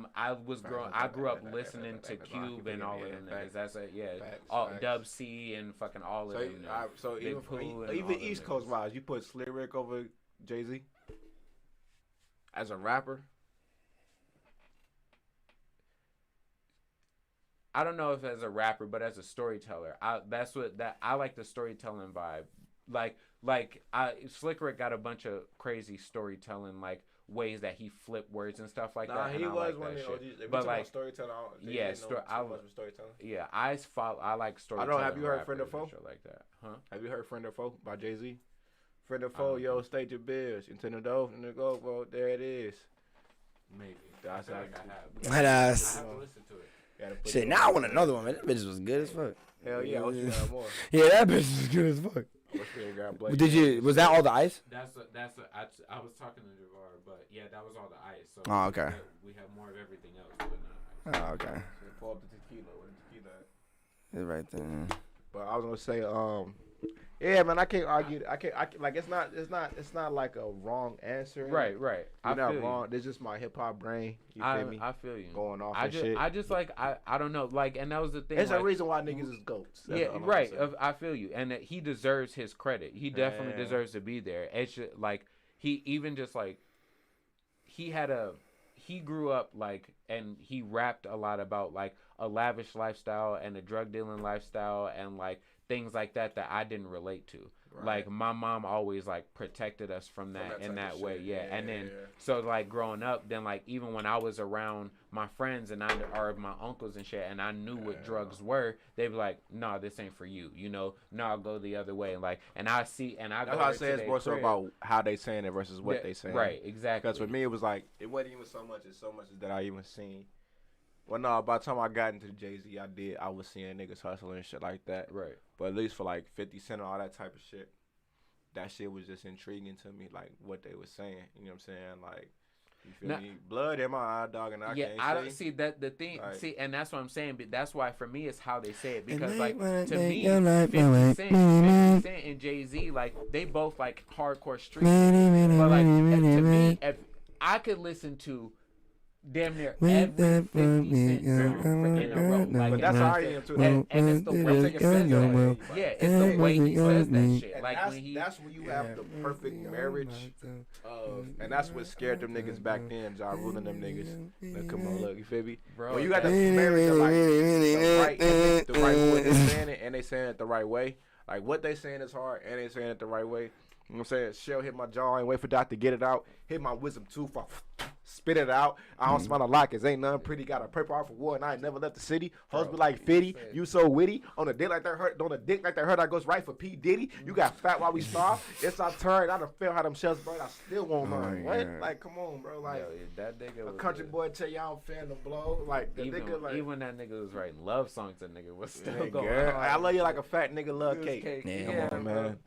Speaker 5: grew up listening to Cube and all of them niggas. That's it, yeah. All Dub C and fucking all of them.
Speaker 4: So even East Coast wise, you put Slick Rick over Jay-Z as a rapper.
Speaker 5: I don't know if as a rapper, but as a storyteller, I like the storytelling vibe. Like Slick Rick got a bunch of crazy storytelling like ways that he flipped words and stuff like that.
Speaker 4: He was one of the OGs. But like
Speaker 5: storytelling,
Speaker 4: storytelling.
Speaker 5: Yeah, I like storytelling.
Speaker 4: I don't. Have you heard Friend or Foe?
Speaker 5: Like that, huh?
Speaker 4: Have you heard Friend or Foe by Jay-Z? Friend or Foe, yo, state your bills. Into the door, and the go, bro. There it is.
Speaker 5: Maybe.
Speaker 4: That's
Speaker 5: I have.
Speaker 3: That
Speaker 5: I have to listen to it.
Speaker 3: Shit, now I want another one, man. That bitch was good as fuck.
Speaker 4: Hell yeah, I wish you got more.
Speaker 3: Yeah, that bitch was good as fuck. Was that all the ice?
Speaker 5: I was talking to Javar, but yeah, that was all the ice. So
Speaker 3: oh, okay.
Speaker 5: We have more of everything else, but not ice.
Speaker 3: Oh, okay.
Speaker 4: Pull up the tequila. Where the tequila at?
Speaker 3: It's right there.
Speaker 4: But I was gonna say, yeah, man, I can't argue. I can't like it's not like a wrong answer.
Speaker 5: Right.
Speaker 4: You're not wrong. This is just my hip hop brain. You feel me?
Speaker 5: I feel you.
Speaker 4: Going off
Speaker 5: shit. I just like I don't know, like, and that was the thing.
Speaker 4: There's
Speaker 5: like,
Speaker 4: a reason why niggas is goats.
Speaker 5: Yeah, right. I feel you, and that he deserves his credit. He definitely deserves to be there. It's just, like he even just like he grew up like, and he rapped a lot about like a lavish lifestyle and a drug dealing lifestyle and like things like that I didn't relate to. Right. Like my mom always like protected us from that in that way. Yeah. And then so like growing up, then like even when I was around my friends and or my uncles and shit, and I knew what drugs were, they'd be like, "No, this ain't for you." You know, "No, I'll go the other way." Like, and I see, and I. That's
Speaker 4: why I say it's more so about how they saying it versus what they saying.
Speaker 5: Right. Exactly.
Speaker 4: Because for me, it was like it wasn't even so much as that I even seen. Well, no, by the time I got into Jay-Z, I was seeing niggas hustling and shit like that.
Speaker 5: Right.
Speaker 4: But at least for like 50 Cent and all that type of shit, that shit was just intriguing to me, like what they were saying. You know what I'm saying? Like, you feel me? Blood in my eye, dog, and I can't
Speaker 5: I don't see that the thing. Like, see, and that's what I'm saying. But that's why for me, it's how they say it. Because like to me, 50 Cent and Jay-Z, like they both like hardcore street. But like to me, if I could listen to damn near every 50 Cent joint in a row. Like,
Speaker 4: But that's how I am too.
Speaker 5: and it's the way he says that. Yeah, it's the way he says that shit.
Speaker 4: And
Speaker 5: Like
Speaker 4: that's when you have the perfect marriage of, and that's what scared them niggas back then, Ja Rule and them niggas. Like, come on, look, you feel me?
Speaker 5: Bro,
Speaker 4: When you got the marriage of like the right way they saying it, and they saying it the right way. Like what they saying is hard, and they saying it the right way. You know what I'm saying? Shell hit my jaw and wait for Doc to get it out. Hit my wisdom tooth, spit it out. I don't smell a lot cause ain't nothing pretty. Got a purple heart for war and I ain't never left the city. Hoes be like 50, you so witty. On a dick like that hurt, I goes right for P. Diddy. You got fat while we starve. It's our turn. I done feel how them shells burn. I still won't learn. What? Like, come on, bro. Like,
Speaker 5: that nigga
Speaker 4: a country boy tell you I don't fan the blow. Like, the nigga, like.
Speaker 5: Even that nigga was writing love songs, that nigga was still going
Speaker 4: hard. I love you like a
Speaker 5: bro.
Speaker 4: fat nigga love cake.
Speaker 5: Yeah,
Speaker 4: come on, man.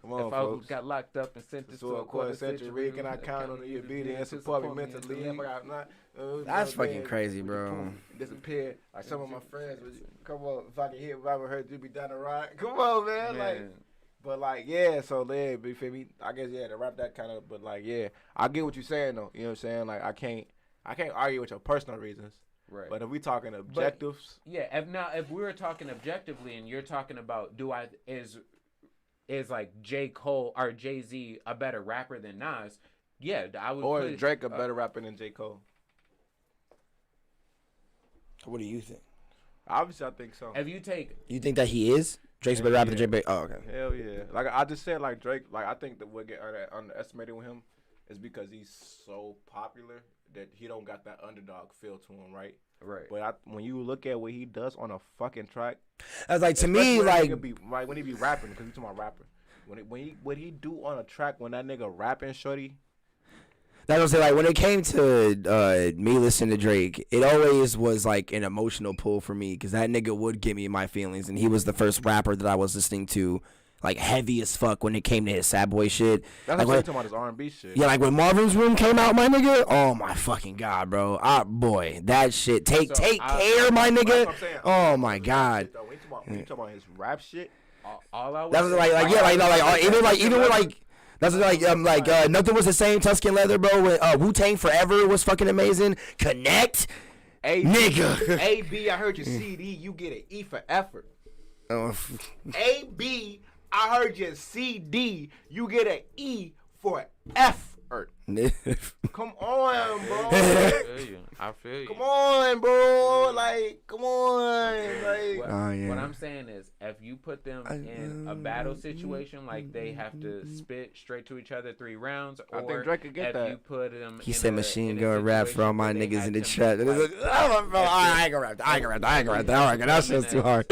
Speaker 4: Come on,
Speaker 5: if
Speaker 4: folks.
Speaker 5: I got locked up and sentenced to a quarter century,
Speaker 4: can I count on your obedience and support me mentally?
Speaker 3: That's fucking crazy, bro.
Speaker 4: Disappear. Like some of my friends, come on, if I can hear, if I ever heard you be down the ride, come on, man. Like, but like, yeah. So then, you feel me? I guess to wrap that kind of. But like, yeah, I get what you're saying though. You know what I'm saying? Like, I can't argue with your personal reasons.
Speaker 5: Right.
Speaker 4: But if we talking objectives,
Speaker 5: if we were talking objectively, and you're talking about is like J. Cole or Jay-Z a better rapper than Nas? Yeah, I would.
Speaker 4: Or is Drake a better rapper than J. Cole?
Speaker 3: What do you think?
Speaker 4: Obviously, I think so.
Speaker 5: If you
Speaker 3: think that he is Drake's a better rapper than J. Oh, okay.
Speaker 4: Hell yeah! Like I just said, like Drake. Like I think that what get underestimated with him is because he's so popular that he don't got that underdog feel to him, right?
Speaker 5: Right.
Speaker 4: But when you look at what he does on a fucking track,
Speaker 3: that's like to me, like
Speaker 4: when he be rapping, because we talking about rapper. What he do on a track when that nigga rapping, shorty.
Speaker 3: That's what I'm saying. Like when it came to me listening to Drake, it always was like an emotional pull for me because that nigga would give me my feelings, and he was the first rapper that I was listening to. Like heavy as fuck when it came to his sad boy shit.
Speaker 4: That's
Speaker 3: like
Speaker 4: what I'm talking about, his R&B shit.
Speaker 3: Yeah, like when Marvin's Room came out, my nigga. Oh my fucking god, bro. Boy, that shit. Take care, my nigga. Oh my god.
Speaker 4: When you talking about his rap shit,
Speaker 5: all I was
Speaker 3: that's even with like. That's like Nothing Was the Same, Tuscan Leather, bro. When Wu-Tang Forever was fucking amazing. Connect, nigga.
Speaker 4: A.B. I heard your CD. You get an E for effort. A.B. I heard your CD. You get an E for effort. Come on, bro.
Speaker 5: I feel you.
Speaker 4: Come on, bro. Like, come on. Like,
Speaker 5: what I'm saying is, if you put them in a battle situation, like they have to spit straight to each other 3 rounds, or
Speaker 4: I think Drake could get that.
Speaker 5: You put them.
Speaker 3: He said Machine Gun rap for all my niggas in the chat. I ain't gonna rap that. That shit's too hard.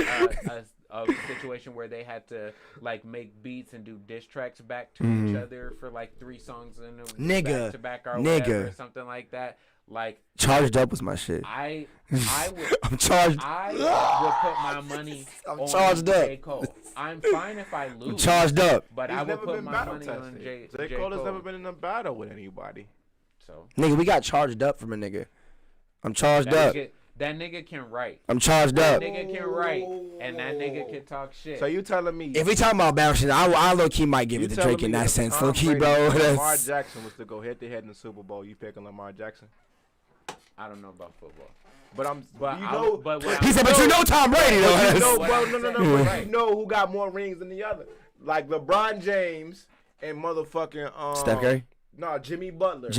Speaker 5: A situation where they had to like make beats and do diss tracks back to each other for like 3 songs in a back to back or whatever, or something like that. Like
Speaker 3: Charged Up was my shit.
Speaker 5: I would.
Speaker 3: I'm charged.
Speaker 5: I would put my money on
Speaker 3: charged up.
Speaker 5: J. Cole. I'm fine if I lose.
Speaker 3: I'm charged up.
Speaker 5: But
Speaker 4: He's
Speaker 5: I would
Speaker 4: never
Speaker 5: put
Speaker 4: been
Speaker 5: my
Speaker 4: battle
Speaker 5: money
Speaker 4: tested.
Speaker 5: on J.
Speaker 4: J. Cole has never been in a battle with anybody.
Speaker 5: So
Speaker 3: nigga, we got charged up from a nigga. I'm charged up.
Speaker 5: That nigga can write.
Speaker 3: I'm charged up.
Speaker 5: That nigga can write, and that nigga can talk shit.
Speaker 4: So you telling me?
Speaker 3: If we talking about battle shit, I low key might give it to Drake in that sense. Low key, bro.
Speaker 4: Lamar Jackson was to go head to head in the Super Bowl. You picking Lamar Jackson?
Speaker 5: I don't know about football.
Speaker 3: He said, but you know Tom Brady though.
Speaker 4: No. You know who got more rings than the other? Like LeBron James and motherfucking
Speaker 3: Steph Curry.
Speaker 4: No, Jimmy Butler.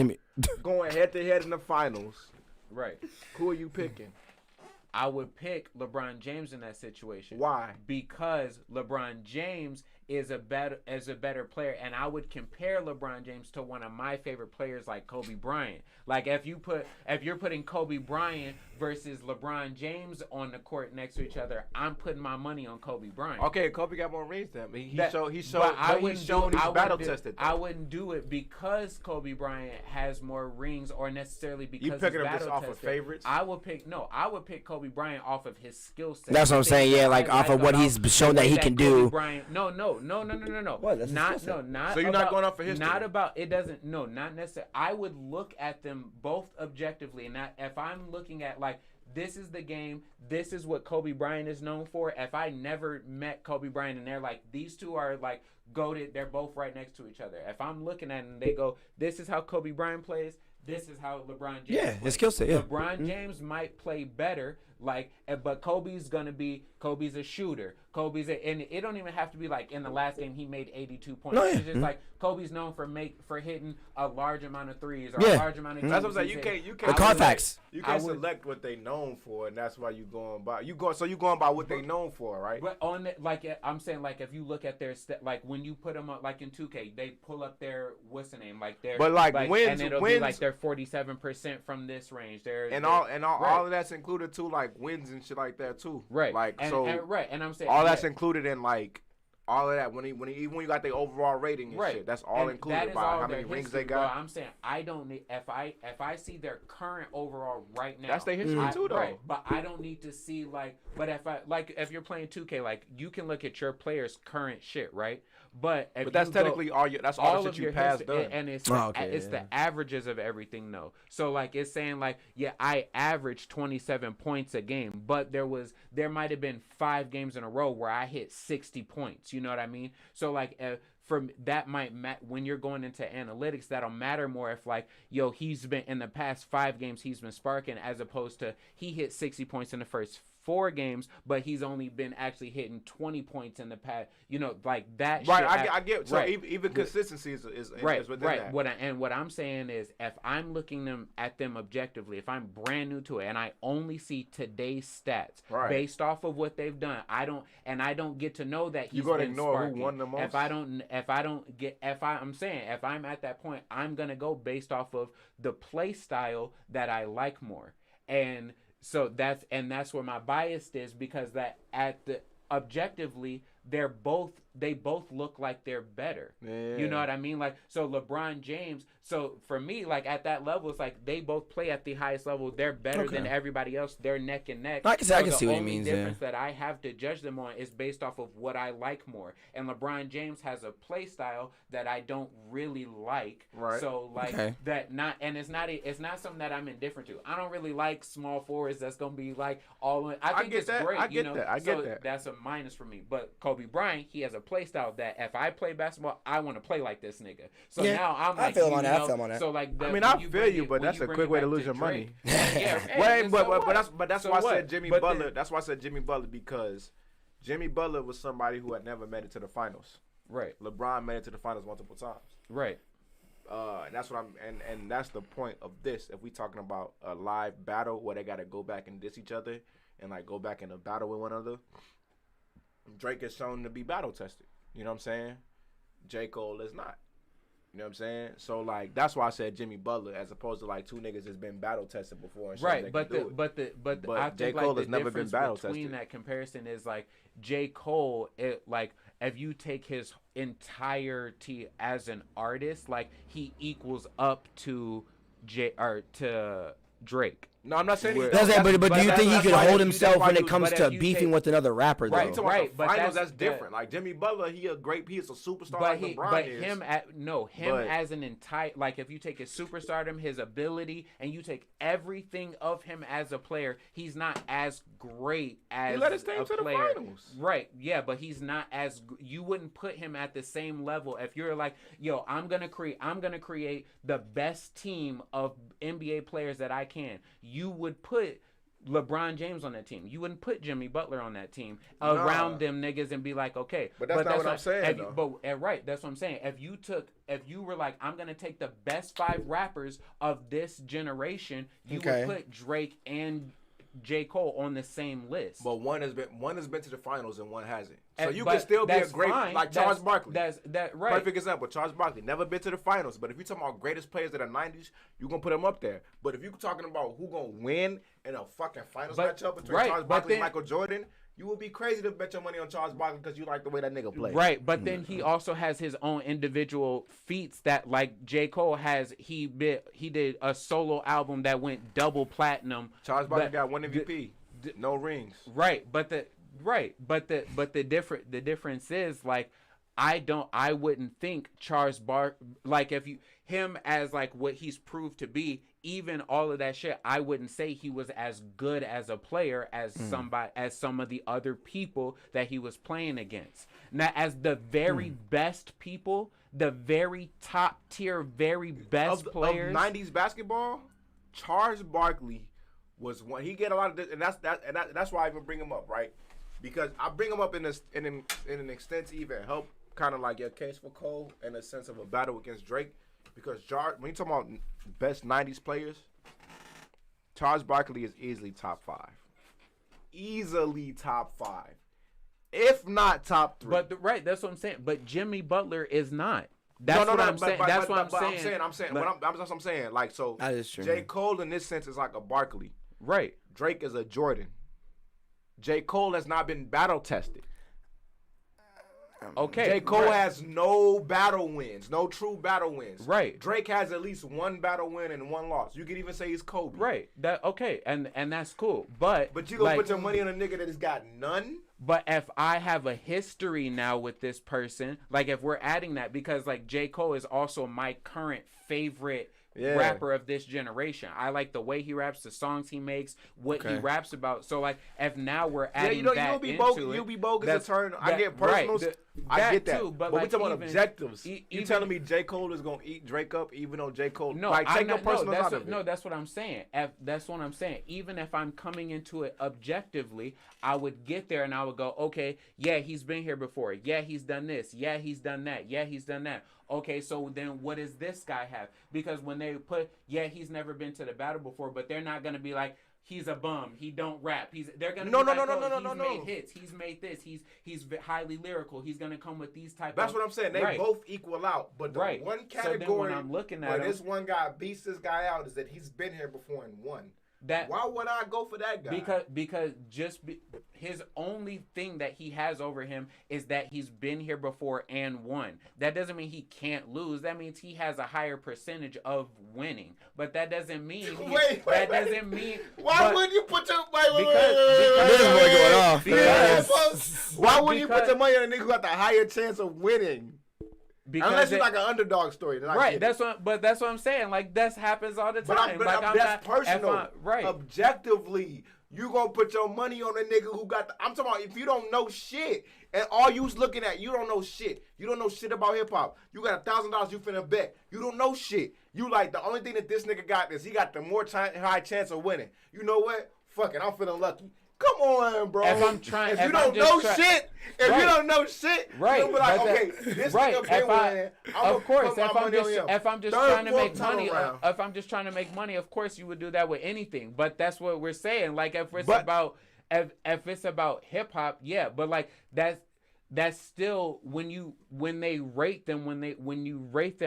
Speaker 4: Going head to head in the finals.
Speaker 5: Right.
Speaker 4: Who are you picking?
Speaker 5: I would pick LeBron James in that situation.
Speaker 4: Why?
Speaker 5: Because LeBron James is a better player, and I would compare LeBron James to one of my favorite players like Kobe Bryant. Like if you're putting Kobe Bryant versus LeBron James on the court next to each other, I'm putting my money on Kobe Bryant.
Speaker 4: Okay, Kobe got more rings than me. He's battle tested.
Speaker 5: I wouldn't do it because Kobe Bryant has more rings, or necessarily because
Speaker 4: you picking him
Speaker 5: just
Speaker 4: off of favorites.
Speaker 5: I would pick Kobe Bryant off of his skill set.
Speaker 3: That's what I'm saying. Yeah, like off of what he's shown that he can do.
Speaker 5: No.
Speaker 3: What? That's
Speaker 5: not.
Speaker 4: So you're not going off of history.
Speaker 5: Not about it. Doesn't. No, not necessarily. I would look at them both objectively, and if I'm looking at like, this is the game, this is what Kobe Bryant is known for. If I never met Kobe Bryant and they're like, these two are like goated, they're both right next to each other. If I'm looking at it and they go, this is how Kobe Bryant plays, this is how LeBron James
Speaker 3: Yeah,
Speaker 5: plays.
Speaker 3: his skill set, yeah.
Speaker 5: LeBron James might play better, but Kobe's a shooter. And it don't even have to be like in the last game he made 82 points.
Speaker 3: No, yeah.
Speaker 5: It's just like Kobe's known for hitting a large amount of threes or
Speaker 3: Yeah.
Speaker 5: a large amount of.
Speaker 4: That's what I'm saying. You can't.
Speaker 3: The Carfax.
Speaker 4: You can't select what they known for, and that's why you going by. So you going by what they known for, right?
Speaker 5: But I'm saying, like, if you look at their like when you put them up, like in 2K, they pull up their what's the name, like their
Speaker 4: wins,
Speaker 5: and it'll be like they're 47% from this range.
Speaker 4: All of that's included too, like wins and shit like that too.
Speaker 5: Right.
Speaker 4: Like
Speaker 5: and I'm saying
Speaker 4: all that's included in like all of that when you got the overall rating and
Speaker 5: right.
Speaker 4: shit. That's all included by how many rings they got.
Speaker 5: Well, I'm saying I don't need if I see their current overall right now.
Speaker 4: That's their history too, though.
Speaker 5: Right, but I don't need to see if you're playing 2K, like you can look at your players' current shit, right? But
Speaker 4: that's technically that's all the shit you passed done.
Speaker 5: And it's the averages of everything, though. So like it's saying like, yeah, I averaged 27 points a game, but there might have been 5 games in a row where I hit 60 points. You know what I mean? So like from that might when you're going into analytics, that'll matter more if like, yo, he's been in the past 5 games he's been sparking as opposed to he hit 60 points in the first 4 games, but he's only been actually hitting 20 points in the past. You know, like that.
Speaker 4: Right,
Speaker 5: shit,
Speaker 4: I get. So
Speaker 5: right.
Speaker 4: even consistency is
Speaker 5: right.
Speaker 4: within that.
Speaker 5: What I'm saying is, if I'm looking at them objectively, if I'm brand new to it and I only see today's stats based off of what they've done, I don't get to know that he's
Speaker 4: gonna
Speaker 5: been
Speaker 4: ignore
Speaker 5: sparking.
Speaker 4: who won the most.
Speaker 5: If I'm at that point, I'm gonna go based off of the play style that I like more. And so that's where my bias is, because that objectively they both look like they're better. Yeah. You know what I mean? Like, so LeBron James, so for me, like at that level, it's like they both play at the highest level. They're better than everybody else. They're neck and neck.
Speaker 3: I can see what he means.
Speaker 5: The only difference that I have to judge them on is based off of what I like more. And LeBron James has a play style that I don't really like. Right. So like it's not something that I'm indifferent to. I don't really like small forwards that's gonna be like all in. I think it's great. I get that. That's a minus for me. But Kobe Bryant, he has a play style that if I play basketball, I want to play like this nigga. So now I'm like, I feel on that. So like,
Speaker 4: I feel you, but that's a quick way to lose your money. But that's why I said Jimmy Butler. That's why I said Jimmy Butler, because Jimmy Butler was somebody who had never made it to the finals.
Speaker 5: Right.
Speaker 4: LeBron made it to the finals multiple times.
Speaker 5: Right.
Speaker 4: And that's what and that's the point of this. If we talking about a live battle where they got to go back and diss each other and like go back in a battle with one another, Drake is shown to be battle tested. You know what I'm saying? J. Cole is not. You know what I'm saying? So like that's why I said Jimmy Butler as opposed to like 2 niggas that's been battle tested before. And
Speaker 5: right, but I
Speaker 4: J.
Speaker 5: think
Speaker 4: Cole
Speaker 5: like
Speaker 4: has never been battle
Speaker 5: between
Speaker 4: tested.
Speaker 5: That comparison is like J. Cole. Like if you take his entirety as an artist, like he equals up to Drake.
Speaker 4: No, I'm not saying.
Speaker 3: But do you think he could hold himself when it comes to beefing with another rapper? Though?
Speaker 4: Right. But finals, that's different. Like Jimmy Butler, he's a superstar. Like LeBron is.
Speaker 5: Him as an entire, like if you take his superstardom, his ability, and you take everything of him as a player, he's not as great as
Speaker 4: he led his team
Speaker 5: a
Speaker 4: to
Speaker 5: player.
Speaker 4: The finals.
Speaker 5: Right. Yeah, but he's not as. You wouldn't put him at the same level if you're like, yo, I'm gonna create the best team of NBA players that I can. You would put LeBron James on that team. You wouldn't put Jimmy Butler on that team around them niggas and be like, okay.
Speaker 4: But that's not what I'm saying, though.
Speaker 5: Right, that's what I'm saying. If you were like, I'm going to take the best 5 rappers of this generation, you would put Drake and J. Cole on the same list.
Speaker 4: But one has been to the finals and one hasn't. So you can still be a great like Charles Barkley.
Speaker 5: That's right.
Speaker 4: Perfect example. Charles Barkley never been to the finals, but if you're talking about greatest players of the '90s, you're gonna put him up there. But if you're talking about who gonna win in a fucking finals matchup between Charles Barkley and Michael Jordan, you would be crazy to bet your money on Charles Barkley because you like the way that nigga plays.
Speaker 5: Right, but then he also has his own individual feats that, like J. Cole has. He did a solo album that went double platinum.
Speaker 4: Charles Barkley got 1 MVP, no rings.
Speaker 5: Right, but the difference is like I wouldn't think Charles like if you him as like what he's proved to be, even all of that shit, I wouldn't say he was as good as a player as some of the other people that he was playing against. Now, as the very best people, the very top tier, very best players
Speaker 4: of 90s basketball, Charles Barkley was one. He get a lot of this, and that's why I even bring him up, right? Because I bring him up in an extent to even help kind of like your case for Cole in a sense of a battle against Drake. Because when you talk about best 90s players, Charles Barkley is easily top 5. Easily top 5. If not top 3.
Speaker 5: But that's what I'm saying. But Jimmy Butler is not. That's what I'm saying. That's what I'm saying.
Speaker 4: I'm saying. Like, so
Speaker 3: that is true.
Speaker 4: J. Cole in this sense is like a Barkley.
Speaker 5: Right.
Speaker 4: Drake is a Jordan. J. Cole has not been battle tested.
Speaker 5: Okay.
Speaker 4: J. Cole has no battle wins, no true battle wins.
Speaker 5: Right.
Speaker 4: Drake has at least one battle win and one loss. You could even say he's Kobe.
Speaker 5: Right. And that's cool. But
Speaker 4: you gonna put your money on a nigga that has got none?
Speaker 5: But if I have a history now with this person, like if we're adding that, because like J. Cole is also my current favorite rapper of this generation. I like the way he raps, the songs he makes, what he raps about. So like if now we're adding that into
Speaker 4: you'll be bogus to turn. I get personals. I get that.
Speaker 5: Too, but
Speaker 4: like,
Speaker 5: like
Speaker 4: we're talking about objectives. You telling me J. Cole is gonna eat Drake up even though J. Cole take your personals out of it.
Speaker 5: No, that's what I'm saying. That's what I'm saying. Even if I'm coming into it objectively, I would get there and I would go, okay, yeah, he's been here before. Yeah, he's done this. Yeah, he's done that. Yeah, he's done that. Okay, so then what does this guy have? Because when they put, he's never been to the battle before, but they're not gonna be like, he's a bum. He don't rap. They're gonna he's made hits. He's made this. He's highly lyrical. He's gonna come with these type.
Speaker 4: That's what I'm saying. They both equal out, but the one category
Speaker 5: so then when I'm looking at
Speaker 4: this one guy beats this guy out is that he's been here before and won. Why would I go for that guy?
Speaker 5: Because his only thing that he has over him is that he's been here before and won. That doesn't mean he can't lose. That means he has a higher percentage of winning. But that doesn't mean doesn't mean.
Speaker 4: Why wouldn't you put your Why wouldn't you put your money on a nigga who got the higher chance of winning? Because unless it's like an underdog story, then
Speaker 5: right? That's what I'm saying. Like that happens all the time.
Speaker 4: That's personal. Right? Objectively, you gonna put your money on a nigga who got. I'm talking about if you don't know shit and all you's looking at, you don't know shit. You don't know shit about hip hop. You got $1,000 you finna bet. You don't know shit. You like the only thing that this nigga got is he got the more high chance of winning. You know what? Fuck it, I'm feeling lucky. Come on, bro.
Speaker 5: If I'm trying,
Speaker 4: if you don't know shit, you don't know shit,
Speaker 5: right?
Speaker 4: You'll be like, okay, this nigga been winning.
Speaker 5: Of course, if I'm just trying to make money, if I'm just trying to make money, of course you would do that with anything. But that's what we're saying. Like if it's about hip hop, yeah. But like that's still when you rate them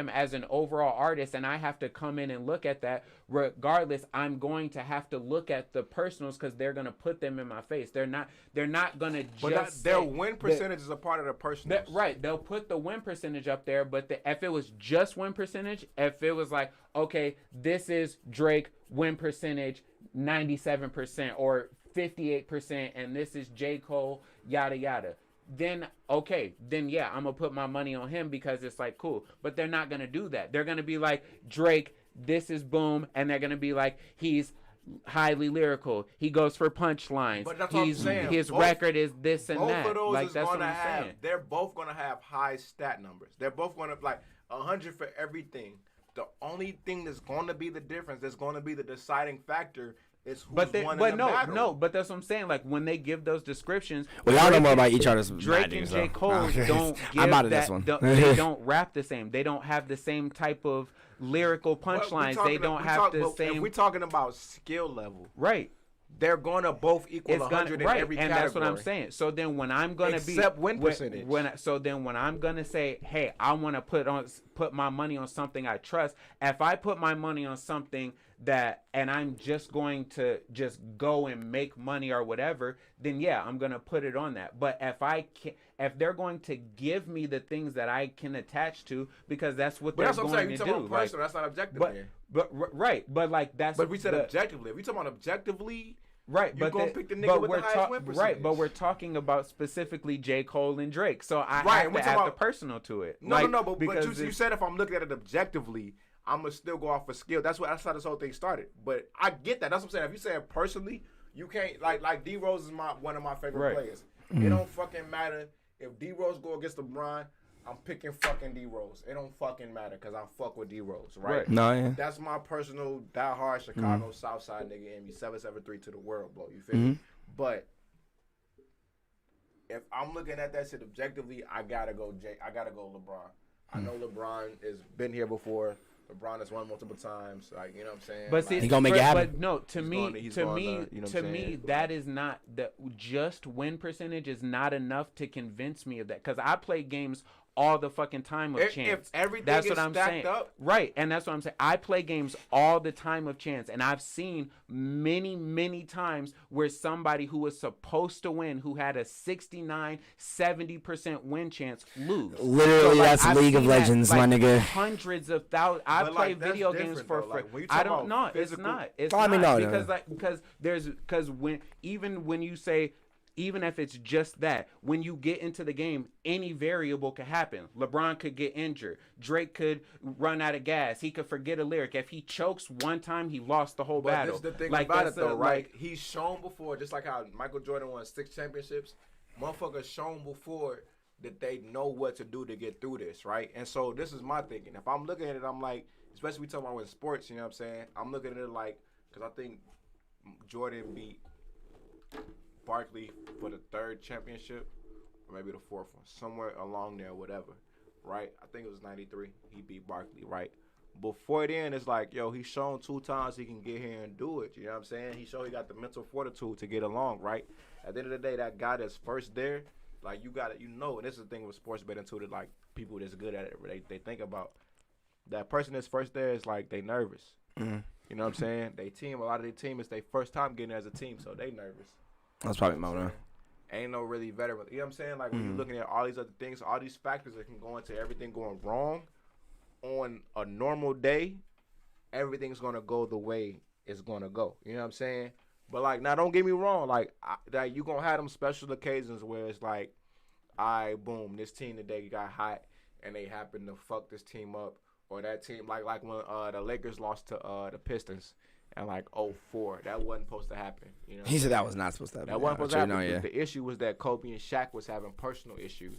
Speaker 5: as an overall artist, and I have to come in and look at that. Regardless, I'm going to have to look at the personals because they're gonna put them in my face. They're not gonna just.
Speaker 4: But their win percentage is a part of the personals.
Speaker 5: Right, they'll put the win percentage up there, but if it was just win percentage, if it was like, okay, this is Drake win percentage 97% or 58%, and this is J. Cole yada yada. Then yeah, I'm gonna put my money on him because it's like cool. But they're not gonna do that. They're gonna be like Drake, this is boom, and they're gonna be like he's highly lyrical. He goes for punchlines.
Speaker 4: But that's what I'm saying.
Speaker 5: His record is this and that.
Speaker 4: Both of those
Speaker 5: like
Speaker 4: is
Speaker 5: that's
Speaker 4: gonna
Speaker 5: what I'm saying.
Speaker 4: They're both gonna have high stat numbers. They're both gonna like 100 for everything. The only thing that's gonna be the difference, that's gonna be the deciding factor. But that's what I'm saying. Like when they give those descriptions,
Speaker 3: y'all know more about each other's.
Speaker 5: Drake and J. Cole don't give they don't rap the same. They don't have the same type of lyrical punchlines. They don't have the same.
Speaker 4: If we're talking about skill level,
Speaker 5: right?
Speaker 4: They're gonna both equal 100 in every category.
Speaker 5: And that's what I'm saying. So then when I'm gonna
Speaker 4: except win percentage.
Speaker 5: When I'm gonna say, hey, I want to put my money on something I trust. If I put my money on something and I'm just going to just go and make money or whatever, then yeah, I'm gonna put it on that. But if they're going to give me the things that I can attach to, because that's what they're going to do.
Speaker 4: That's not objective.
Speaker 5: But right, but like that's.
Speaker 4: But we said objectively. If we talking about objectively,
Speaker 5: Right,
Speaker 4: you gonna pick the nigga with the highest win percentage.
Speaker 5: Right, but we're talking about specifically J. Cole and Drake, so I have to add the personal to it.
Speaker 4: No, but you said if I'm looking at it objectively, I'm gonna still go off of skill. That's how this whole thing started. But I get that. That's what I'm saying. If you say it personally, you can't like D Rose is one of my favorite players. It don't fucking matter if D Rose go against LeBron. I'm picking fucking D Rose. It don't fucking matter because I fuck with D Rose, right?
Speaker 3: No, yeah.
Speaker 4: That's my personal diehard Chicago Southside nigga in me. 773 to the world, bro. You feel me? But if I'm looking at that shit objectively, I gotta go LeBron. I know LeBron has been here before. LeBron has won multiple times. Like, you know what I'm saying?
Speaker 5: But see,
Speaker 3: he gonna make it happen.
Speaker 5: But no, to me, that is not the just win percentage is not enough to convince me of that. Because I play games all the fucking time of chance.
Speaker 4: If everything
Speaker 5: that's
Speaker 4: is
Speaker 5: what I'm
Speaker 4: stacked
Speaker 5: saying.
Speaker 4: up.
Speaker 5: Right, and that's what I'm saying. I play games all the time of chance, and I've seen many times where somebody who was supposed to win, who had a 69-70% win chance, lose.
Speaker 3: Literally, so, like, that's League of Legends, my nigga.
Speaker 5: Hundreds of thousands. I play video games for free. I don't know. It's not. It's not. Because when you say. Even if it's just that, when you get into the game, any variable could happen. LeBron could get injured. Drake could run out of gas. He could forget a lyric. If he chokes one time, he lost the whole battle.
Speaker 4: But this is the thing about it, though, right? He's shown before, just like how Michael Jordan won 6 championships. Motherfuckers shown before that they know what to do to get through this, right? And so this is my thinking. If I'm looking at it, I'm like, especially we talking about in sports, you know what I'm saying? I'm looking at it like, because I think Jordan beat Barkley for the 3rd championship, or maybe the 4th one, somewhere along there, whatever, right? I think it was 93. He beat Barkley, right? Before then, it's like, yo, he's shown 2 times he can get here and do it. You know what I'm saying? He showed he got the mental fortitude to get along, right? At the end of the day, that guy that's first there, like, you got it, and this is the thing with sports betting too, that like people that's good at it, they think about that person that's first there is like they nervous. You know what I'm saying? A lot of their team is their first time getting as a team, so they nervous.
Speaker 3: That's probably Mona.
Speaker 4: Ain't no really veteran. You know what I'm saying? Like, when you're looking at all these other things, all these factors that can go into everything going wrong, on a normal day, everything's going to go the way it's going to go. You know what I'm saying? But, like, now don't get me wrong. Like you're going to have them special occasions where it's like, all right, boom, this team today got hot, and they happen to fuck this team up. Or that team, like when the Lakers lost to the Pistons. And like 04, that wasn't supposed to happen. You know,
Speaker 3: he said that was not supposed to happen.
Speaker 4: That wasn't supposed to happen. The issue was that Kobe and Shaq was having personal issues,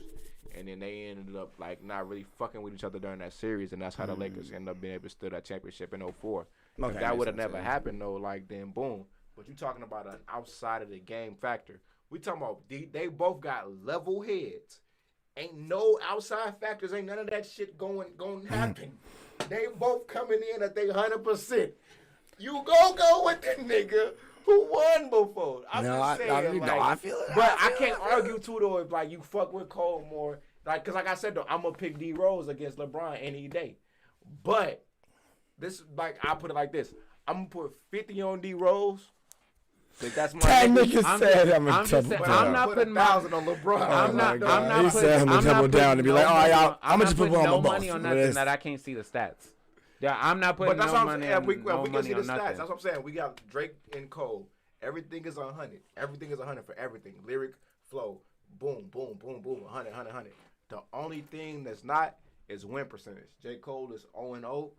Speaker 4: and then they ended up like not really fucking with each other during that series, and that's how the Lakers ended up being able to steal that championship in 04. If that would have never happened though, like then boom. But you talking about an outside of the game factor. We talking about they both got level heads. Ain't no outside factors. Ain't none of that shit going happen. They both coming in at they 100%. You go with the nigga who won before. I feel it. But I can't argue too though if like you fuck with Cole more. Like, cause like I said though, I'm gonna pick D Rose against LeBron any day. But this like I put it like this. I'm gonna put 50 on D Rose. Like that's my
Speaker 3: I'm not putting
Speaker 4: 1,000 on LeBron.
Speaker 5: I'm not
Speaker 3: double down and be like, oh, I'm gonna just put
Speaker 5: no money on nothing that I can't see the stats. Yeah, I'm not putting no money on nothing. We can see the stats. That's what I'm saying. We got Drake and Cole. Everything is 100. Everything is 100 for everything. Lyric, flow, boom, boom, boom, boom, 100, 100, 100. The only thing that's not is win percentage. J. Cole is 0-0.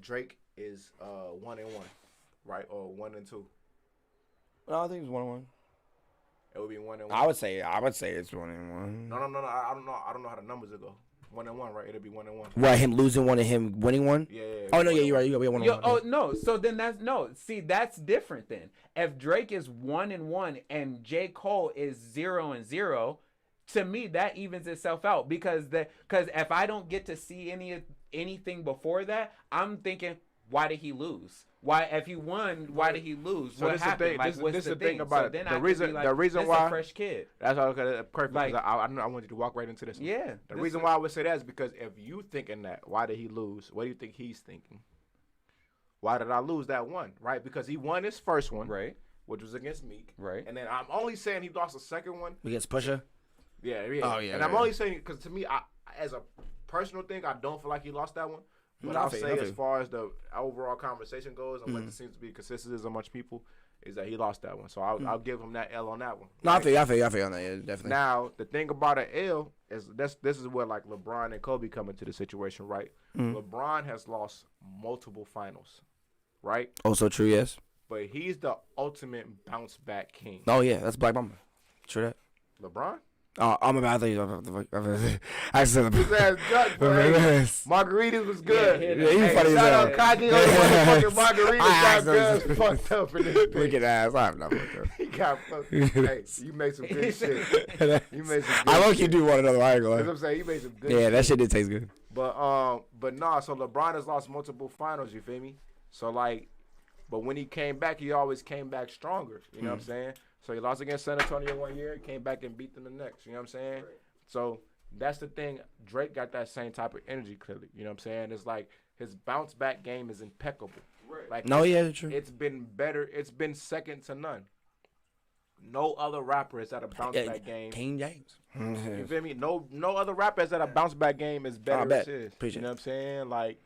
Speaker 5: Drake is 1-1, right? Or 1-2.
Speaker 3: No, I think it's 1-1.
Speaker 4: It would be 1-1.
Speaker 3: I would say it's 1-1.
Speaker 4: No. I don't know how the numbers will go. 1-1, right? It'll be 1-1.
Speaker 3: Right, him losing one and him winning one?
Speaker 4: Yeah.
Speaker 3: Oh, no, yeah, you're right. You got to be 1-1.
Speaker 5: Oh, no. So then that's different then. If Drake is 1-1 and J. Cole is 0-0, to me, that evens itself out. Because if I don't get to see anything before that, I'm thinking, why did he lose? Why, if he won, why did he lose?
Speaker 4: So
Speaker 5: what happened?
Speaker 4: This is the thing about it. The reason why
Speaker 5: a fresh kid.
Speaker 4: That's okay, perfect. Like, I want you to walk right into this.
Speaker 5: Yeah.
Speaker 4: The reason why I would say that is because if you thinking that, why did he lose? What do you think he's thinking? Why did I lose that one? Right? Because he won his first one,
Speaker 5: right?
Speaker 4: Which was against Meek,
Speaker 5: right?
Speaker 4: And then I'm only saying he lost the second one
Speaker 3: against Pusha.
Speaker 4: Yeah.
Speaker 3: Oh yeah.
Speaker 4: And I'm only saying because to me, as a personal thing, I don't feel like he lost that one. But I'll say as far as the overall conversation goes and what there seems to be consensus among people is that he lost that one. So I'll give him that L on that one.
Speaker 3: No, right? I feel on that, yeah, definitely.
Speaker 4: Now, the thing about an L is this is where like LeBron and Kobe come into the situation, right? LeBron has lost multiple finals, right?
Speaker 3: Oh, so true, yes.
Speaker 4: But he's the ultimate bounce back king.
Speaker 3: Oh yeah, that's Black Mamba. True that.
Speaker 4: LeBron?
Speaker 3: Oh, I'm about to I said
Speaker 4: his ass duck, bro. Margaritas was good.
Speaker 3: Yeah, you funny as hell.
Speaker 4: Shout out Kage on the fucking margaritas got good. Fucked up in this bitch.
Speaker 3: Look at ass. I'm not fucked up.
Speaker 4: He got fucked. Hey, you made some good shit. You made some good
Speaker 3: I low-key do want another. I ain't gonna lie.
Speaker 4: That's what I'm saying. You made some good
Speaker 3: shit.
Speaker 4: That
Speaker 3: shit did taste good.
Speaker 4: But nah, so LeBron has lost multiple finals, you feel me? So like, but when he came back, he always came back stronger. You know what I'm saying? So he lost against San Antonio one year, came back and beat them the next. You know what I'm saying? Right. So that's the thing. Drake got that same type of energy, clearly. You know what I'm saying? It's like his bounce back game is impeccable. Right. Like
Speaker 3: true.
Speaker 4: It's been better. It's been second to none. No other rapper has had a bounce back game.
Speaker 3: King James.
Speaker 4: You feel me? No other rapper has had a bounce back game as better as his.
Speaker 3: Appreciate
Speaker 4: you know what I'm saying? Like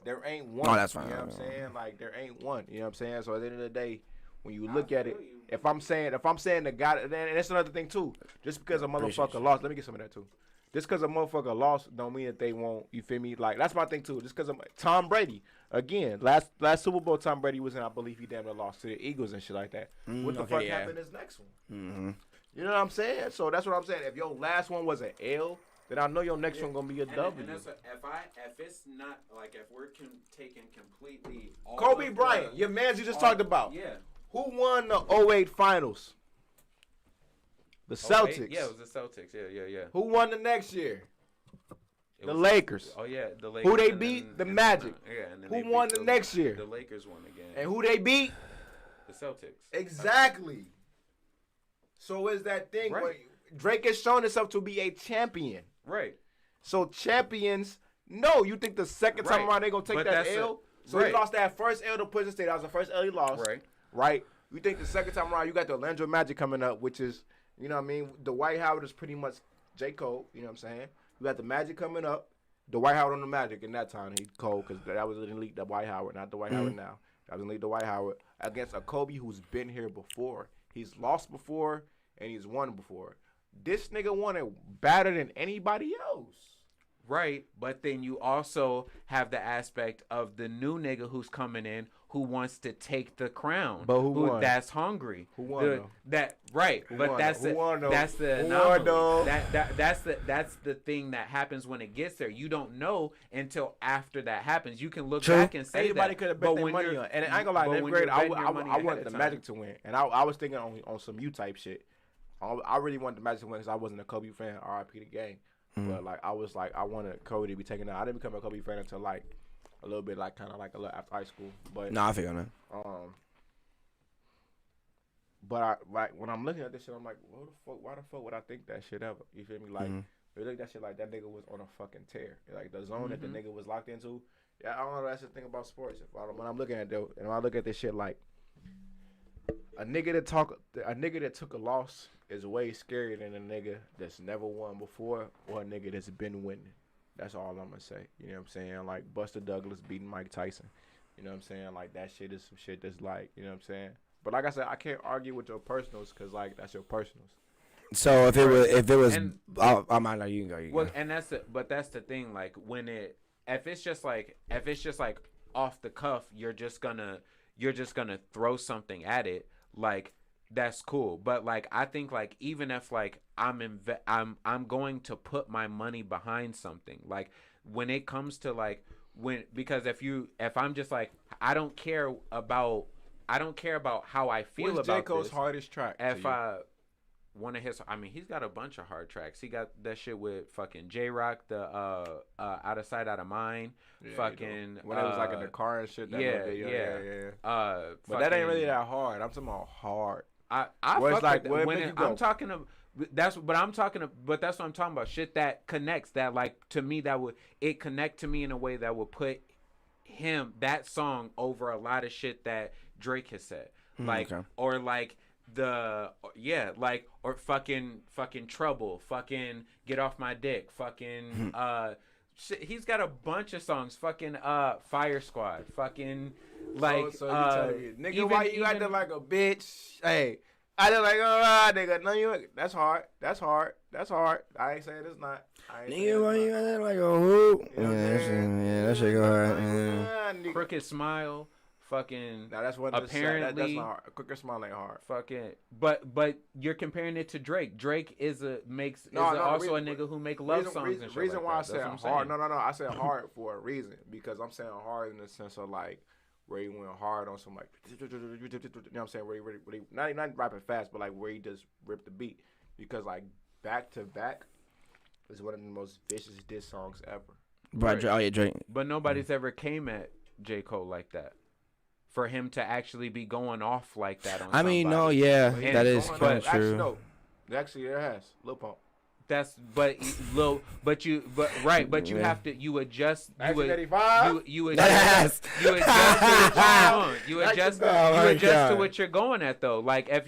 Speaker 4: there ain't one.
Speaker 3: Oh, that's fine.
Speaker 4: You know what I'm saying? Like there ain't one. You know what I'm saying? So at the end of the day, when you look at it, if I'm saying the guy, and that's another thing too. Just because a motherfucker lost, let me get some of that too. Just because a motherfucker lost, don't mean that they won't. You feel me? Like that's my thing too. Just because Tom Brady, again, last Super Bowl, Tom Brady was in. I believe he damn near lost to the Eagles and shit like that. What the fuck happened this next one? Mm-hmm. You know what I'm saying? So that's what I'm saying. If your last one was an L, then I know your next one gonna be a W.
Speaker 5: And that's if it's not like if we're taking completely all
Speaker 4: Kobe Bryant, your man's you just talked about.
Speaker 5: Yeah.
Speaker 4: Who won the 08 finals? The Celtics.
Speaker 5: Yeah, it was the Celtics. Yeah.
Speaker 4: Who won the next year? The Lakers.
Speaker 5: Oh, yeah, the Lakers.
Speaker 4: Who they beat? The Magic.
Speaker 5: And then
Speaker 4: who won the next year?
Speaker 5: The Lakers won again.
Speaker 4: And who they beat?
Speaker 5: The Celtics.
Speaker 4: Exactly. So is that thing where Drake has shown himself to be a champion.
Speaker 5: Right.
Speaker 4: So champions, no, you think the second time around they're going to take that L? So he lost that first L to Prison State. That was the first L he lost. Right? You think the second time around, you got the Orlando Magic coming up, which is, you know what I mean? Dwight Howard is pretty much J. Cole, you know what I'm saying? You got the Magic coming up. Dwight Howard on the Magic in that time. He Cole, because that was an elite Dwight Howard, not Dwight Howard now. That was an elite Dwight Howard against a Kobe who's been here before. He's lost before, and he's won before. This nigga won it better than anybody else.
Speaker 5: Right, but then you also have the aspect of the new nigga who's coming in who wants to take the crown.
Speaker 4: But who won?
Speaker 5: That's hungry.
Speaker 4: Who won though?
Speaker 5: That's the anomaly. That's the thing that happens when it gets there. You don't know until after that happens. You can look back and say
Speaker 4: anybody could have bet their money on. And I ain't gonna lie, in 8th grade, I wanted the Magic to win, and I was thinking on some U type shit. I really wanted the Magic to win because I wasn't a Kobe fan. R.I.P. the game. But like I wanted Kobe to be taken out. I didn't become a Kobe fan until like a little bit, like kind of like a little after high school. But
Speaker 3: I feel that.
Speaker 4: But when I'm looking at this shit, I'm like, why the fuck would I think that shit ever? You feel me? Like, you look at that shit like that nigga was on a fucking tear. Like the zone that the nigga was locked into. Yeah, I don't know. That's the thing about sports. When I'm looking at though, and when I look at this shit, like a nigga that took a loss is way scarier than a nigga that's never won before or a nigga that's been winning. That's all I'm gonna say. You know what I'm saying? Like Buster Douglas beating Mike Tyson. You know what I'm saying? Like that shit is some shit that's like, you know what I'm saying? But like I said, I can't argue with your personals because like that's your personals.
Speaker 3: So if it was, I might not. You can go.
Speaker 5: Well, and that's the thing. Like if it's just like off the cuff, you're just gonna throw something at it. Like that's cool. But like I think like even if like I'm going to put my money behind something. Like when it comes to like because if I'm just like I don't care about how I feel
Speaker 4: What's
Speaker 5: about
Speaker 4: J. Cole's
Speaker 5: this.
Speaker 4: hardest track?
Speaker 5: If one of his, I mean, he's got a bunch of hard tracks. He got that shit with fucking J-Rock, the Out of Sight, Out of Mind.
Speaker 4: Yeah,
Speaker 5: fucking
Speaker 4: when it was like in the car and shit.
Speaker 5: Yeah.
Speaker 4: But that ain't really that hard. I'm talking about hard.
Speaker 5: I fuck like with when I'm talking to. That's what I'm talking about. Shit that connects. That like to me that would connect to me in a way that would put that song over a lot of shit that Drake has said. Like or like or fucking Trouble, fucking Get Off My Dick, fucking shit, he's got a bunch of songs. Fucking Fire Squad. Fucking like
Speaker 4: so you tell me, nigga, why you acting like a bitch? Hey, I just like, oh, nigga, no, you. That's hard. I ain't saying it's not.
Speaker 3: Nigga, why you acting like a hoop? Yeah, that shit go hard.
Speaker 5: Crooked Smile. Fucking.
Speaker 4: Now that's one.
Speaker 5: Apparently,
Speaker 4: that's not hard. A Crooked Smile ain't hard.
Speaker 5: Fucking. But you're comparing it to Drake. Drake is also a nigga who make love songs and shit.
Speaker 4: Reason
Speaker 5: like
Speaker 4: why
Speaker 5: that.
Speaker 4: I said hard. No. I said hard for a reason because I'm saying hard in the sense of like where he went hard on some like, you know what I'm saying? Where he not rapping fast, but like where he just ripped the beat because like back to back is one of the most vicious diss songs ever.
Speaker 3: Right. Oh yeah, Drake.
Speaker 5: But nobody's ever came at J. Cole like that. For him to actually be going off like that on
Speaker 3: I mean,
Speaker 5: somebody.
Speaker 3: no, yeah,
Speaker 4: But
Speaker 3: that is kind of true.
Speaker 4: Actually, no. Actually, there has Lil Pump.
Speaker 5: That's you have to you adjust you adjust to what you're going at though. Like if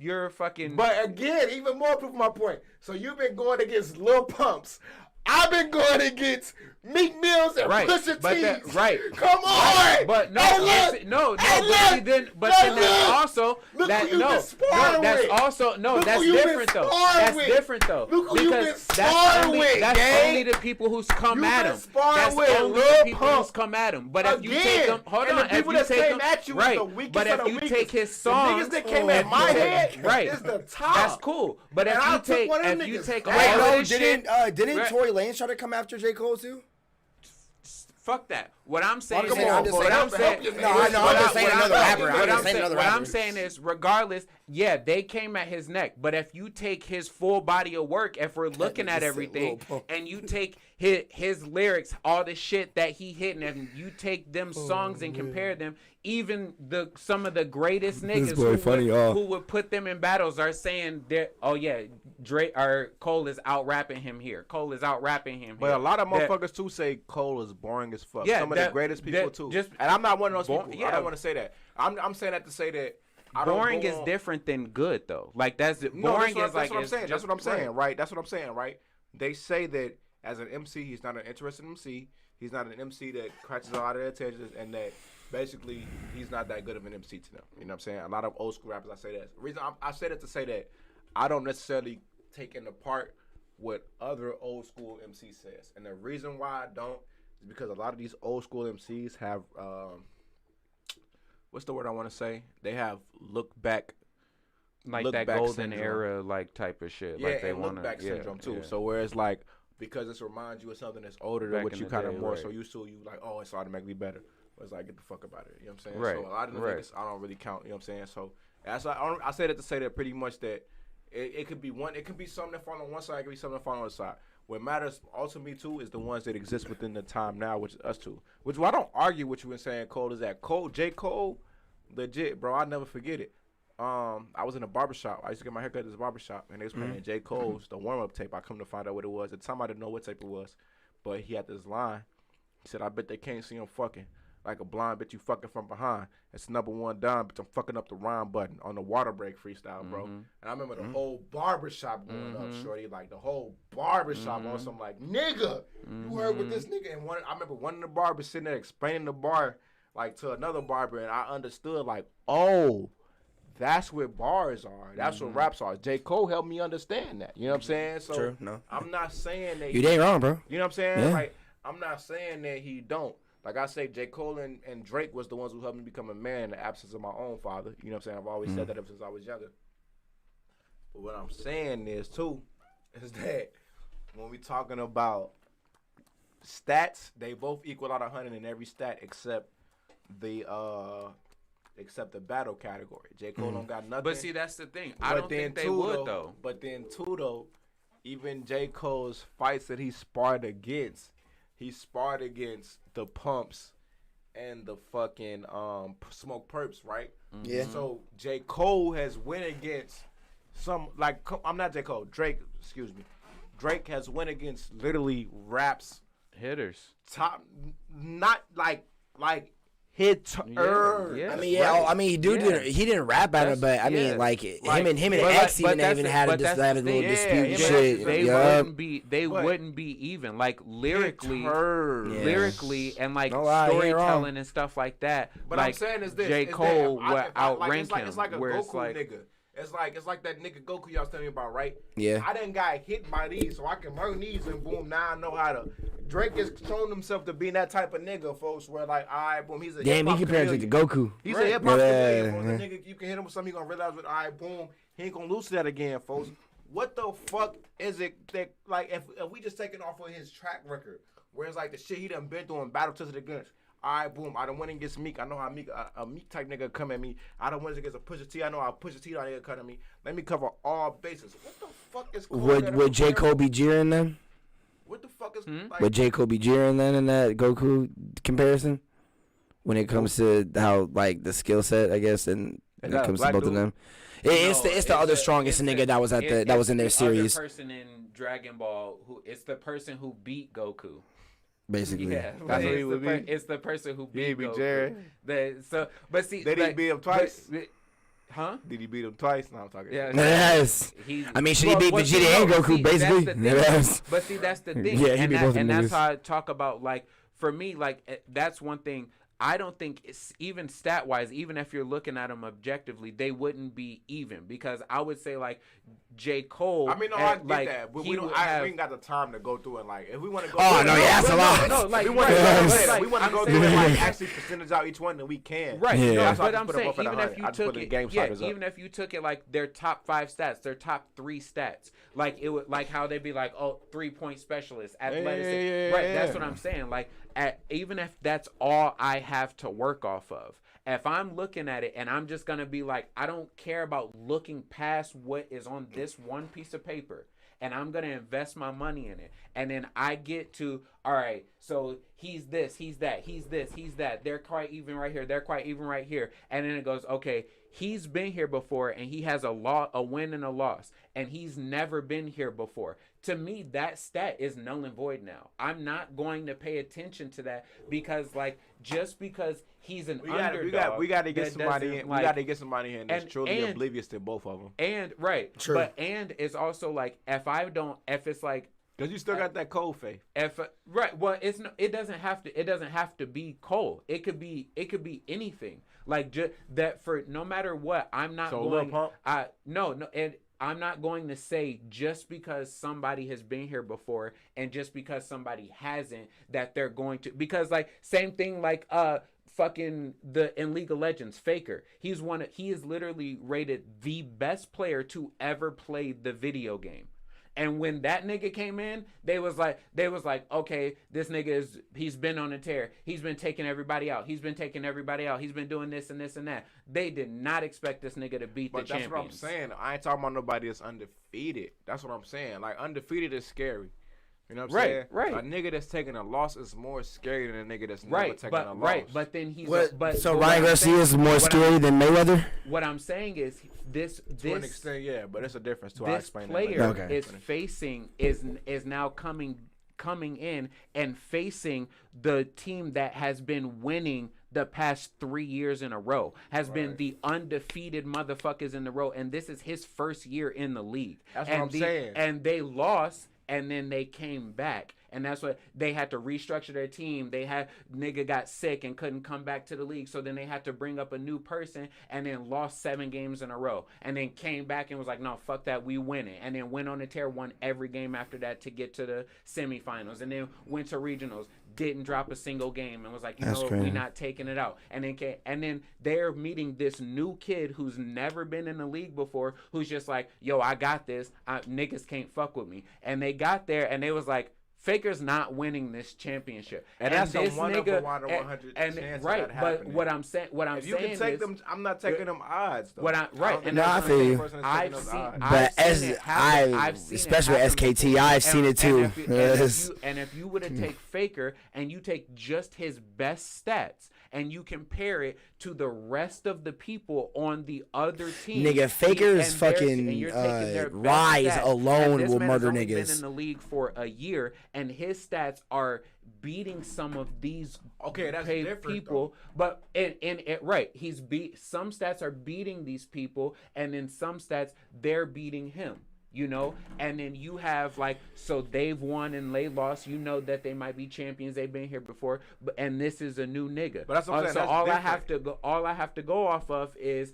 Speaker 5: you're fucking.
Speaker 4: But again, even more proof of my point. So you've been going against Lil Pumps. I've been going against Meek Mills and Pusha T.
Speaker 5: Right.
Speaker 4: Come on.
Speaker 5: But no,
Speaker 4: hey,
Speaker 5: no.
Speaker 4: Hey,
Speaker 5: then that's also
Speaker 4: look
Speaker 5: that
Speaker 4: who you
Speaker 5: no,
Speaker 4: been sparring
Speaker 5: no. That's
Speaker 4: with.
Speaker 5: also no.
Speaker 4: Look
Speaker 5: That's
Speaker 4: who you been
Speaker 5: different though.
Speaker 4: sparring
Speaker 5: That's
Speaker 4: with.
Speaker 5: different though.
Speaker 4: Look who you been
Speaker 5: Because
Speaker 4: sparring with,
Speaker 5: that's
Speaker 4: gang.
Speaker 5: only the people who's come
Speaker 4: You
Speaker 5: at
Speaker 4: been
Speaker 5: him.
Speaker 4: sparring
Speaker 5: That's
Speaker 4: with
Speaker 5: only
Speaker 4: Lil
Speaker 5: the people
Speaker 4: Pump.
Speaker 5: who's come at him. But if you take them, hold
Speaker 4: and
Speaker 5: on.
Speaker 4: the people
Speaker 5: If you
Speaker 4: that
Speaker 5: take
Speaker 4: came
Speaker 5: them,
Speaker 4: at you
Speaker 5: right.
Speaker 4: is the weakest
Speaker 5: But
Speaker 4: of
Speaker 5: if
Speaker 4: the
Speaker 5: you
Speaker 4: weakest.
Speaker 5: take his
Speaker 4: The
Speaker 5: songs,
Speaker 4: niggas that came at my head
Speaker 5: right,
Speaker 4: is the top.
Speaker 5: That's cool. But if
Speaker 4: And I
Speaker 5: you
Speaker 4: took
Speaker 5: take
Speaker 4: one of them
Speaker 5: if you
Speaker 4: niggas.
Speaker 5: take
Speaker 4: Wait,
Speaker 5: all
Speaker 4: no,
Speaker 5: this shit,
Speaker 3: Didn't
Speaker 5: right.
Speaker 3: Tory Lanez try to come after J. Cole too?
Speaker 5: Fuck that. What I'm saying
Speaker 3: Come
Speaker 5: is,
Speaker 3: on,
Speaker 5: what I'm saying, what I'm saying is, regardless, yeah, they came at his neck. But if you take his full body of work, if we're looking at everything, and you take his lyrics, all the shit that he hit, and you take them songs and compare them, even some of the greatest niggas who would put them in battles are saying that, oh yeah, Drake or Cole is out rapping him here. Cole is out rapping him.
Speaker 4: But a lot of motherfuckers too say Cole is boring as fuck.
Speaker 5: Yeah,
Speaker 4: some of the greatest people too. And I'm not one of those people.
Speaker 5: Yeah.
Speaker 4: I don't want to say that. I'm saying that to say that.
Speaker 5: Boring is different than good though. Like that's boring is like.
Speaker 4: That's what I'm saying, right? That's what I'm saying, right? They say that as an MC, he's not an interesting MC. He's not an MC that catches a lot of attention, and that basically he's not that good of an MC to them. You know what I'm saying? A lot of old school rappers, I say that. The reason I say that to say that I don't necessarily take into part what other old school MC says, and the reason why I don't is because a lot of these old school MCs have what's the word I want to say? They have look back
Speaker 5: golden
Speaker 4: syndrome.
Speaker 5: Era like type of shit.
Speaker 4: Yeah,
Speaker 5: like they
Speaker 4: and
Speaker 5: want
Speaker 4: look back syndrome too. So whereas like because this reminds you of something that's older than what you kind of more so used to, you like, oh, it's automatically better. But it's like, get the fuck about it. You know what I'm saying?
Speaker 5: Right.
Speaker 4: So a lot of the niggas I don't really count. You know what I'm saying? So I say that to say that pretty much that it could be one. It could be something that fall on one side. It could be something that fall on the other side. What matters ultimately too is the ones that exist within the time now, which is us two. Which I don't argue with you in saying Cole is that. J. Cole, legit, bro. I'll never forget it. I was in a barbershop. I used to get my haircut at this barbershop, and they was playing J. Cole's the warm-up tape. I come to find out what it was. At the time, I didn't know what tape it was, but he had this line. He said, "I bet they can't see him fucking like a blind bitch. You fucking from behind. It's #1 dime, but I'm fucking up the rhyme button on the water break freestyle, bro." And I remember the whole barbershop going up, shorty, like the whole barbershop on some like, nigga, you heard what this nigga? And I remember one of the barbers sitting there explaining the bar like to another barber, and I understood like, oh. That's what bars are. That's what raps are. J. Cole helped me understand that. You know what I'm saying? So
Speaker 3: True. No.
Speaker 4: I'm not saying that
Speaker 3: you ain't wrong, bro.
Speaker 4: You know what I'm saying?
Speaker 3: Yeah.
Speaker 4: Like I'm not saying that he don't. Like I say, J. Cole and Drake was the ones who helped me become a man in the absence of my own father. You know what I'm saying? I've always said that ever since I was younger. But what I'm saying is too, is that when we talking about stats, they both equal out 100 in every stat except the battle category. J. Cole don't got nothing.
Speaker 5: But see, that's the thing. I don't think they would though.
Speaker 4: But then too though, even J. Cole's fights that he sparred against the Pumps and the fucking Smoke Perps, right?
Speaker 3: Yeah.
Speaker 4: So J. Cole has went against I'm not J. Cole, Drake, excuse me. Drake has went against literally raps
Speaker 5: hitters.
Speaker 4: Top, not like
Speaker 5: hitter.
Speaker 3: I mean, he didn't rap at him, but I mean, like him and X even had a little dispute and shit.
Speaker 5: They wouldn't be even like lyrically, and like storytelling and stuff like that.
Speaker 4: But
Speaker 5: like,
Speaker 4: I'm saying is this:
Speaker 5: J. Cole would outrank him.
Speaker 4: It's like a Goku nigga. It's like that nigga Goku y'all was telling me about, right?
Speaker 3: Yeah.
Speaker 4: I done got hit by these, so I can learn these, and boom, now I know how to. Drake has shown himself to be that type of nigga, folks. Where like, all right, boom, he's a
Speaker 3: damn. He compared to Goku.
Speaker 4: He's a hip hop chameleon, folks. The nigga, you can hit him with something, he gonna realize with, all right, boom, he ain't gonna lose to that again, folks. What the fuck is it that like if we just taking off of his track record, where it's like the shit he done been through and battle tested against. All right, boom. I done went against Meek. I know how Meek, a Meek type nigga come at me. I done went against a Pusha T. I know how Pusha T nigga come at me. Let me cover all bases. What the fuck is Cole?
Speaker 3: Would J. Cole be jeering them?
Speaker 4: What the fuck is like?
Speaker 3: Would J. Cole be jeering then in that Goku comparison? When it comes to how like the skill set, I guess, and when it comes to both of them, it's the other strongest nigga that was that was in their series.
Speaker 5: The person in Dragon Ball it's the person who beat Goku.
Speaker 3: Basically,
Speaker 5: yeah,
Speaker 4: that's what he would be.
Speaker 5: It's the person who beat
Speaker 4: Goku.
Speaker 5: Jerry. But see,
Speaker 4: did he beat him twice?
Speaker 5: Huh?
Speaker 4: Did he beat him twice? No, I'm talking.
Speaker 5: Yeah.
Speaker 3: Yes. I mean, should he beat Vegeta and Goku, basically?
Speaker 5: Yes. But see, that's the thing.
Speaker 3: Yeah, he beat both of them.
Speaker 5: And that's how I talk about, like, for me, like, that's one thing. I don't think it's even stat-wise, even if you're looking at them objectively, they wouldn't be even. Because I would say, like, J. Cole.
Speaker 4: I mean, no, I get that. But we ain't got the time to go through it. Like, if we want to go
Speaker 3: that's a lot.
Speaker 5: No, like,
Speaker 4: we want to go through it, like, actually percentage out each one, then we can.
Speaker 5: Right.
Speaker 3: Yeah.
Speaker 5: No, but I'm saying, even if you took it, like, their top 5 stats, their top 3 stats, like, it would, like, how they'd be like, 3-point specialist, athleticism. Right, that's what I'm saying. Like, even if that's all I have to work off of, if I'm looking at it and I'm just going to be like, I don't care about looking past what is on this one piece of paper, and I'm going to invest my money in it, and then I get to, all right, so he's this, he's that, he's this, he's that, they're quite even right here, they're quite even right here, and then it goes, okay, he's been here before, and he has a win and a loss, and he's never been here before. To me, that stat is null and void now. I'm not going to pay attention to that because, like, just because he's an underdog,
Speaker 4: we got to get somebody in. We got to get somebody in that's truly oblivious to both of them.
Speaker 5: And
Speaker 3: True.
Speaker 5: But it's also like if it's like.
Speaker 4: Cause you still got that Cole faith.
Speaker 5: Well, it doesn't have to be Cole. It could be anything. Like that for no matter what. I'm not going. I'm not going to say just because somebody has been here before and just because somebody hasn't that they're going to, because like same thing like fucking in League of Legends, Faker. He is literally rated the best player to ever play the video game. And when that nigga came in, they was like, okay, this nigga he's been on a tear. He's been taking everybody out. He's been doing this and this and that. They did not expect this nigga to beat the champions.
Speaker 4: But that's what I'm saying. I ain't talking about nobody that's undefeated. That's what I'm saying. Like, undefeated is scary. You know what I'm saying?
Speaker 5: Right.
Speaker 4: A nigga that's taking a loss is more scary than a nigga that's never taking a loss.
Speaker 5: Right, but then he's...
Speaker 3: So Ryan Garcia is more scary than Mayweather?
Speaker 5: What I'm saying is this...
Speaker 4: To an extent, yeah, but it's a difference too.
Speaker 5: This player is now coming in and facing the team that has been winning the past 3 years in a row, has been the undefeated motherfuckers in the row, and this is his first year in the league.
Speaker 4: That's what I'm saying.
Speaker 5: And they lost... And then they came back, and that's what they had to restructure their team. Nigga got sick and couldn't come back to the league, so then they had to bring up a new person, and then lost 7 games in a row, and then came back and was like, no, fuck that, we win it, and then went on a tear, won every game after that to get to the semifinals, and then went to regionals, didn't drop a single game, and was like, we're not taking it out, and then they're meeting this new kid who's never been in the league before, who's just like, yo, I got this, niggas can't fuck with me, and they got there, and they was like, Faker's not winning this championship,
Speaker 4: and that's a 1 over 100 chance
Speaker 5: right.
Speaker 4: of that
Speaker 5: but
Speaker 4: happening.
Speaker 5: what I'm saying
Speaker 4: if you can take them, I'm not taking them odds. Though.
Speaker 3: I feel you.
Speaker 5: I've seen
Speaker 3: especially with SKT, I've seen it too.
Speaker 5: And if you were to take Faker and you take just his best stats and you compare it to the rest of the people on the other team,
Speaker 3: nigga, Faker's fucking rise alone will murder niggas.
Speaker 5: Been in the league for a year, and his stats are beating some of these
Speaker 4: that's
Speaker 5: paid
Speaker 4: different,
Speaker 5: people. But right, some stats are beating these people, and in some stats they're beating him. You know, and then you have so they've won and they lost. You know that they might be champions. They've been here before, and this is a new nigga.
Speaker 4: But that's what I'm saying.
Speaker 5: So
Speaker 4: that's
Speaker 5: all
Speaker 4: different.
Speaker 5: I have to go off of is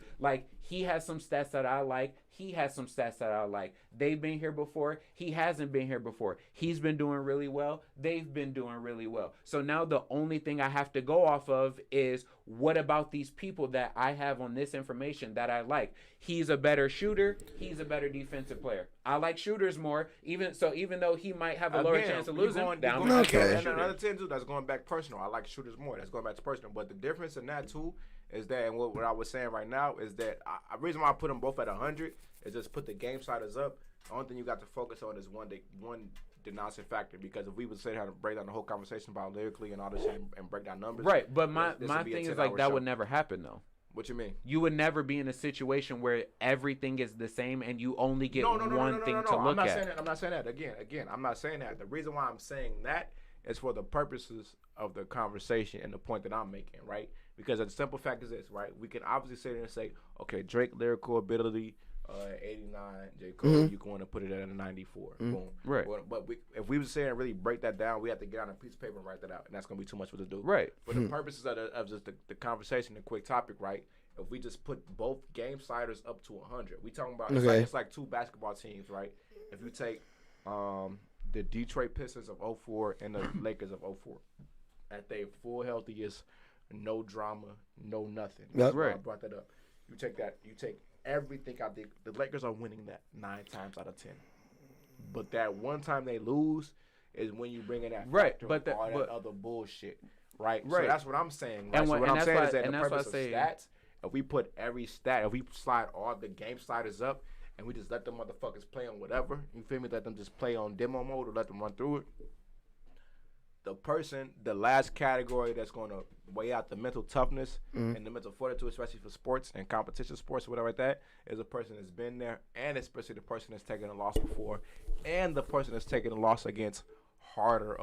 Speaker 5: he has some stats that I like. He has some stats that I like. They've been here before. He hasn't been here before. He's been doing really well. They've been doing really well. So now the only thing I have to go off of is what about these people that I have on this information that I like? He's a better shooter. He's a better defensive player. I like shooters more. Even though he might have a lower chance of losing,
Speaker 4: another thing too, that's going back personal. I like shooters more. That's going back to personal. But the difference in that too is that, and what I was saying right now is that the reason why I put them both at 100 is just put the game siders up. The only thing you got to focus on is one denouncing factor, because if we would sit here and break down the whole conversation about lyrically and all this shit and break down numbers,
Speaker 5: right? But my thing is that would never happen though.
Speaker 4: What you mean?
Speaker 5: You would never be in a situation where everything is the same and you only get one thing to look at.
Speaker 4: I'm not saying that. Again, I'm not saying that. The reason why I'm saying that is for the purposes of the conversation and the point that I'm making, right? Because the simple fact is this, right? We can obviously sit there and say, okay, Drake lyrical ability, 89, J. Cole, you going to put it at a 94. Boom.
Speaker 5: Right.
Speaker 4: But if we were saying really break that down, we have to get on a piece of paper and write that out, and that's going to be too much for us to do.
Speaker 5: Right.
Speaker 4: For the purposes of just the conversation, the quick topic, right? If we just put both game sliders up to 100, we talking about it's like two basketball teams, right? If you take the Detroit Pistons of 04 and the Lakers of 04 at their full healthiest, no drama, no nothing.
Speaker 3: Yep.
Speaker 4: Right. I brought that up. You take everything out there. The Lakers are winning that 9 times out of 10. But that one time they lose is when you bring in that factor of all that other bullshit. Right? So that's what I'm saying. Right? So what I'm saying is that the purpose of stats, if we put every stat, if we slide all the game sliders up and we just let them motherfuckers play on whatever, you feel me? Let them just play on demo mode or let them run through it. The last category that's going to weigh out the mental toughness and the mental fortitude, especially for sports and competition sports or whatever like that, is a person that's been there, and especially the person that's taken a loss before, and the person that's taken a loss against harder,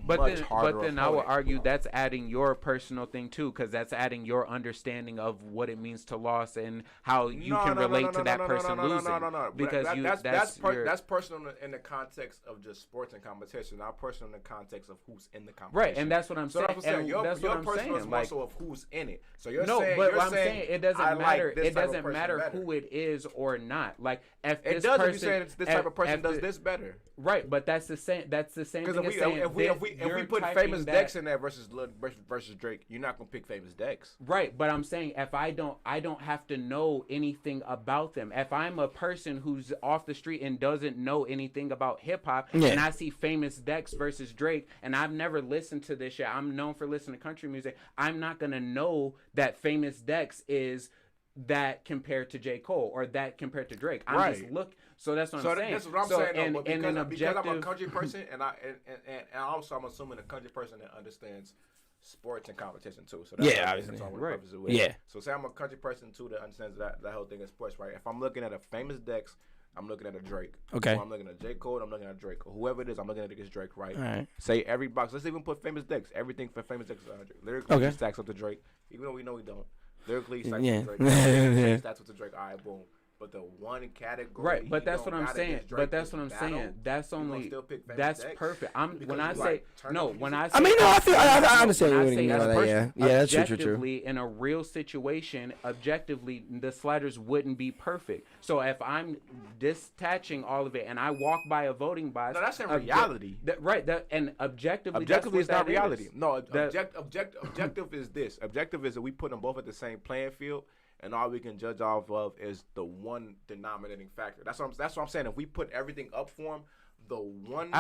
Speaker 4: much harder.
Speaker 5: But then I would argue that's adding your personal thing too, because that's adding your understanding of what it means to loss and how you can relate to that person losing. Because
Speaker 4: that's personal in the context of just sports and competition, not personal in the context of who's in the competition.
Speaker 5: Right, and that's what I'm saying.
Speaker 4: And your personal is more so of who's in it. So you're saying,
Speaker 5: but I'm saying it doesn't matter. It doesn't matter who it is or not. Like if
Speaker 4: it does, if you're saying this type of person does this better.
Speaker 5: Right, but that's the same. That's the same thing as saying
Speaker 4: if we put famous Dex in there versus Drake, you're not gonna pick famous Dex.
Speaker 5: Right, but I'm saying if I don't have to know anything about them. If I'm a person who's off the street and doesn't know anything about hip hop, and I see famous Dex versus Drake, and I've never listened to this shit, I'm known for listening to country music. I'm not gonna know that famous Dex is that compared to J. Cole or that compared to Drake. I'm just so that's what I'm saying.
Speaker 4: That's what I'm saying. Though, because I'm a country person, and also I'm assuming a country person that understands sports and competition too. So that's So say I'm a country person too that understands that whole thing is sports, right? If I'm looking at a famous Dex, I'm looking at a Drake.
Speaker 3: Okay.
Speaker 4: Or I'm looking at J. Cole, I'm looking at Drake. Or whoever it is, I'm looking at it against Drake, right? All right. Say every box. Let's even put famous Dex. Everything for famous Dex is 100. Lyrically, he stacks up to Drake, even though we know we don't. Lyrically, stacks up to Drake. Stacks up to Drake. All right, boom. But the one category,
Speaker 5: right? But that's what I'm saying. That's only that's perfect. I mean,
Speaker 3: I understand what you mean by that. Yeah, that's true.
Speaker 5: Objectively, in a real situation, objectively, the sliders wouldn't be perfect. So if I'm detaching all of it and I walk by a voting box,
Speaker 4: no, that's in reality,
Speaker 5: and objectively
Speaker 4: is not reality. No, objective is this. Objective is that we put them both at the same playing field. And all we can judge off of is the one denominating factor. That's what I'm saying. If we put everything up for them, the one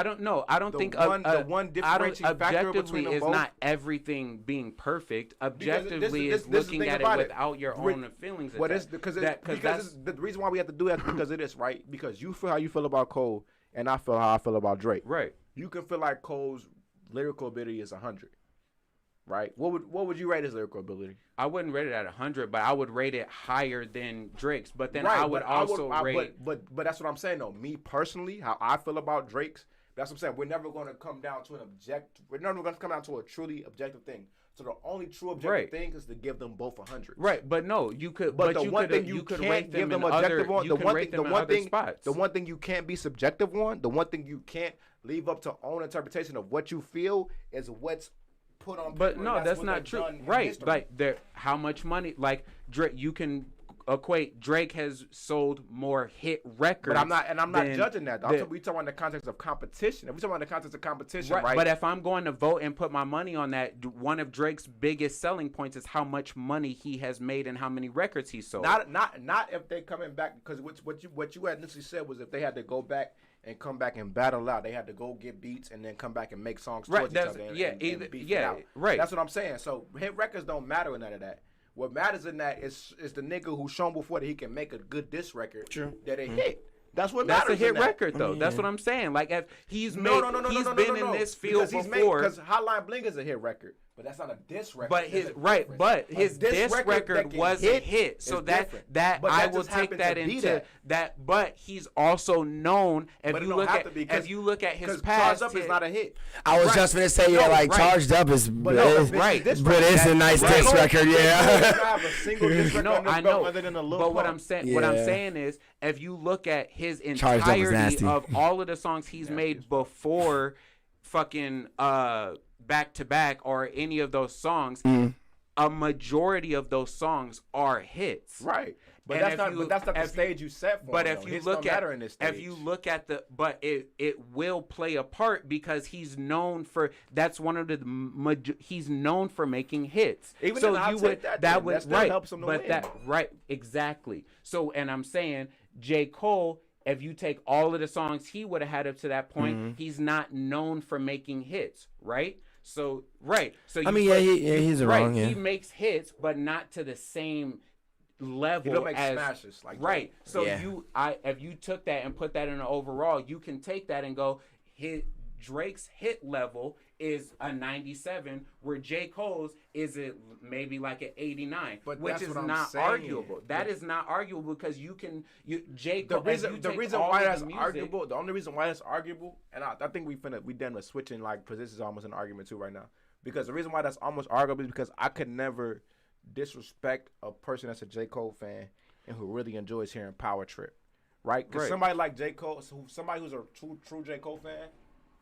Speaker 4: differentiating factor between them
Speaker 5: is
Speaker 4: both,
Speaker 5: not everything being perfect. Objectively is looking at it without your own feelings.
Speaker 4: Because the reason why we have to do that is because it is right. Because you feel how you feel about Cole, and I feel how I feel about Drake.
Speaker 5: Right.
Speaker 4: You can feel like Cole's lyrical ability is 100. Right. What would you rate his lyrical ability?
Speaker 5: I wouldn't rate it at 100, but I would rate it higher than Drake's. But then I would also rate.
Speaker 4: But that's what I'm saying though. Me personally, how I feel about Drake's, That's what I'm saying. We're never going to come down to We're never going to come down to a truly objective thing. So the only true objective thing is to give them both 100.
Speaker 5: Right, but no, you could.
Speaker 4: But the one thing you can't give them objective on, the one thing you can't be subjective on, the one thing you can't leave up to own interpretation of what you feel is what's put on.
Speaker 5: But no, that's not true. Right, like how much money? Like Drake, you can equate. Drake has sold more hit records.
Speaker 4: But I'm not judging that. We talking in the context of competition. If we talking in the context of competition, right?
Speaker 5: But if I'm going to vote and put my money on that, one of Drake's biggest selling points is how much money he has made and how many records he sold.
Speaker 4: Not if they coming back, because what you had initially said was if they had to go back and come back and battle out, they had to go get beats and then come back and make songs towards each other. And beat it out.
Speaker 5: Right.
Speaker 4: That's what I'm saying. So hit records don't matter in none of that. What matters in that is the nigga who's shown before that he can make a good diss record that it hit. That's what matters.
Speaker 5: That's a hit record, though. Yeah. That's what I'm saying. Like, if he's been in this field before.
Speaker 4: Because Hotline Bling is a hit record, but that's not a diss record.
Speaker 5: But his diss record was a hit. So that I will take that into that. But he's also known. If you look at his past,
Speaker 4: Charged Up is not a hit.
Speaker 3: I was just gonna say Charged Up is but it's a nice diss record. Yeah.
Speaker 5: No, I know. But what I'm saying is, if you look at his entirety of all of the songs he's made before fucking Back to Back or any of those songs, a majority of those songs are hits.
Speaker 4: Right. But that's not the stage you set for.
Speaker 5: But if you look at it will play a part because he's known for he's known for making hits.
Speaker 4: Even so you would that helps him to win.
Speaker 5: Right, exactly. So and I'm saying J. Cole, if you take all of the songs he would have had up to that point, he's not known for making hits, right? So he's wrong. Yeah. He makes hits, but not to the same level.
Speaker 4: He don't make smashes like
Speaker 5: right. That. So if you took that and put that in an overall, you can take that and go Drake's hit level is a 97, where J. Cole's is maybe like an 89, which is not arguable. That is not arguable because J. Cole.
Speaker 4: The reason why that's arguable, the only reason why that's arguable, and I think we done with switching like positions almost an argument too right now. Because the reason why that's almost arguable is because I could never disrespect a person that's a J. Cole fan and who really enjoys hearing Power Trip, right? Because somebody like J. Cole, somebody who's a true J. Cole fan,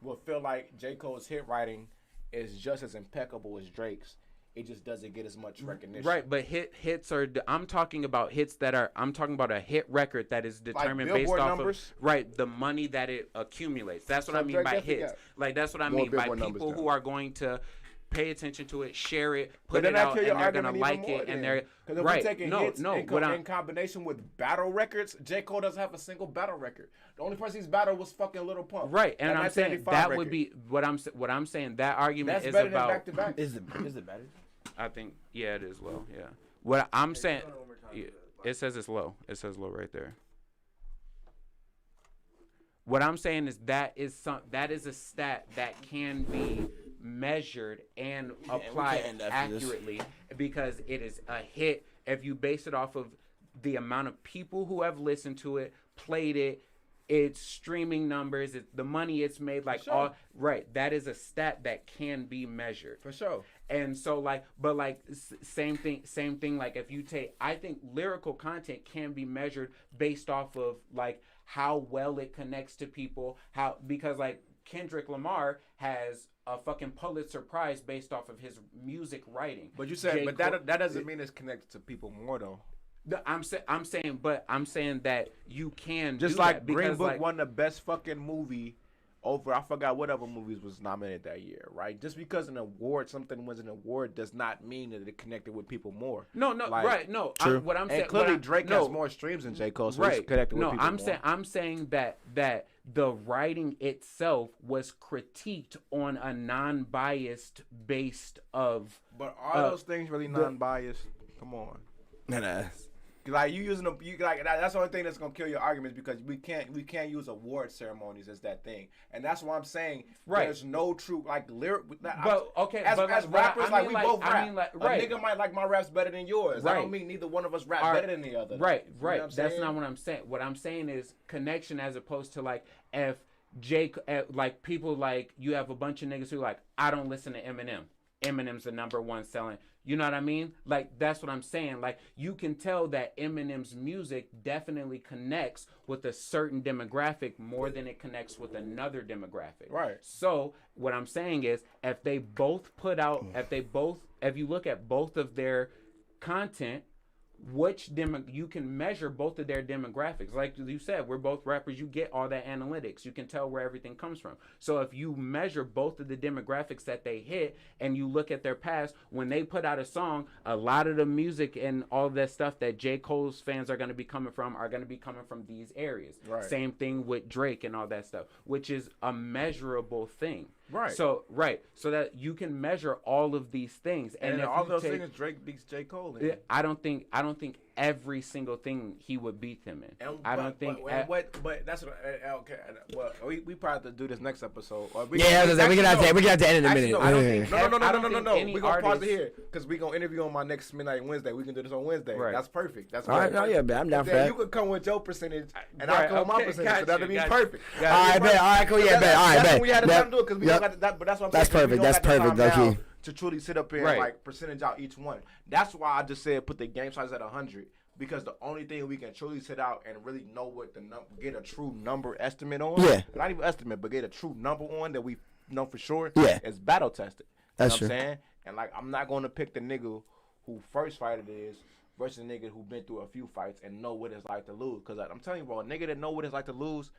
Speaker 4: will feel like J. Cole's hit writing is just as impeccable as Drake's. It just doesn't get as much recognition.
Speaker 5: Right, but hits are. I'm talking about hits that are. I'm talking about a hit record that is determined like based off numbers? Of the money that it accumulates. That's what I mean by hits. Like that's what I mean by people who are going to pay attention to it, share it, put it out, and they're gonna like it, and they're
Speaker 4: because if we're taking hits in combination with battle records, J. Cole doesn't have a single battle record. The only person he's battled was fucking Lil Pump.
Speaker 5: Right, and I'm saying that would be what I'm saying. That argument is about
Speaker 4: back to back.
Speaker 3: Is it better?
Speaker 5: I think it is low. Yeah, what I'm saying, it says it's low. It says low right there. What I'm saying is that is a stat that can be measured and applied accurately because it is a hit if you base it off of the amount of people who have listened to it, played it, its streaming numbers, the money it's made, like all right. That is a stat that can be measured
Speaker 4: for sure.
Speaker 5: And so same thing. Like if you take, I think lyrical content can be measured based off of like how well it connects to people, because like Kendrick Lamar has a fucking Pulitzer Prize based off of his music writing.
Speaker 4: But you said, that doesn't mean it's connected to people more though.
Speaker 5: I'm saying that you can
Speaker 4: just
Speaker 5: do
Speaker 4: like
Speaker 5: that
Speaker 4: Green Book won the best fucking movie over, I forgot what other movies was nominated that year, right? Just because something was an award does not mean that it connected with people more.
Speaker 5: No, right, no. True. What I'm saying,
Speaker 4: clearly Drake has more streams than J. Cole, so he's connected with people more.
Speaker 5: I'm saying that the writing itself was critiqued on a non-biased based of.
Speaker 4: But are those things really non-biased? Come on.
Speaker 3: No.
Speaker 4: Like you using that's the only thing that's gonna kill your arguments because we can't use award ceremonies as that thing, and that's why I'm saying there's no true lyric.
Speaker 5: But okay,
Speaker 4: as rappers, we both rap.
Speaker 5: I mean,
Speaker 4: a nigga might like my raps better than yours. I don't mean neither one of us rap better than the other.
Speaker 5: Right. That's not what I'm saying. What I'm saying is connection as opposed to like if like people like you have a bunch of niggas who like I don't listen to Eminem. Eminem's the #1 selling. You know what I mean? Like that's what I'm saying. Like you can tell that Eminem's music definitely connects with a certain demographic more than it connects with another demographic.
Speaker 4: Right.
Speaker 5: So what I'm saying is if they both put out, if you look at both of their content, you can measure both of their demographics. Like you said, we're both rappers. You get all that analytics. You can tell where everything comes from. So if you measure both of the demographics that they hit and you look at their past, when they put out a song, a lot of the music and all of that stuff that J. Cole's fans are going to be coming from these areas.
Speaker 4: Right.
Speaker 5: Same thing with Drake and all that stuff, which is a measurable thing.
Speaker 4: Right.
Speaker 5: So that you can measure all of these things,
Speaker 4: and all those things Drake beats J. Cole in.
Speaker 5: I don't think every single thing he would beat them in.
Speaker 4: But that's what. Okay. Well, we probably have to do this next episode.
Speaker 3: We gonna have to end in a minute.
Speaker 4: No. We gonna pause it here because we gonna interview on my next Midnight Wednesday. We can do this on Wednesday. Right. That's perfect. That's
Speaker 3: all right. No, yeah, man, I'm down for that.
Speaker 4: You can come with your percentage, and I'll come with my percentage. So that'll be perfect.
Speaker 3: All right, bet. All right, cool. Yeah, bet. All right, bet.
Speaker 4: That's when we had to do it because we don't got that. But that's what I'm saying.
Speaker 3: That's perfect. That's perfect. Okay.
Speaker 4: To truly sit up here and like percentage out each one. That's why I just said put the game size at 100. Because the only thing we can truly sit out and really know what get a true number estimate on, not even estimate, but get a true number on that we know for sure, is battle tested.
Speaker 3: That's
Speaker 4: true. You know what I'm saying? And like, I'm not going to pick the nigga who first fighted is versus a nigga who been through a few fights and know what it's like to lose. Because I'm telling you, bro, a nigga that know what it's like to lose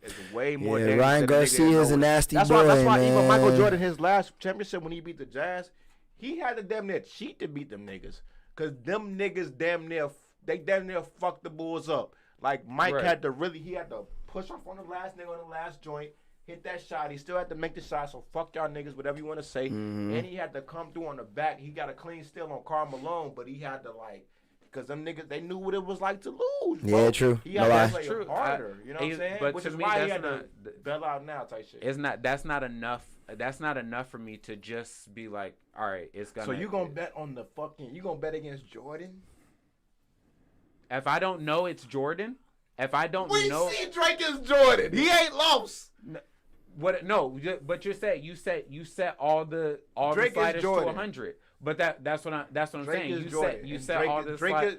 Speaker 4: is way more dangerous.
Speaker 3: Ryan Garcia is a nasty boy,
Speaker 4: That's why
Speaker 3: man.
Speaker 4: even Michael Jordan, his last championship when he beat the Jazz, he had to damn near cheat to beat them niggas. Because them niggas damn near fucked the Bulls up. Like Mike had to push off on the last nigga on the last joint, hit that shot. He still had to make the shot, so fuck y'all niggas, whatever you want to say.
Speaker 3: Mm-hmm.
Speaker 4: And he had to come through on the back. He got a clean steal on Karl Malone, but he had to because them niggas, they knew what it was like to lose, bro.
Speaker 3: Yeah, true.
Speaker 4: He had to play harder, you know what I'm saying?
Speaker 5: But
Speaker 4: which
Speaker 5: to
Speaker 4: is
Speaker 5: me,
Speaker 4: why he had to bail out now type shit.
Speaker 5: That's not enough. That's not enough for me to just be like, all right, it's gonna.
Speaker 4: So you gonna bet on you gonna bet against Jordan?
Speaker 5: If I don't know it's Jordan, if I don't know,
Speaker 4: we see Drake is Jordan. He ain't lost.
Speaker 5: What? No, but you set all the sliders to 100. But that's what I'm saying. You set all the sliders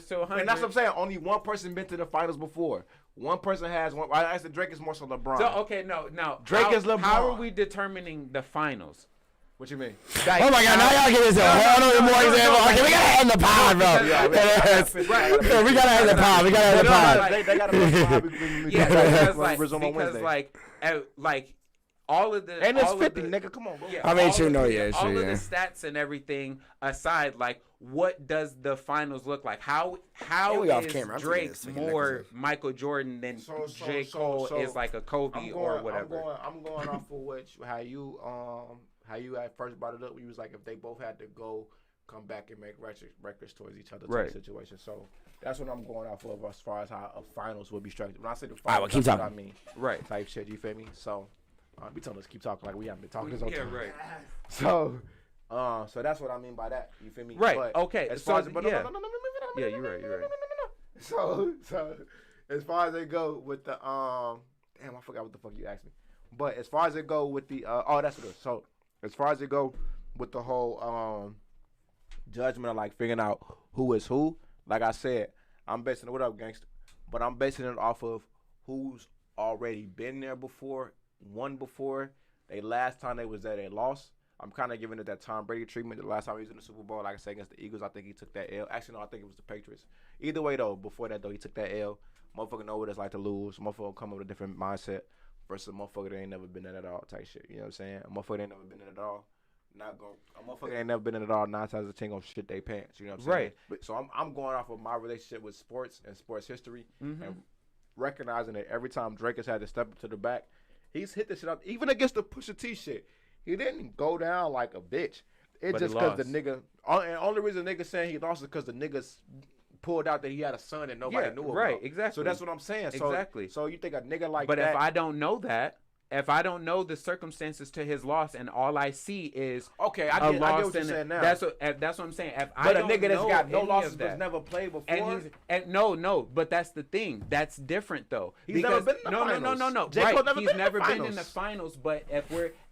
Speaker 5: to 100.
Speaker 4: And that's what I'm saying. Only one person been to the finals before. One person has one. I said Drake is more so LeBron.
Speaker 5: So okay, no.
Speaker 4: Drake is LeBron.
Speaker 5: How are we determining the finals?
Speaker 4: What you mean?
Speaker 3: Oh my God! Now y'all get this. Hold on, more example. Okay, we gotta end the pod, bro. We gotta end the pod.
Speaker 4: They gotta
Speaker 5: because like all of the
Speaker 4: and it's 50, nigga. Come on, bro.
Speaker 3: I mean, true, no, yeah,
Speaker 5: all
Speaker 3: true,
Speaker 5: of the stats and everything aside, like what does the finals look like? How is Drake more Michael Jordan than J. Cole is like a Kobe or whatever?
Speaker 4: I'm going off of how you had first brought it up. You was like, if they both had to come back and make records towards each other type situation. So that's what I'm going off of as far as how a finals would be structured. When I say the finals,
Speaker 3: keep
Speaker 4: that's
Speaker 3: talking.
Speaker 4: what I mean. Type shit, you feel me? So we telling us keep talking like we haven't been talking this whole time.
Speaker 5: Right.
Speaker 4: So that's what I mean by that. You feel me?
Speaker 5: Right.
Speaker 4: But
Speaker 5: okay.
Speaker 4: As far as
Speaker 5: you're right.
Speaker 4: So as far as they go with the damn, I forgot what the fuck you asked me. But as far as it go with the that's what it is. So as far as it go with the whole judgment of like figuring out who is who, like I said, I'm basing it, what up, gangster? But I'm basing it off of who's already been there before, won before. Last time they was there, they lost. I'm kind of giving it that Tom Brady treatment. The last time he was in the Super Bowl, like I said, against the Eagles, I think he took that L. Actually, no, I think it was the Patriots. Either way, though, before that, though, he took that L. Motherfucker know what it's like to lose. Motherfucker come up with a different mindset versus a motherfucker that ain't never been in at all type shit. You know what I'm saying? A motherfucker that ain't never been in at all. A motherfucker that ain't never been in at all, 9 times out of 10 gonna shit they pants. You know what I'm saying?
Speaker 5: Right.
Speaker 4: So I'm going off of my relationship with sports and sports history and recognizing that every time Drake has had to step up to the back, he's hit this shit up. Even against the Pusha T shit, he didn't go down like a bitch. It's just because the nigga, and only reason the nigga saying he lost is because the niggas pulled out that he had a son and nobody knew about.
Speaker 5: Right, exactly.
Speaker 4: So that's what I'm saying.
Speaker 5: Exactly.
Speaker 4: So you think a nigga like
Speaker 5: but
Speaker 4: that.
Speaker 5: But if I don't know that, if I don't know the circumstances to his loss and all I see is
Speaker 4: okay, I get what you're saying now.
Speaker 5: That's what I'm saying. If
Speaker 4: but
Speaker 5: I
Speaker 4: a
Speaker 5: don't
Speaker 4: nigga that's
Speaker 5: know
Speaker 4: got no
Speaker 5: any
Speaker 4: losses
Speaker 5: of that,
Speaker 4: was never played before.
Speaker 5: And no, but that's the thing. That's different though.
Speaker 4: He's never been in the finals.
Speaker 5: No.
Speaker 4: J. Cole
Speaker 5: Right, he's never been in the
Speaker 4: finals.
Speaker 5: finals. But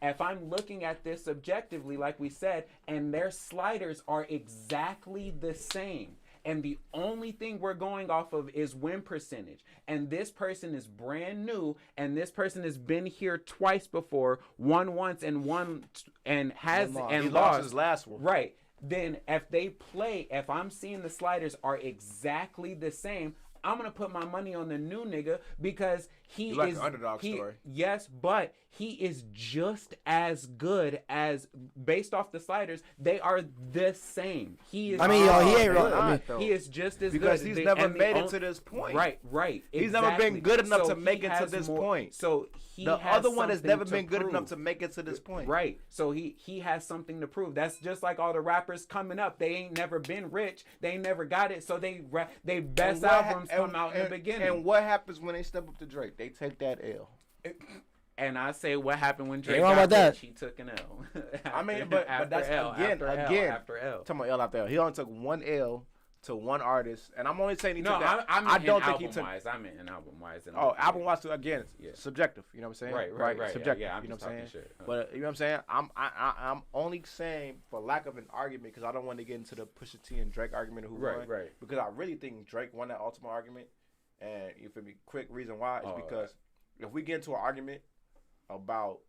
Speaker 5: if I'm looking at this objectively, like we said, and their sliders are exactly the same. And the only thing we're going off of is win percentage. And this person is brand new, and this person has been here twice before, won once and
Speaker 4: He lost his last one.
Speaker 5: Right. Then if I'm seeing the sliders are exactly the same, I'm gonna put my money on the new nigga because he
Speaker 4: You like
Speaker 5: is
Speaker 4: an underdog story.
Speaker 5: Yes, but he is just as good as based off the sliders. They are the same. He is.
Speaker 3: I mean, he ain't
Speaker 4: really.
Speaker 3: I mean,
Speaker 5: he is just as
Speaker 4: because
Speaker 5: good.
Speaker 4: he's never made it to this point.
Speaker 5: Right.
Speaker 4: He's never been
Speaker 5: exactly.
Speaker 4: good enough
Speaker 5: So
Speaker 4: to make
Speaker 5: he
Speaker 4: it to
Speaker 5: has
Speaker 4: this
Speaker 5: more-
Speaker 4: point.
Speaker 5: So he
Speaker 4: The
Speaker 5: has
Speaker 4: other one has
Speaker 5: something
Speaker 4: never
Speaker 5: to
Speaker 4: been good
Speaker 5: prove.
Speaker 4: enough to make it to this point.
Speaker 5: Right. So he has something to prove. That's just like all the rappers coming up. They ain't never been rich. They ain't never got it. So they best albums come out in the beginning.
Speaker 4: And what happens when they step up to Drake? They take that L.
Speaker 5: And I say, what happened when Drake
Speaker 3: Ain't wrong
Speaker 5: got
Speaker 3: about that.
Speaker 5: rich? He took an L.
Speaker 4: I mean, but that's
Speaker 5: after L.
Speaker 4: Talking about L after L. He only took one L to one artist, and I'm only saying he took that.
Speaker 5: I
Speaker 4: don't think he took.
Speaker 5: I meant in album wise.
Speaker 4: Album wise too. Again, it's subjective. You know what I'm saying?
Speaker 5: Right.
Speaker 4: Subjective.
Speaker 5: Yeah, I'm
Speaker 4: you know
Speaker 5: just
Speaker 4: what I'm saying?
Speaker 5: talking shit.
Speaker 4: But you know what I'm saying? I'm only saying for lack of an argument because I don't want to get into the Pusha T and Drake argument of who won.
Speaker 5: Right.
Speaker 4: Because I really think Drake won that ultimate argument, and you feel me? Quick reason why is because if we get into an argument about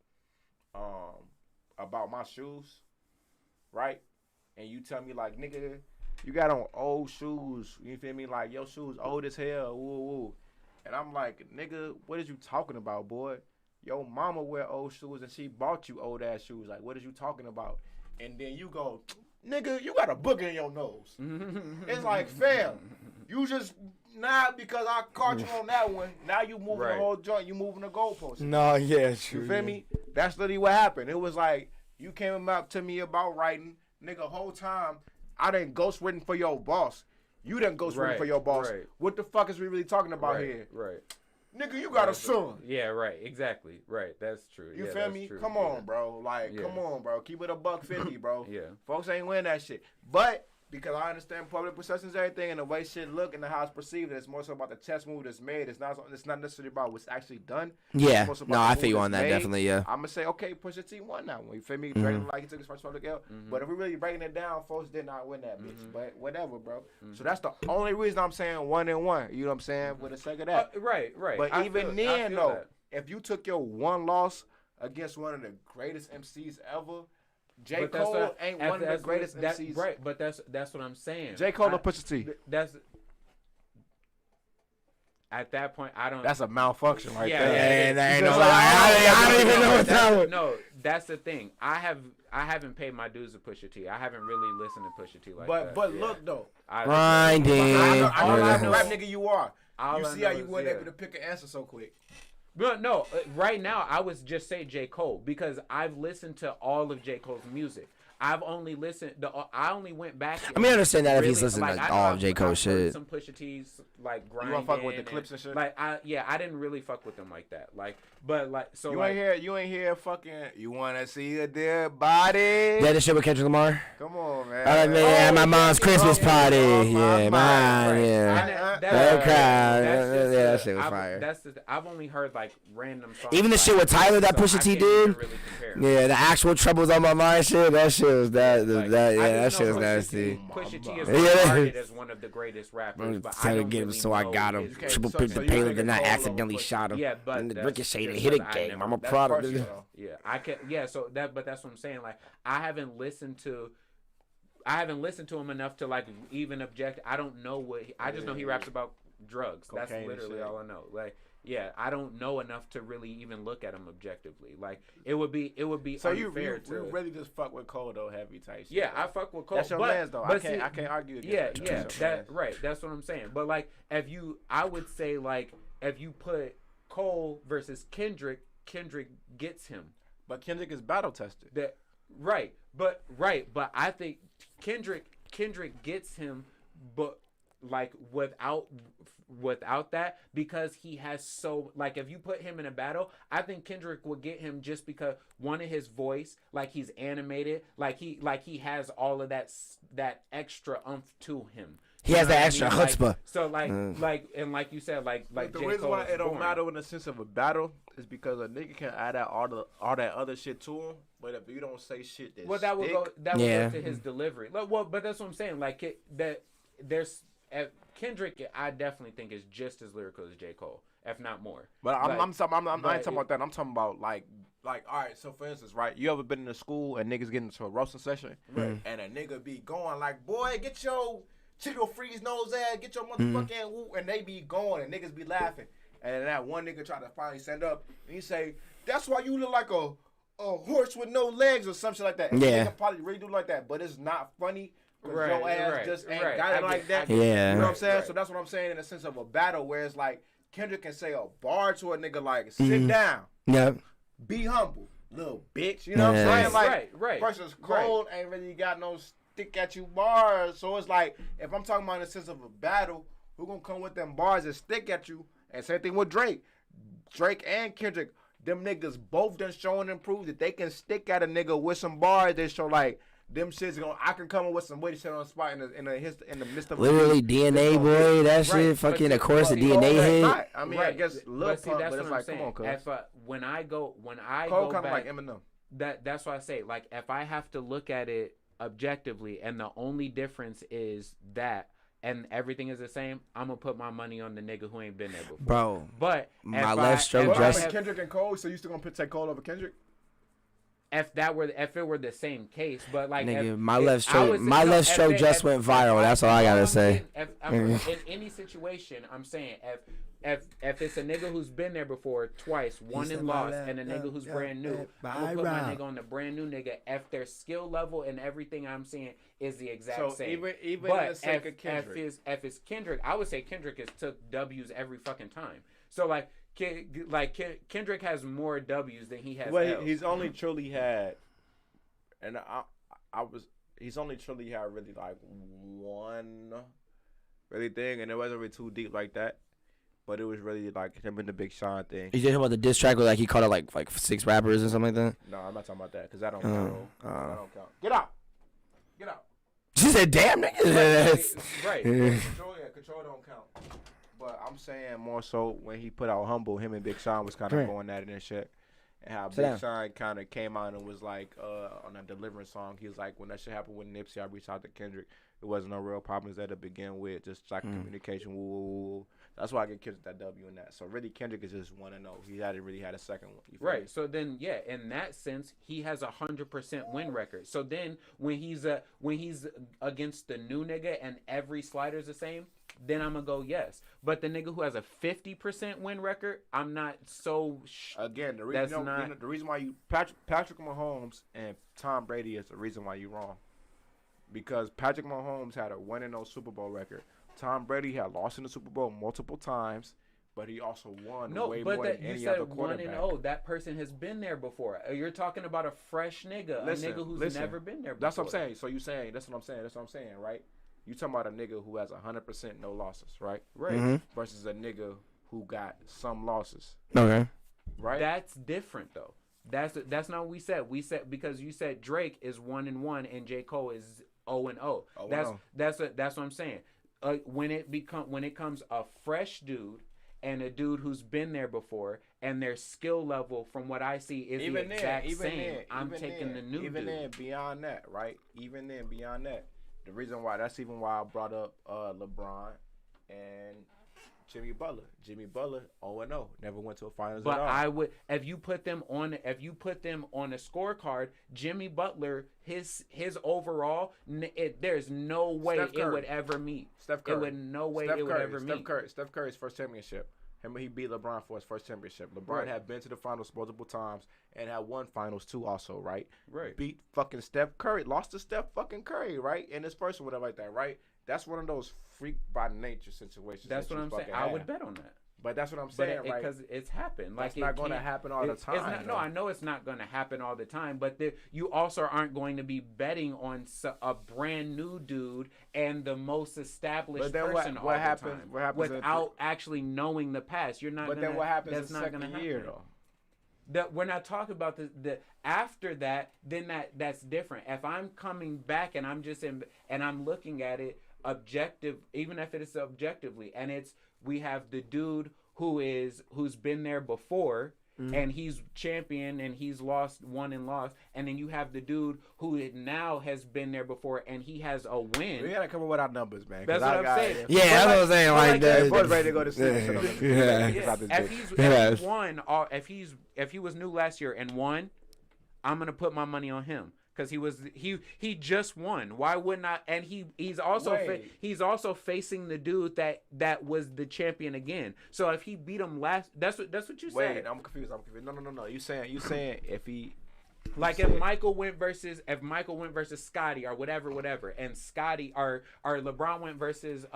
Speaker 4: my shoes, right? And you tell me like, nigga, you got on old shoes. You feel me? Like your shoes old as hell. Woo. And I'm like, nigga, what is you talking about, boy? Your mama wear old shoes and she bought you old ass shoes. Like, what is you talking about? And then you go, nigga, you got a booger in your nose. It's like, fam, you just not because I caught you on that one. Now you moving the whole joint. You moving the goalpost.
Speaker 3: No, yeah, true.
Speaker 4: You feel me? That's literally what happened. It was like you came up to me about writing, nigga. Whole time I done ghost written for your boss. You done ghost written for your boss.
Speaker 5: Right.
Speaker 4: What the fuck is we really talking about here?
Speaker 5: Right.
Speaker 4: Nigga, you got a son.
Speaker 5: Yeah, right. Exactly. Right. That's true.
Speaker 4: You feel me?
Speaker 5: True.
Speaker 4: Come on, bro. Like, come on, bro. Keep it $150, bro.
Speaker 5: Yeah.
Speaker 4: Folks ain't win that shit. But because I understand public perceptions, everything, and the way shit look and how it's perceived, it's more so about the chess move that's made. It's not necessarily about what's actually done.
Speaker 3: Yeah.
Speaker 4: It's
Speaker 3: No, I feel you on that, definitely, yeah.
Speaker 4: I'm going to say, okay, Pusha T won that one. You feel me? Drake like he took his first public L. But if we really breaking it down, folks did not win that bitch. But whatever, bro. So that's the only reason I'm saying 1-1. You know what I'm saying? For the sake of that.
Speaker 5: Right.
Speaker 4: But even then, though, if you took your one loss against one of the greatest MCs ever, J. Cole ain't one of the greatest MCs.
Speaker 5: Right, but that's what I'm saying.
Speaker 4: J. Cole or Pusha T?
Speaker 5: That's at that point I don't.
Speaker 4: That's a malfunction right there.
Speaker 3: Yeah, that ain't no lie. I don't even know what that was.
Speaker 5: No, that's the thing. I haven't paid my dues to Pusha T. I haven't really listened to Pusha T like that.
Speaker 4: But look though,
Speaker 3: grinding.
Speaker 4: I know how rap nigga you are. You see how you weren't
Speaker 5: yeah.
Speaker 4: able to pick an answer so quick.
Speaker 5: But no, right now I would just say J. Cole because I've listened to all of J. Cole's music. I've only listened. I only went back.
Speaker 3: I mean, I understand that
Speaker 5: really,
Speaker 3: if he's listening
Speaker 5: like,
Speaker 3: to all of J. Cole's shit.
Speaker 5: Some Pusha T's like grinding.
Speaker 4: You want to fuck with the clips and shit?
Speaker 5: Like I didn't really fuck with them like that. Like, but like so.
Speaker 4: You
Speaker 5: like,
Speaker 4: ain't hear fucking. You want to see a dead body?
Speaker 3: Yeah, the shit with Kendrick Lamar.
Speaker 4: Come on, man.
Speaker 3: I mean, my mom's Christmas party. Yeah, mine.
Speaker 5: Right.
Speaker 3: Yeah.
Speaker 5: That
Speaker 3: shit was fire.
Speaker 5: I've only heard like random songs.
Speaker 3: Even the shit with Tyler that Pusha T did.
Speaker 5: Really
Speaker 3: yeah, the actual troubles on my mind shit. That shit was that shit was
Speaker 5: Pusha
Speaker 3: nasty.
Speaker 5: Pusha T is regarded as one of the greatest rappers, but I don't really
Speaker 3: so I got him. Triple pick the payload, then I accidentally shot him.
Speaker 5: Yeah, but
Speaker 3: and the ricochet hit a game. I'm a product.
Speaker 5: Yeah, I can. Yeah, so but that's what I'm saying. Like, I haven't listened to him enough to like even object. I don't know what. I just know he raps about drugs. That's literally all I know. Like. Yeah, I don't know enough to really even look at him objectively. Like it would be
Speaker 4: so
Speaker 5: unfair
Speaker 4: you really just fuck with Cole though, heavy type shit.
Speaker 5: Yeah, I fuck with Cole.
Speaker 4: That's your man's though. I can't argue against that.
Speaker 5: Yeah, that right. That's what I'm saying. But like, I would say like if you put Cole versus Kendrick gets him.
Speaker 4: But Kendrick is battle tested.
Speaker 5: But I think Kendrick gets him, but. without that, because he has so, like, if you put him in a battle, I think Kendrick would get him just because one of his voice, like he's animated, like he has all of that extra oomph to him.
Speaker 3: He has that extra chutzpah.
Speaker 5: So like like you said, like
Speaker 4: the reason why it don't matter in the sense of a battle is because a nigga can add out all that other shit to him, but if you don't say shit that
Speaker 5: would go to his delivery. Well, but that's what I'm saying. Like Kendrick, I definitely think is just as lyrical as J. Cole, if not more.
Speaker 4: But I'm not talking about that. I'm talking about like all right. So for instance, right, you ever been in a school and niggas get into a roasting session, right? And a nigga be going like, boy, get your Cheeto freeze nose ass, get your motherfucking woo, and they be going and niggas be laughing. And then that one nigga try to finally stand up and he say, that's why you look like a horse with no legs or something like that. And nigga probably really do like that, but it's not funny because your ass just ain't got it like that.
Speaker 3: Yeah.
Speaker 4: You know what I'm saying? So that's what I'm saying in the sense of a battle where it's like Kendrick can say a bar to a nigga like, sit down.
Speaker 3: Yep.
Speaker 4: Be humble, little bitch. You know what I'm saying? Like,
Speaker 5: right.
Speaker 4: versus Cole ain't really got no stick at you bars. So it's like, if I'm talking about in the sense of a battle, who gonna come with them bars and stick at you? And same thing with Drake. Drake and Kendrick, them niggas both done showing and prove that they can stick at a nigga with some bars. They show like them shit's gonna. I can come up with some witty shit on the spot in the midst of
Speaker 3: literally DNA boy. That shit fucking of course the DNA hit.
Speaker 4: I mean, I guess Lil Pump, but it's like, come on, cuz.
Speaker 5: When I go
Speaker 4: Cole kind of like Eminem.
Speaker 5: That's why I say, like, if I have to look at it objectively, and the only difference is that, and everything is the same, I'm gonna put my money on the nigga who ain't been there before.
Speaker 3: Bro,
Speaker 5: but
Speaker 3: my left stroke just
Speaker 4: Kendrick and Cole. So you still gonna take Cole over Kendrick?
Speaker 5: If it were the same case, but like,
Speaker 3: nigga, my left stroke just went viral. That's all I gotta say.
Speaker 5: In any situation, I'm saying if it's a nigga who's been there before twice, won and lost, and a nigga who's brand new, I'm gonna put my nigga on the brand new nigga if their skill level and everything I'm seeing is the exact same.
Speaker 4: Even
Speaker 5: but
Speaker 4: in the sake of Kendrick.
Speaker 5: if it's Kendrick, I would say Kendrick has took W's every fucking time. So like Kendrick has more W's than he has.
Speaker 4: Well, he's only truly had, and he's only truly had really like one really thing, and it wasn't really too deep like that. But it was really like him and the Big Sean thing. You talking
Speaker 3: about the diss track where like he called it like 6 rappers or something like that?
Speaker 4: No, I'm not talking about that because that don't count. That don't count. Get out.
Speaker 3: She said, "Damn nigga."
Speaker 5: Right.
Speaker 4: Control don't count. But I'm saying more so when he put out Humble, him and Big Sean was kind of going at it and shit. And how Big Sean kind of came out and was like, on a Deliverance song, he was like, when that shit happened with Nipsey, I reached out to Kendrick. It wasn't no real problems there to begin with, just like communication. Woo. That's why I get Kendrick that W in that. So really, Kendrick is just 1-0. He hadn't really had a second one.
Speaker 5: Right. So then, yeah, in that sense, he has 100% win record. So then, when he's against the new nigga and every slider's the same, then I'm gonna go yes. But the nigga who has a 50% win record, I'm not so.
Speaker 4: Again, the reason why you Patrick Mahomes and Tom Brady is the reason why you're wrong. Because Patrick Mahomes had a 1-0 Super Bowl record. Tom Brady had lost in the Super Bowl multiple times, but he also won way more than any other quarterback.
Speaker 5: 1-0, that person has been there before. You're talking about a fresh nigga, a nigga who's never been there before.
Speaker 4: That's what I'm saying. So that's what I'm saying, right? You talking about a nigga who has 100% no losses, right?
Speaker 5: Right.
Speaker 4: Versus a nigga who got some losses.
Speaker 3: Okay.
Speaker 4: Right?
Speaker 5: That's different though. That's not what we said. We said because you said Drake is 1-1 and J. Cole is 0-0. That's what I'm saying. When it comes a fresh dude and a dude who's been there before and their skill level from what I see is the exact same. I'm taking the new dude.
Speaker 4: Even then, beyond that, right? Even then, beyond that, the reason why I brought up LeBron and Jimmy Butler. Jimmy Butler 0-0, never went to a finals at all.
Speaker 5: But I would if you put them on a scorecard, Jimmy Butler his overall there's no way it would ever meet.
Speaker 4: Steph Curry.
Speaker 5: It would ever meet.
Speaker 4: Steph Curry's first championship. He beat LeBron for his first championship. LeBron had been to the finals multiple times and had won finals too also, right?
Speaker 5: Right.
Speaker 4: Beat fucking Steph Curry. Lost to Steph fucking Curry, right? In his first one, whatever like that, right? That's one of those freak by nature situations.
Speaker 5: That's what I'm saying. I would bet on that.
Speaker 4: But that's what I'm saying, right?
Speaker 5: Because it's happened.
Speaker 4: Like, it's not going to happen all the time.
Speaker 5: I know it's not going to happen all the time, but you also aren't going to be betting on a brand new dude and the most established person all the time. What happens without actually knowing the past? You're not.
Speaker 4: But then what happens the second year, though?
Speaker 5: That we're not talking about the after that. Then that's different. If I'm coming back and I'm and I'm looking at it objective, even if it is objectively, and we have the dude who's been there before, and he's champion and he's won and lost, and then you have the dude who now has been there before and he has a win.
Speaker 4: We gotta come up with our numbers, man.
Speaker 5: That's what I'm saying.
Speaker 3: Yeah, that's what I'm saying. Like that.
Speaker 4: Boys ready to go to sleep.
Speaker 5: If he was new last year and won, I'm gonna put my money on him. Because he just won. Why wouldn't I? And he's also facing the dude that was the champion again. So if he beat him last, that's what you said.
Speaker 4: Wait, I'm confused. No. You saying if he
Speaker 5: if Michael went versus Scotty or whatever, and Scotty or LeBron went versus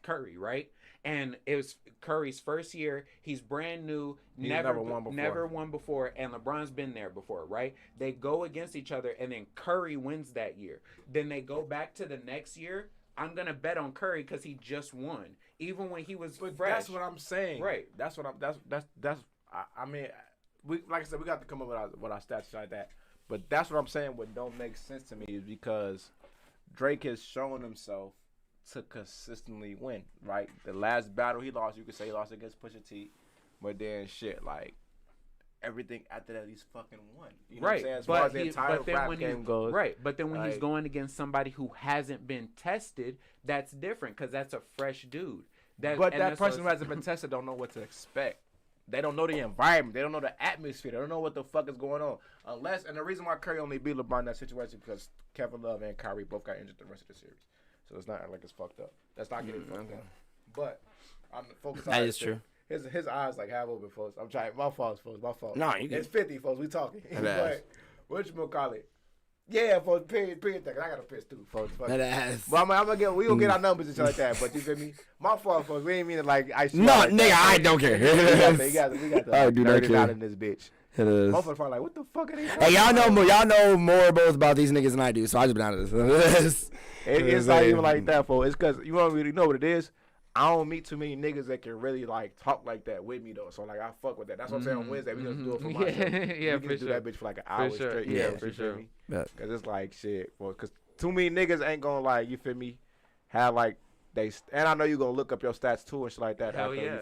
Speaker 5: Curry, right? And it was Curry's first year. He's brand new, never won before, and LeBron's been there before, right? They go against each other, and then Curry wins that year. Then they go back to the next year. I'm gonna bet on Curry because he just won, even when he was fresh.
Speaker 4: That's what I'm saying,
Speaker 5: right?
Speaker 4: I mean, we like I said, we got to come up with our stats like that. But that's what I'm saying. What don't make sense to me is because Drake has shown himself to consistently win, right? The last battle he lost, you could say he lost against Pusha T, but then like everything after that he's fucking won. You know what I'm saying? As far as the entire rap game goes.
Speaker 5: Right, but then when he's going against somebody who hasn't been tested, that's different because that's a fresh dude.
Speaker 4: But that person who hasn't been tested don't know what to expect. They don't know the environment. They don't know the atmosphere. They don't know what the fuck is going on. And the reason why Curry only beat LeBron in that situation because Kevin Love and Kyrie both got injured the rest of the series. So it's not like it's fucked up. That's not getting fucked up. But I'm focused on
Speaker 3: that. Is true.
Speaker 4: His eyes like half open, folks. I'm trying. My fault, folks. My fault.
Speaker 3: No,
Speaker 4: it's 50, folks. We talking. But whatchamacallit? Yeah, folks. Period. Thing. I got a piss too, folks.
Speaker 3: That ass.
Speaker 4: But we gonna get our numbers and shit like that. But you feel me? My fault, folks. We ain't mean to like.
Speaker 3: Nigga, I don't care.
Speaker 4: we got the
Speaker 3: do not care.
Speaker 4: out in this bitch.
Speaker 3: It is.
Speaker 4: Motherfuckers probably like, what the fuck are they?
Speaker 3: Hey, y'all know more both about these niggas than I do, so I just been out of this.
Speaker 4: It's not even like that, folks. It's because you don't really know what it is. I don't meet too many niggas that can really like talk like that with me though. So like I fuck with that. That's what I'm saying on Wednesday. We just do it for my show.
Speaker 5: Yeah,
Speaker 4: we just do that bitch for like an hour straight.
Speaker 5: Yeah, for sure.
Speaker 4: Because it's like shit. Well, because too many niggas ain't gonna like, you feel me, have like and I know you gonna look up your stats too and shit like that.
Speaker 5: Hell yeah.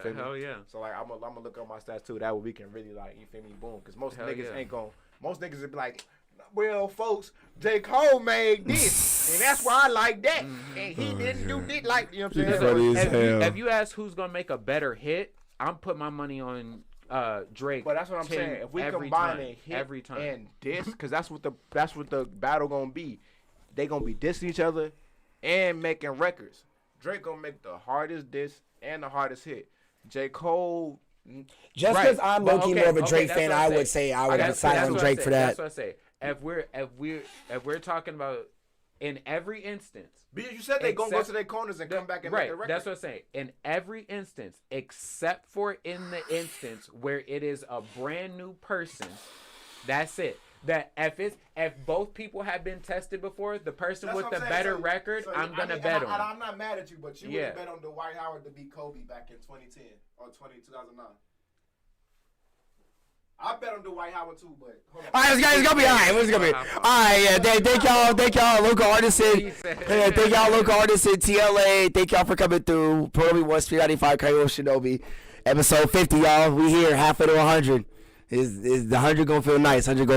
Speaker 4: So like I'm gonna look up my stats too. That way we can really like, you feel me, boom. Because most niggas ain't gonna. Most niggas would be like, well, folks, J. Cole made this, and that's why I like that. And he didn't do this like, you know what I'm saying?
Speaker 5: If you ask who's gonna make a better hit, I'm putting my money on Drake.
Speaker 4: But that's what I'm saying. If we combine a hit every time and diss, because that's what the battle gonna be. They gonna be dissing each other and making records. Drake gonna make the hardest diss and the hardest hit. J. Cole.
Speaker 3: Just because I'm low-key more of a Drake fan, I would say I would decide on Drake for that.
Speaker 5: That's what I say. If we're talking about in every instance,
Speaker 4: because you said they gonna go to their corners and come back and make a record.
Speaker 5: That's what I'm saying. In every instance, except for in the instance where it is a brand new person, that's it. That if both people have been tested before, the person with the better record, I'm gonna bet on.
Speaker 4: I'm not mad at you, but you would have bet on Dwight Howard to beat Kobe back in 2010 or 2009. I bet on Dwight Howard too, but hold on.
Speaker 3: All right, it's gonna be all right. It's gonna be all right. Yeah, thank y'all, local artisan. Thank y'all, local artisan T.L.A. Thank y'all for coming through. PROnobi1 Smiddy95 KageWolfShinobi. Episode 50, y'all. We here halfway to 100. Is the 100 gonna feel nice? 100 gonna